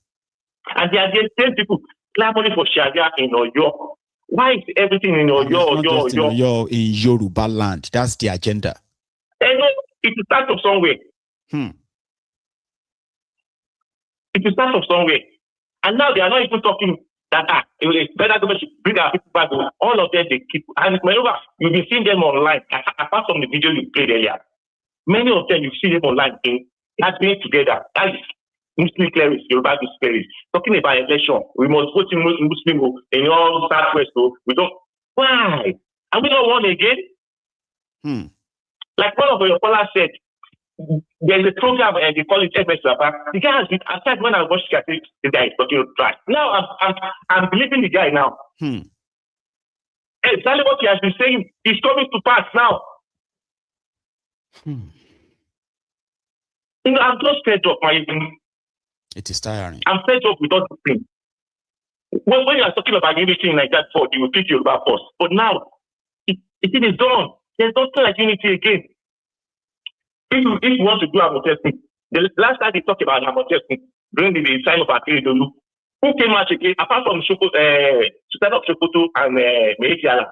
S7: they are the same people clamoring for Sharia in Oyo. Why is everything in Oyo?
S1: In Yoruba land. That's the agenda.
S7: And it will start from somewhere. It will start from somewhere. And now they are not even talking that federal government should bring our people back. All of them, they keep. And moreover, you've been seeing them online. Apart from the video you played earlier, many of them, you see them online. That's being together. That is Muslim clerics, Yoruba clerics, talking about election. We must vote in Muslim in all Southwest. We don't. Why? Are we not one again? Like one of your callers said, there's a program and they call it MS. The guy has been aside when I watched the guy is talking right. Now I'm believing the guy now. Exactly what he has been saying is coming to pass now. You know, I'm just fed up.
S1: It is tiring.
S7: I'm fed up with all the things. When you are talking about unity like that before, you will pick Yoruba first. But now, it is done. There's nothing like unity again. If you want to do Amotekun, the last time they talked about Amotekun during the time of Akeredolu, who came out again, apart from Sultan of Sokoto and Maiyegun,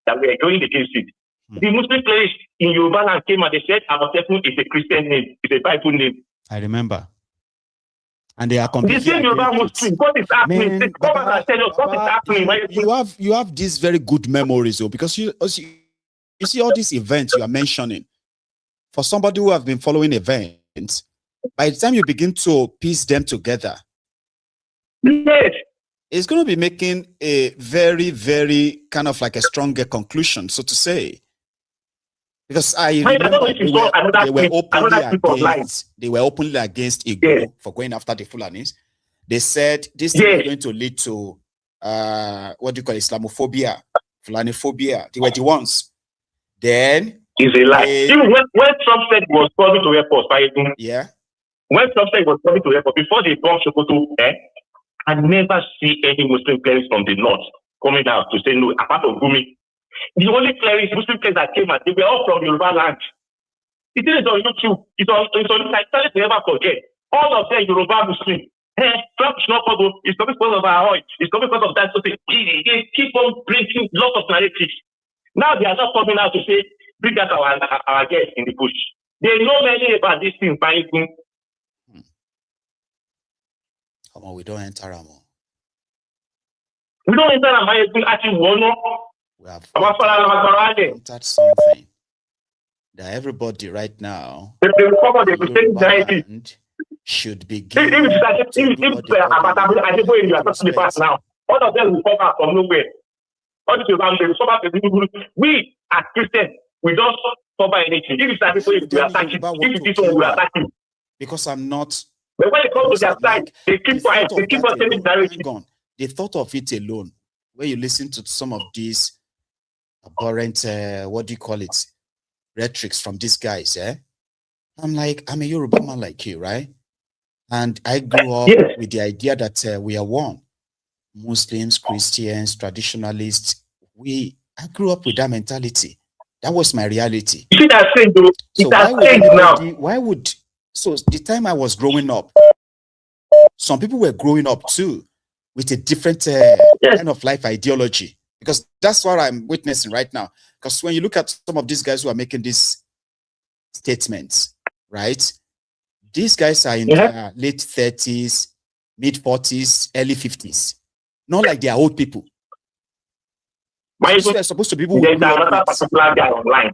S7: that were going against it. The Muslim players in Yoruba land came and they said Amotekun is a Christian name, it's a Bible name.
S1: I remember. And they are completely
S7: the same Yoruba Muslim. What is happening?
S1: Man,
S7: Come and tell us what is happening.
S1: You have these very good memories, though, because you see all these events you are mentioning. For somebody who have been following events, by the time you begin to piece them together,
S7: yes,
S1: it's going to be making a very, very kind of like a stronger conclusion, so to say. Because I remember they were openly against Igboho for going after the Fulanis. They said this is going to lead to what do you call Islamophobia, Fulaniphobia. They were the ones. Then
S7: it's a lie. Even when Trump said he was coming to airport, when Trump said he was coming to airport before they bombed Sokoto, I never see any Muslim clerics from the north coming out to say no, apart from Gumi. The only clerics, Muslim clerics that came out, they were all from Yoruba land. It is on YouTube. It's on like tell to never forget. All of them Yoruba Muslim. Trump is not possible. It's coming because of our oil. It's coming because of that. So they keep on bringing lots of narratives. Now they are not coming out to say, bring out our guests in the bush. They know many about this thing.
S1: Come on, we don't enter Ramo.
S7: We don't enter Maiyegun actually one.
S1: We have entered something that everybody right now should be given.
S7: All of them will come out from nowhere. We as Christians, we don't cover anything. If it's people we attack it, if it's people we attack it.
S1: Because I'm not.
S7: But when it comes to their side, they keep quiet. They keep on telling directly.
S1: The thought of it alone, when you listen to some of these abhorrent, what do you call it, rhetorics from these guys, I'm like, I'm a Yoruba man like you, right? And I grew up with the idea that we are one. Muslims, Christians, traditionalists, I grew up with that mentality. That was my reality.
S7: You see that thing, though?
S1: So the time I was growing up, some people were growing up too with a different kind of life ideology. Because that's what I'm witnessing right now. Because when you look at some of these guys who are making these statements, right? These guys are in their late 30s, mid 40s, early 50s. Not like they are old people.
S7: They're supposed to be people. There's another particular guy online.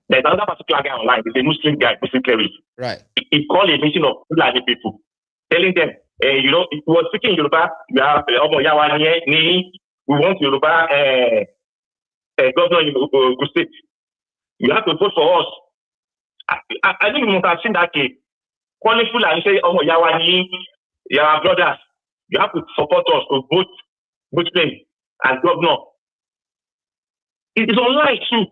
S7: There's another particular guy online. It's a Muslim guy, Muslim cleric.
S1: Right.
S7: He called a meeting of Fulani people, telling them, he was speaking Yoruba. We want Yoruba governor in Ogun State. You have to vote for us. I think we must have seen that case. Calling Fulani say, you are brothers. You have to support us to vote Muslim and governor. It is online too.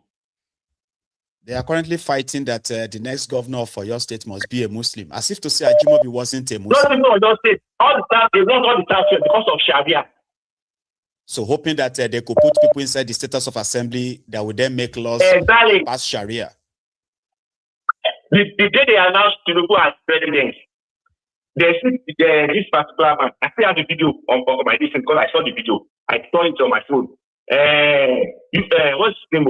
S1: They are currently fighting that the next governor for your state must be a Muslim, as if to say Ajimobi wasn't a Muslim.
S7: No, your state. All the time they want all the time because of Sharia.
S1: So hoping that they could put people inside the status of assembly that would then make laws pass Sharia.
S7: The day they announced Tinubu as president, there's this particular man. I still have the video on my listen because I saw the video. I saw it on my phone. What's his name?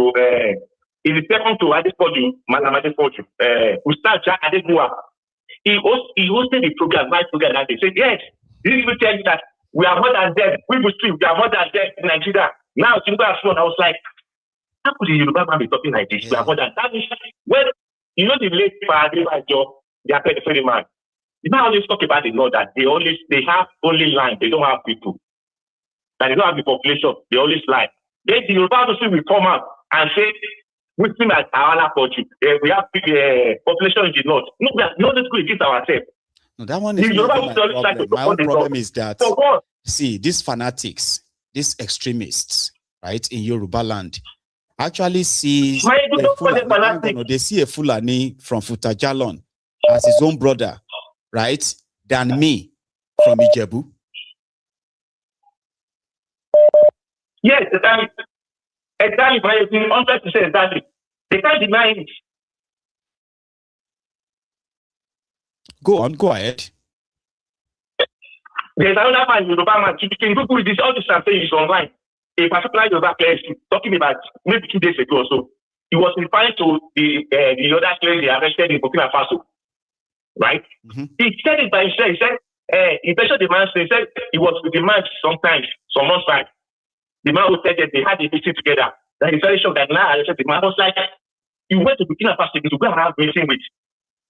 S7: He's the second to Adepoju, Madam Adepoju. Ustaz Jack Adebua. He hosted the program, my program, and they said, yes, this will tell you that we are more than them. We Muslims, we are more than them in Nigeria. Now, Tinubu has flown. I was like, how could the Yoruba man be talking like this? We are more than that. Well, you know the late Fahadi Bajo, the Apedi man. You don't always talk about the law that they have only land, they don't have people. That they don't have the population, they always lie. Then the Yoruba will come out and say, we seem like our country. We have population in the north. No, we are not going against ourselves.
S1: No, that one is not my problem. My own problem is that, see, these fanatics, these extremists, right, in Yoruba land, actually see they see a Fulani from Futajalon as his own brother, right, than me from Ijebu.
S7: Yes, exactly. Exactly, but it's 100% exactly. They can't deny it.
S1: Go on, go ahead.
S7: There's another man, Yoruba man, you can Google this, all this I'm saying is online. A particular Yoruba player talking about maybe 2 days ago or so. He was referring to the other players they arrested in Burkina Faso. Right? Mm-hmm. He said it by himself. He said, he mentioned the man, so he said he was with the man sometimes, some months back. The man who said that they had a meeting together. That is very sure that now I said the man was like, you went to Burkina Faso to go and have a meeting with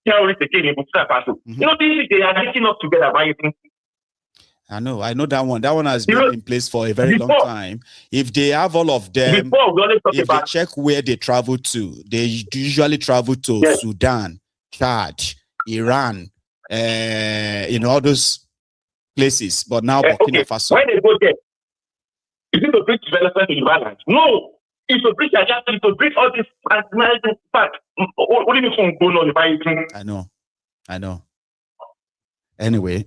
S7: terrorists again in Burkina Faso. Mm-hmm. You know, they are meeting up together.
S1: I know that one. That one has been in place for a very long time. If they have all of them, if they check where they travel to, they usually travel to Sudan, Chad, Iran, all those places. But now Burkina Faso.
S7: When they go there, is it to bring development in Ireland? No. It's to bring it's to bring all this fact. What do you mean going on in
S1: I know. Anyway,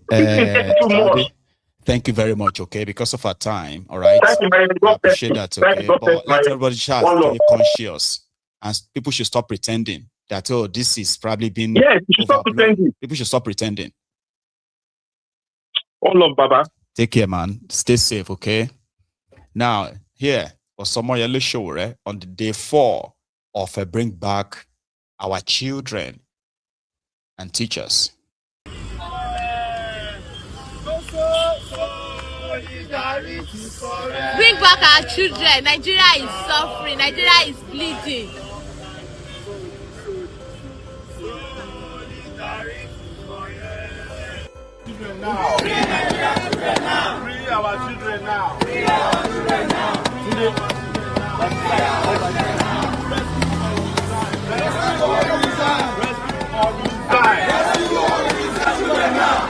S1: thank you very much, okay? Because of our time, all right?
S7: Thank you very much.
S1: I appreciate that, okay? But let everybody be conscious. And people should stop pretending that, this is probably been...
S7: Yes, you should stop pretending.
S1: People should stop pretending.
S7: All love, Baba.
S1: Take care, man. Stay safe, okay? Now, here, for some yellow show, right? On the day 4 of Bring Back Our Children and Teachers.
S2: Bring back our children. Nigeria is suffering. Nigeria is bleeding.
S5: Now. Free our children now. Free our children now.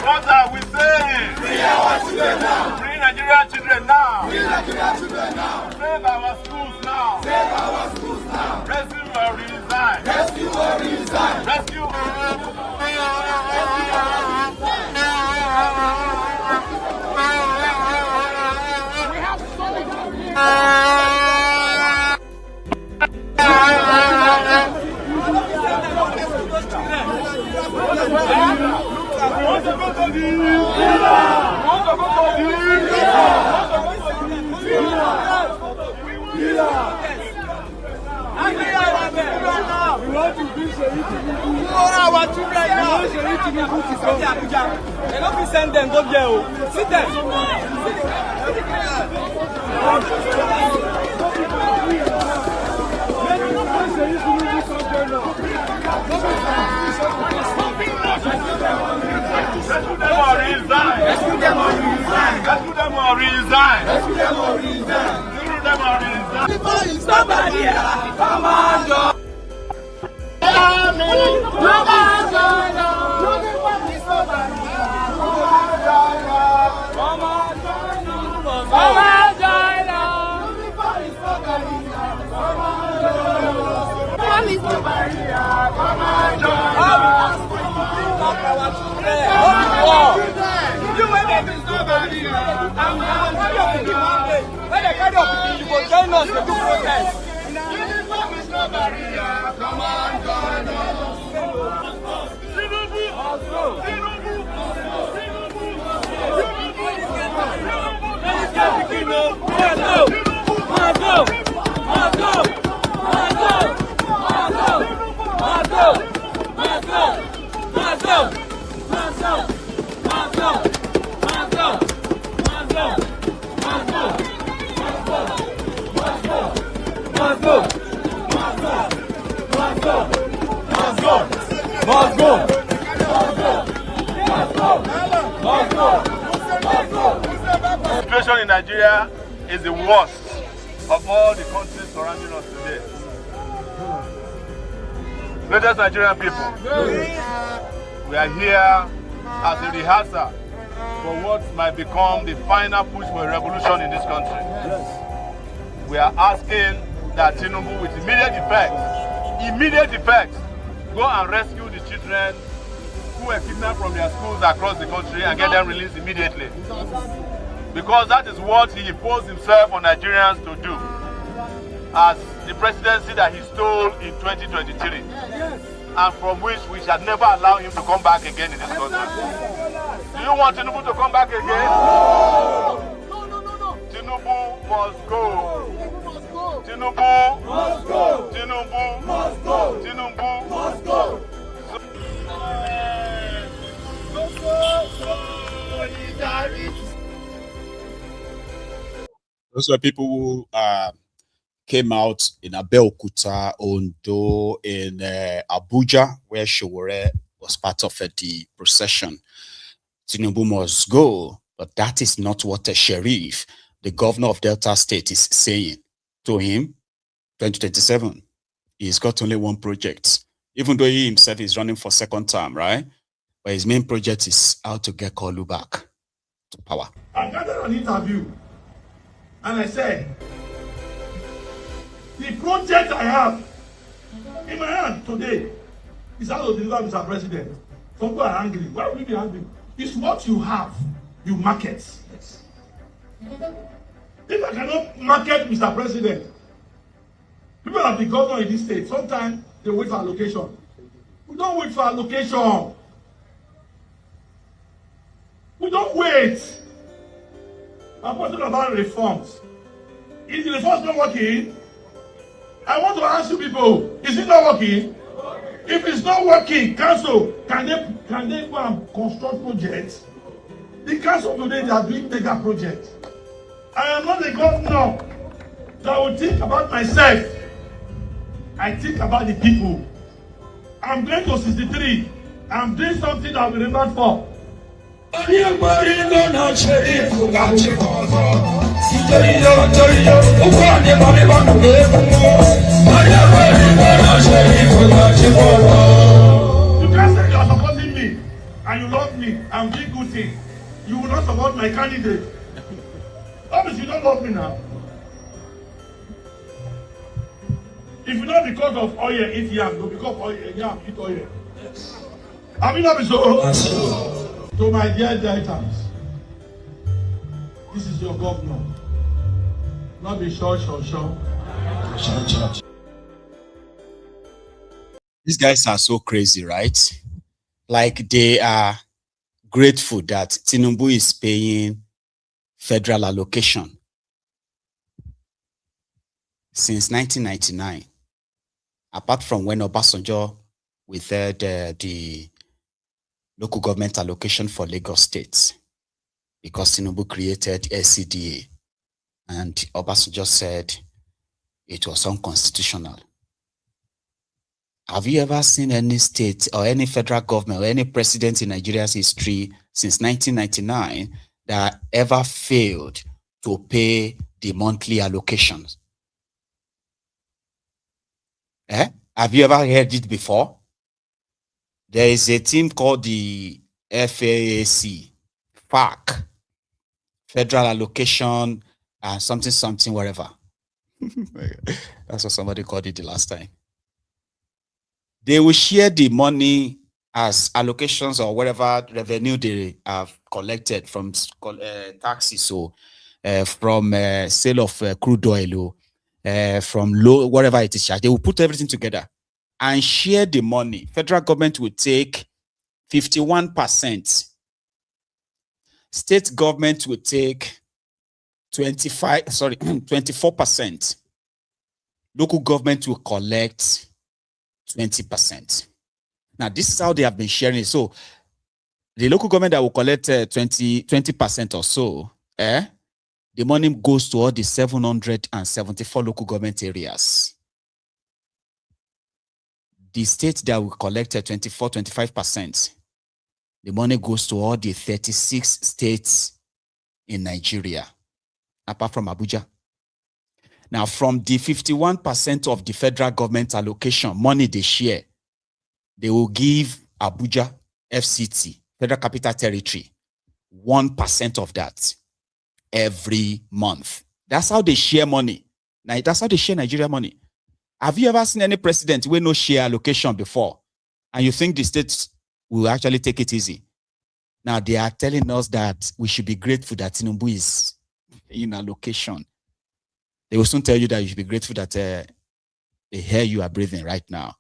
S5: What are we saying? Free our children now. Free Nigerian children now. Free Nigerian children now. Save our schools now. Save our schools now. Rescue or resign. Rescue or resign. Rescue or
S17: Send them, go there. Sit there. Rescue them or resign. Rescue them or resign. Rescue them or resign. Rescue them or resign. Rescue them or resign. Somebody, come on, go.
S10: Nigeria is the worst of all the countries surrounding us today. Greatest Nigerian people, we are here as a rehearsal for what might become the final push for a revolution in this country. We are asking that Tinubu, with immediate effect, go and rescue the children who were kidnapped from their schools across the country and get them released immediately. Because that is what he imposed himself on Nigerians to do as the presidency that he stole in 2023, and from which we shall never allow him to come back again in this country. Do you want Tinubu to come back again? Tinubu must go. Tinubu must go. Tinubu must go. Tinubu must go.
S1: Those were people who came out in Abeokuta, Ondo, in Abuja, where Showore was part of the procession. Tinubu must go, but that is not what a sheriff, the governor of Delta State, is saying to him. 2027, he's got only one project, even though he himself is running for second term, right? But his main project is how to get Kolu back to power.
S11: I got an interview, and I said, the project I have in my hand today is how to deliver, Mr. President. Some people are angry. Why would we be angry? It's what you have, you market. If I cannot market, Mr. President, people have been governor in this state. Sometimes they wait for allocation. We don't wait for allocation. We don't wait. I'm talking about reforms. Is the reforms not working? I want to ask you people, is it not working? If it's not working, council, can they go and construct projects? The council today, they are doing mega projects. I am not a governor that will think about myself. I think about the people. I'm going to 63. I'm doing something that I'll be remembered for. You can't say you are supporting me and you love me and doing good things. You will not support my candidate. Obviously, you don't love me now. If you not because of oil, eat yam, no because of oil, yam, eat oil. I mean, not be so. To my dear Deltans, this is your governor. Not be short.
S1: These guys are so crazy, right? Like, they are grateful that Tinubu is paying federal allocation since 1999. Apart from when Obasanjo withheld the local government allocation for Lagos State, because Tinubu created SCDA, and Obasanjo said it was unconstitutional. Have you ever seen any state or any federal government or any president in Nigeria's history since 1999 that ever failed to pay the monthly allocations? Have you ever heard it before? There is a team called the FAAC, Federal Allocation and something, whatever. That's what somebody called it the last time. They will share the money as allocations or whatever revenue they have collected from taxes, so from sale of crude oil, from low, whatever it is. They will put everything together and share the money. Federal government will take 51%. State government will take 24%. Local government will collect 20%. Now, this is how they have been sharing it. So, the local government that will collect 20% or so, the money goes to all the 774 local government areas. The state that will collect 25%, the money goes to all the 36 states in Nigeria. apart from Abuja. Now, from the 51% of the federal government allocation, money they share, they will give Abuja, FCT, Federal Capital Territory, 1% of that every month. That's how they share money. Now, that's how they share Nigeria money. Have you ever seen any president with no share allocation before? And you think the states will actually take it easy? Now, they are telling us that we should be grateful that Tinubu is in allocation. They will soon tell you that you should be grateful that the air you are breathing right now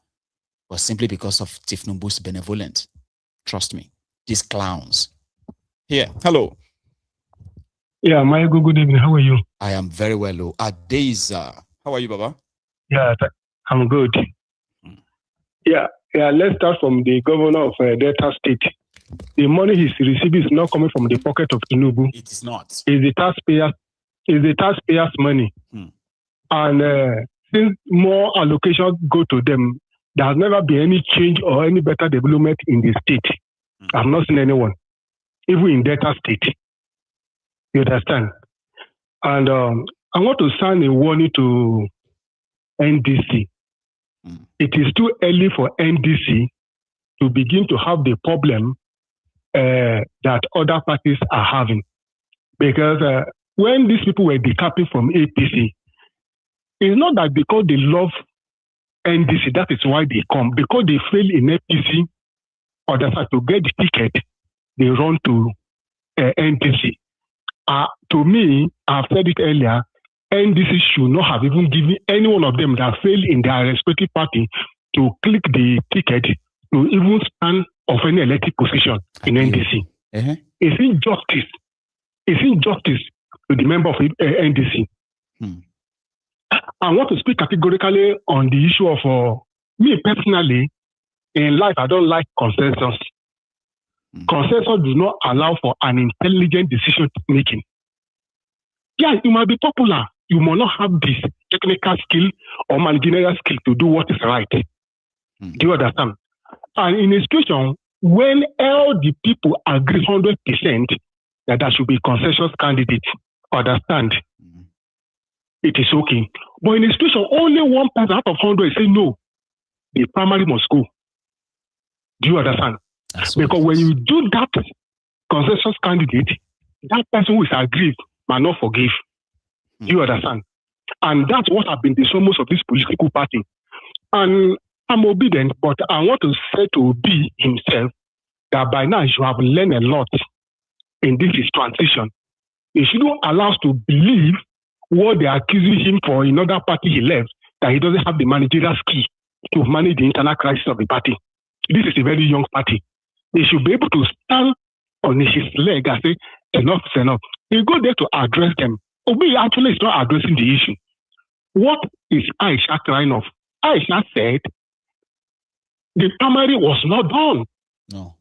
S1: was simply because of Tinubu's benevolence. Trust me, these clowns. Here, hello.
S9: Yeah, Maiyegun, good evening. How are you?
S1: I am very well. Adeza. How are you, Baba?
S9: Yeah, I'm good. Yeah, let's start from the governor of Delta State. The money he's receiving is not coming from the pocket of Tinubu.
S1: It is not.
S9: It's the taxpayers' money. And since more allocations go to them, there has never been any change or any better development in the state. I've not seen anyone, even in Delta State. You understand? And I want to sound a warning to NDC. It is too early for NDC to begin to have the problem that other parties are having. Because when these people were decapping from APC, it's not that because they love NDC, that is why they come. Because they fail in APC, or that's to get the ticket, they run to NDC. To me, I've said it earlier, NDC should not have even given any one of them that failed in their respective party to click the ticket to even stand of any elected position in NDC. It's injustice. It's injustice to the member of NDC. I want to speak categorically on the issue of me personally. In life, I don't like consensus. Consensus do not allow for an intelligent decision making. Yeah, you might be popular. You might not have this technical skill or managerial skill to do what is right. Do you understand? And in a situation when all the people agree 100% that there should be consensus candidate, understand, it is okay. But in a situation, only one person out of 100 say no, the primary must go. Do you understand? Because when you do that consensus candidate, that person who is aggrieved might not forgive. Do you understand? And that's what have been the summons of this political party. And I'm obedient, but I want to say to Obi himself that by now you have learned a lot in this transition. You shouldn't allow us to believe what they are accusing him for in other party he left, that he doesn't have the managerial skill to manage the internal crisis of the party. This is a very young party. They should be able to stand on his leg and say, enough is enough. You go there to address them. Obi actually is not addressing the issue. What is Aisha crying of? Aisha said the primary was not done.
S1: No.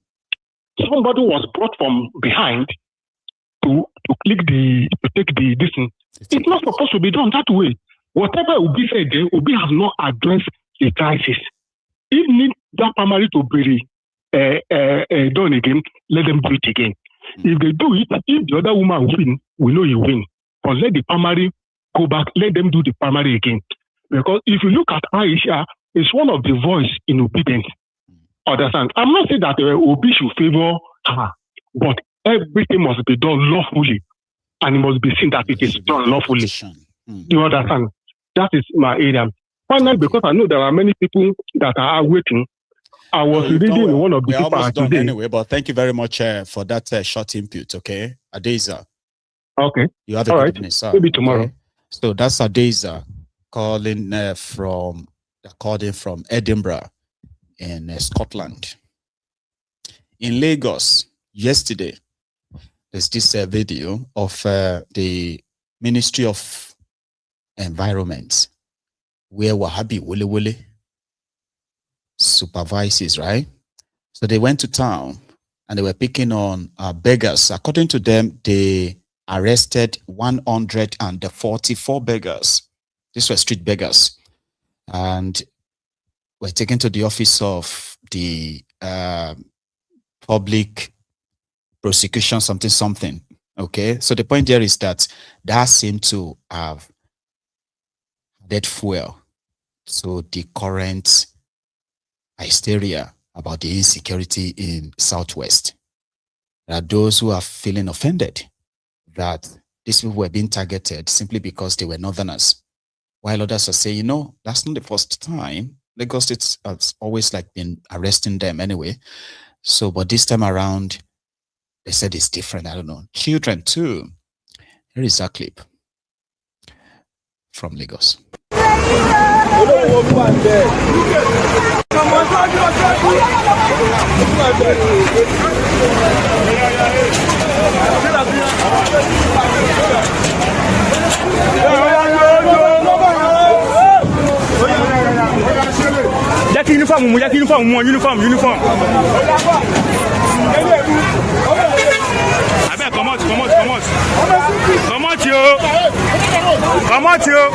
S9: Somebody was brought from behind to take the distance. It's not supposed to be done that way. Whatever Obi said there, Obi has not addressed the crisis. If need that primary to be done again, let them do it again. If they do it, if the other woman win, we know you win. But let the primary go back, let them do the primary again. Because if you look at Aisha, it's one of the voice in obedience. Understand? I'm not saying that Obi should favor her, but everything must be done lawfully. And it must be seen that it is done lawfully. Do you understand? That is my area. Finally, because I know there are many people that are waiting, I was reading one of the
S1: papers almost done
S9: today.
S1: Anyway, but thank you very much for that short input, okay? Adeza.
S9: Okay.
S1: You have a
S9: All
S1: good
S9: right.
S1: evening, sir.
S9: Maybe tomorrow.
S1: Okay? So that's Adeza calling from Edinburgh in Scotland. In Lagos, yesterday, there's this video of the Ministry of Environment where Wahabi Wole Wole supervises, right? So they went to town and they were picking on beggars. According to them, they arrested 144 beggars. These were street beggars. And were taken to the office of the public prosecution, something. Okay, so the point there is that seemed to have added fuel to the current hysteria about the insecurity in Southwest. There are those who are feeling offended that these people were being targeted simply because they were Northerners, while others are saying, that's not the first time. Lagos State has always been arresting them anyway. So, but this time around, they said it's different. I don't know. Children too. Here is a clip from Lagos.
S12: Uniform. Come on, yo.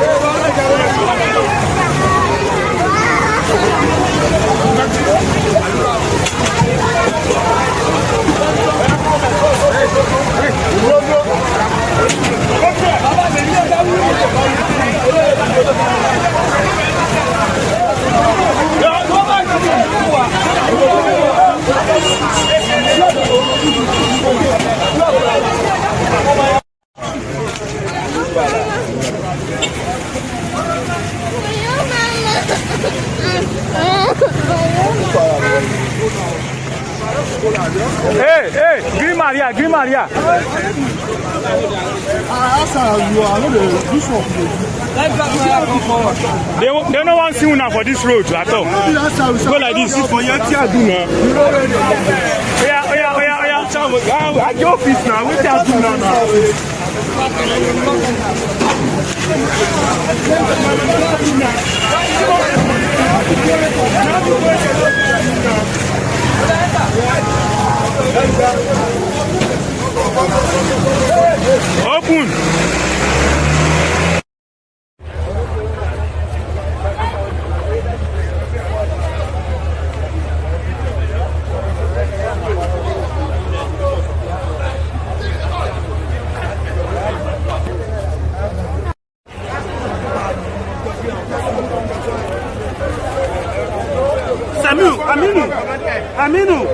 S12: Hey, Green Maria. They don't want to see una for this road at all. Go like this. For your tia do now. Yeah. At your office now. We tia do now. Open. Aminu.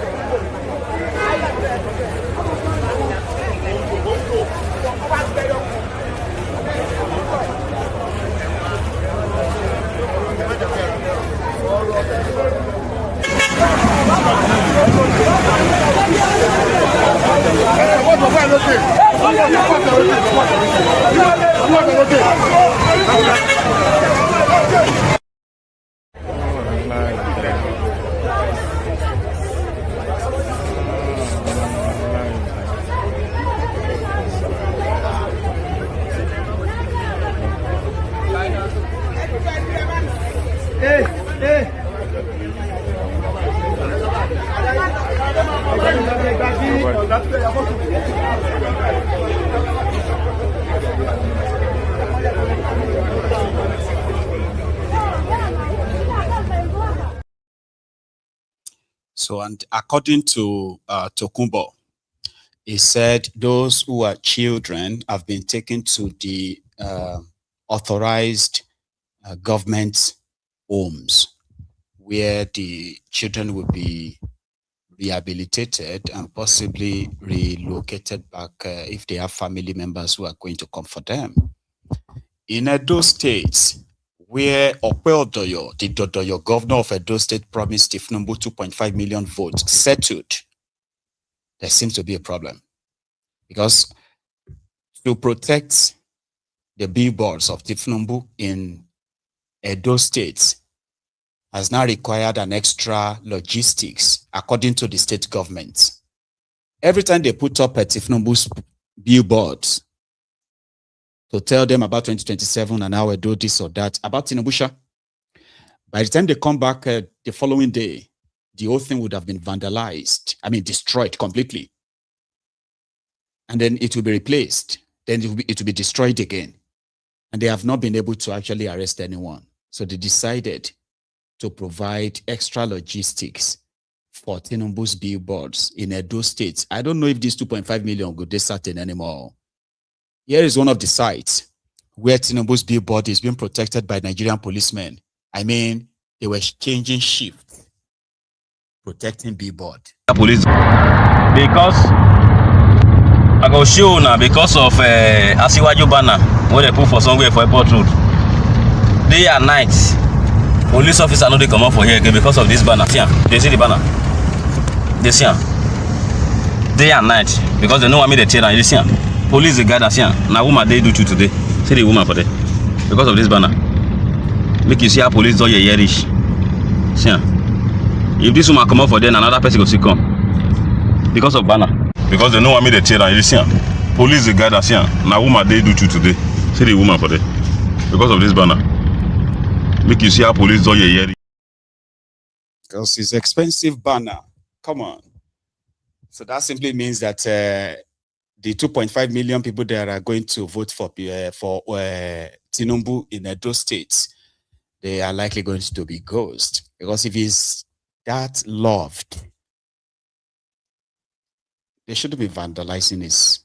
S1: So, and according to Tokumbo, he said those who are children have been taken to the authorized government homes where the children will be rehabilitated and possibly relocated back if they have family members who are going to comfort them. In Edo State, where Opeodoyo, the Dodoyo governor of Edo State, promised Tifnumbu 2.5 million votes, settled, there seems to be a problem. Because to protect the billboards of Tifnumbu in Edo State has now required an extra logistics, according to the state government. Every time they put up a Tifnumbu's billboards to tell them about 2027 and how I do this or that, about Tinubusha, by the time they come back the following day, the whole thing would have been vandalized, destroyed completely. And then it will be replaced. Then it will be destroyed again. And they have not been able to actually arrest anyone. So they decided to provide extra logistics for Tinubu's billboards in Edo State. I don't know if these 2.5 million go this certain anymore. Here is one of the sites where Tinubu's billboard is being protected by Nigerian policemen. I mean, they were changing shifts, protecting billboard.
S13: Police, because I go show now because of Asiwaju banner where they put for somewhere for airport road. Day and night, police officer know they come out for here again because of this banner. See, they see the banner. They see day and night because they know what me they tell and you see. Police the guy that see now woman they do you today. See the woman for there because of this banner. Make you see how police do your yerish. See, if this woman come out for there, another person go see come because of banner. Because they know what me they tell and you see. Police the guy that see now woman they do you today. See the woman for there because of this banner. Make you see how police do your yerish.
S1: Because it's expensive banner. Come on. So that simply means that the 2.5 million people there are going to vote for Tinubu in Edo State. They are likely going to be ghost. Because if he's that loved, they shouldn't be vandalizing his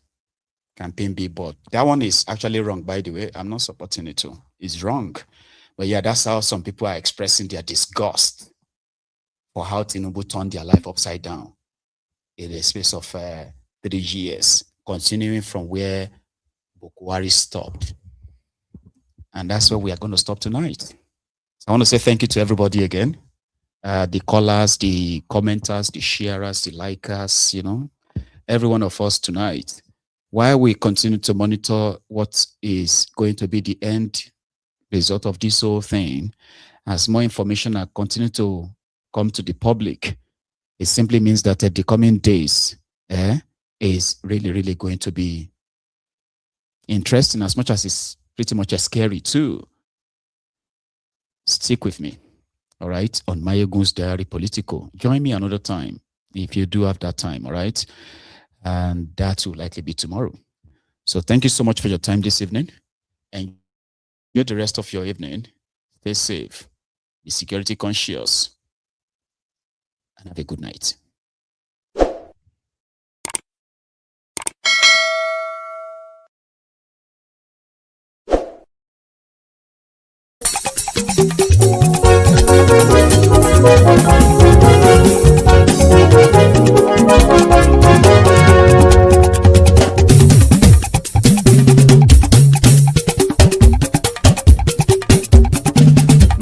S1: campaign billboard. That one is actually wrong, by the way. I'm not supporting it too. It's wrong. But yeah, that's how some people are expressing their disgust for how Tinubu turned their life upside down in the space of 3 years, continuing from where Bukwari stopped. And that's where we are going to stop tonight. So I want to say thank you to everybody again. The callers, the commenters, the sharers, the likers, you know, every one of us tonight. While we continue to monitor what is going to be the end result of this whole thing, as more information are continue to come to the public, it simply means that the coming days is really, really going to be interesting, as much as it's pretty much scary too. Stick with me, all right, on Maiyegun's Diary Politico. Join me another time if you do have that time, all right? And that will likely be tomorrow. So thank you so much for your time this evening. And enjoy the rest of your evening. Stay safe. Be security conscious. And have a good night.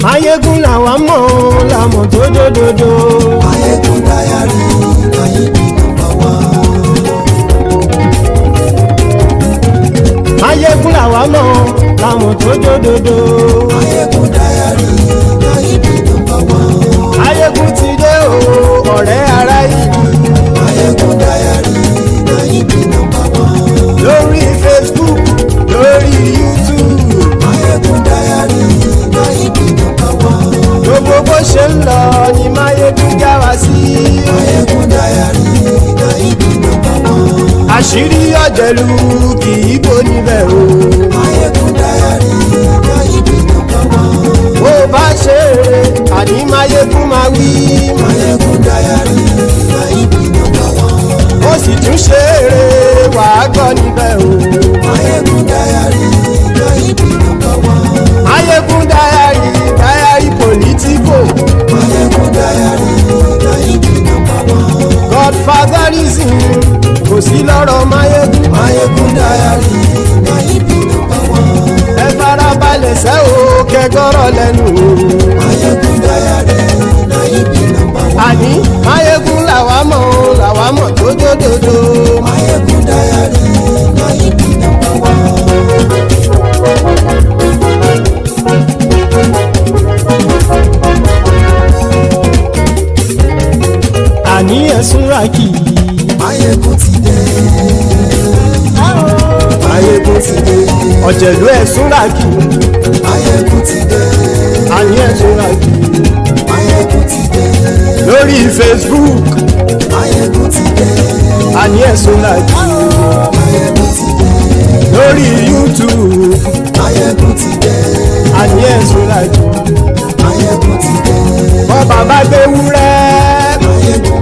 S14: Maiyegun làwa mọ̀ làmọ̀ tó dòdòdò. Maiyegun Diary, Maiyegun #1. Maiyegun làwa mọ̀ làmọ̀ tó dòdòdò. Maiyegun Diary, Maiyegun #1. Maiyegun ti dé o, ọ̀rẹ́ ará ìlú. Maiyegun Diary, Maiyegun #1. Lórí Facebook, lórí YouTube. Maiyegun Diary, Maiyegun #1. Gbogbo bó ṣe ń lọ ni Maiyegun já wa sí. Maiyegun Diary, Maiyegun #1. Àṣírí ọ̀jẹ̀lú kì í bò níbẹ̀ o. Maiyegun Diary, Maiyegun #1. Bó bá ṣe eré àní Maiyegun máa wí. Maiyegun Diary, Maiyegun #1. Ó sì tún ṣe eré wàá gbọ́ níbẹ̀ o. Maiyegun Diary, Maiyegun #1. Maiyegun Diary, Diary Politico. Maiyegun Diary, Maiyegun #1. Godfatherism kò sí lọ́rọ̀ Maiyegun. Maiyegun Diary, Maiyegun #1. Ẹ farabalẹ̀ sẹ́ o kẹgọ́rọ̀ lẹ́nu o. Maiyegun Diary, Maiyegun #1. Àní Maiyegun làwa mọ̀ tó dòdòdò. Maiyegun Diary, Maiyegun #1. Àní ẹ̀sùn rákì. Maiyegun ti dé. Maiyegun ti dé. Ọ̀jẹ̀lú ẹ̀sùn rákì. Maiyegun ti dé. Àní ẹ̀sùn rákì. Maiyegun ti dé. Lórí Facebook. Maiyegun ti dé. Àní ẹ̀sùn rákì. Maiyegun ti dé. Lórí YouTube. Maiyegun ti dé. Àní ẹ̀sùn rákì. Maiyegun ti dé. Bọ́ bàbá gbé wúrẹ́. Maiyegun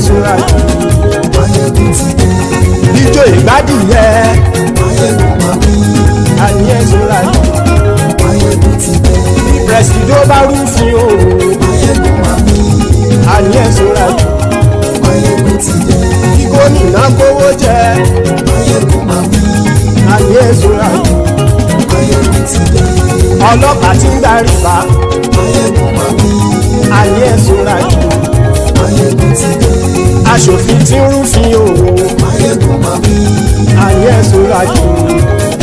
S14: Súrájì.
S3: Maiyegun ti dé.
S14: Ijó ìgbádìyẹ.
S3: Maiyegun máa wí.
S14: Àníyàn Súrájì.
S3: Maiyegun ti dé.
S14: Presido bá rúfin o.
S3: Maiyegun máa wí.
S14: Àníyàn Súrájì.
S3: Maiyegun ti dé.
S14: Kí gómìnà kówó jẹ.
S3: Maiyegun máa wí.
S14: Àníyàn Súrájì.
S3: Maiyegun ti dé.
S14: Ọlọ́pàá tí ń darí bá.
S3: Maiyegun máa wí.
S14: Àníyàn Súrájì.
S3: Maiyegun ti dé.
S14: Aṣòfin tí ń rúfin o.
S3: Maiyegun máa wí.
S14: Àníyàn Súrájì.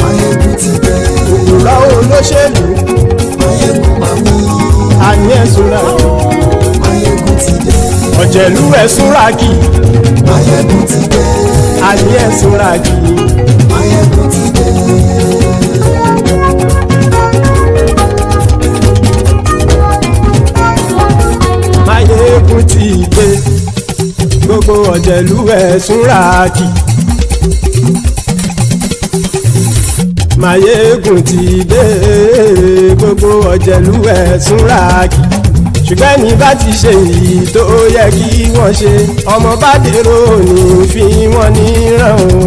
S3: Maiyegun ti dé.
S14: Òpùrọ́ olóṣèlú.
S3: Maiyegun máa wí.
S14: Àníyàn Súrájì.
S3: Maiyegun ti dé.
S14: Ọ̀jẹ̀lú ẹ̀ Súrájì.
S3: Maiyegun ti dé.
S14: Àníyàn Súrájì.
S3: Maiyegun ti dé.
S14: Maiyegun ti dé. Gbogbo ọ̀jẹ̀lú ẹ̀ Súrájì. Maiyegun ti dé. Gbogbo ọ̀jẹ̀lú ẹ̀ Súrájì. Ṣùgbọ́n ní bá ti ṣe èyí tó yẹ kí wọ́n ṣe, ọmọ bá dèrò ní fi wọ́n níran o.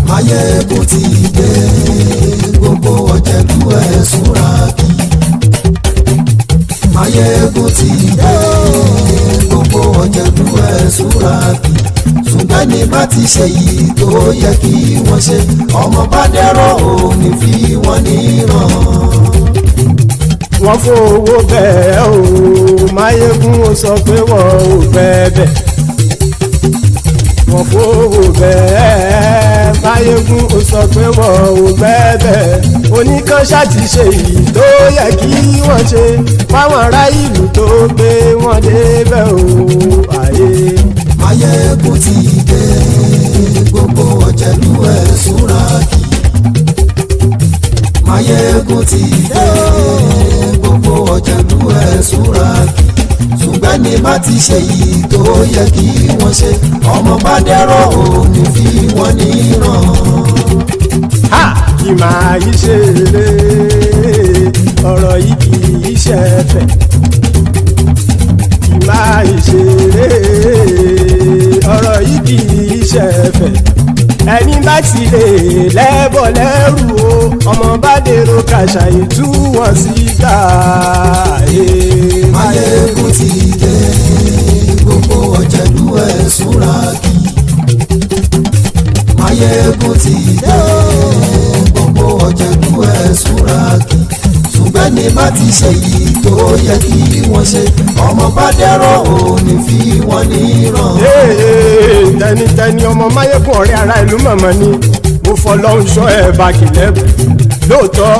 S3: Maiyegun ti dé. Gbogbo ọ̀jẹ̀lú ẹ̀ Súrájì. Maiyegun ti dé. Gbogbo ọ̀jẹ̀lú ẹ̀ Súrájì. Ṣùgbọ́n ní bá ti ṣe èyí tó yẹ kí wọ́n ṣe, ọmọ bá dèrò ní fi wọ́n níran.
S14: Wọ́n fowó bẹ́ẹ̀ o, Maiyegun ó sọ pé wọ́n ò bẹ́ẹ̀. Wọ́n fowó bẹ́ẹ̀, Maiyegun ó sọ pé wọ́n ò bẹ́ẹ̀. Oníkan ṣáàtì ṣe èyí tó yẹ kí wọ́n ṣe fáwọn ará ìlú tó gbé wọn débẹ̀ o.
S3: Maiyegun ti dé. Gbogbo ọ̀jẹ̀lú ẹ̀ Súrájì. Maiyegun ti dé. Gbogbo ọ̀jẹ̀lú ẹ̀ Súrájì. Ṣùgbọ́n ní bá ti ṣe yìí tó yẹ kí wọ́n ṣe, ọmọ bá dẹ́rọ̀ òní fi wọ́n níran.
S14: Kì máa yí ṣeré, ọ̀rọ̀ yìí kì í ṣẹ̀fẹ̀. Kì máa yí ṣeré, ọ̀rọ̀ yìí kì í ṣẹ̀fẹ̀. Ẹni bá ti lè lẹ́bọ̀ lẹ́rù o, ọmọ bá dèrò kàṣàyè tú wọn síta.
S3: Maiyegun ti dé. Gbogbo ọ̀jẹ̀lú ẹ̀ Súrájì. Maiyegun ti dé. Gbogbo ọ̀jẹ̀lú ẹ̀ Súrájì. Ṣùgbọ́n ní bá ti ṣe yìí tó yẹ kí wọ́n ṣe, ọmọ bá dẹ́rọ̀ òní fi wọ́n níran.
S14: Tẹnitẹni ọmọ Maiyegun ọ̀rẹ́ ara ìlú mọ̀mọ́ ni mo fọlọ́hún ṣọ́ ẹ̀ bá kìlẹ́bù. Lóòótọ́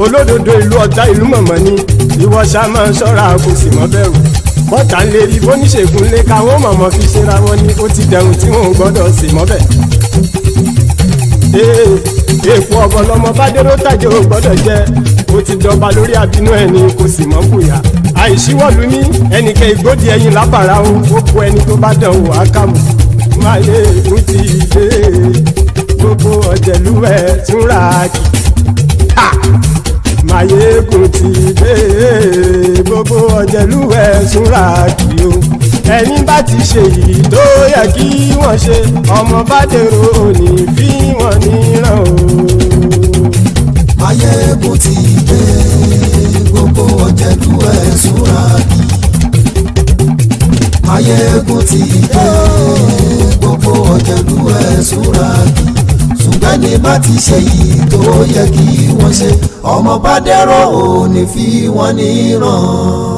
S14: olódodo ìlú ọ̀tá ìlú mọ̀mọ́ ni ìwọ ṣá máa ń ṣọ́ra kò sì mọ́ bẹ̀rù. Bọ́tà ń lè rí bóníṣègùn lé káwọn mọ̀mọ́ fi ṣera wọn ni ó ti dẹrùn tí wọn ò gbọ́dọ̀ sì mọ́ bẹ̀. Èèpo ọ̀bọ lọmọ bá dérò tàjẹ́ ò gbọ́dọ̀ jẹ́, ó ti dọba lórí àbínú ẹni kò sì mọ́ bùyà. Àìsíwọ́lu ní ẹnìkẹ́ ìgbódì ẹyin lábàrá o, ó kó ẹni tó bá dán o àkàmù. Maiyegun ti dé. Gbogbo ọ̀jẹ̀lú ẹ̀ Súrájì. Maiyegun ti dé. Gbogbo ọ̀jẹ̀lú ẹ̀ Súrájì o. Ẹni bá ti ṣe yìí tó yẹ kí wọ́n ṣe, ọmọ bá dèrò òní fi wọ́n níran o.
S3: Maiyegun ti dé. Gbogbo ọ̀jẹ̀lú ẹ̀ Súrájì. Maiyegun ti dé. Gbogbo ọ̀jẹ̀lú ẹ̀ Súrájì. Ṣùgbọ́n ní bá ti ṣe yìí tó yẹ kí wọ́n ṣe, ọmọ bá dẹ́rọ̀ òní fi wọ́n níran.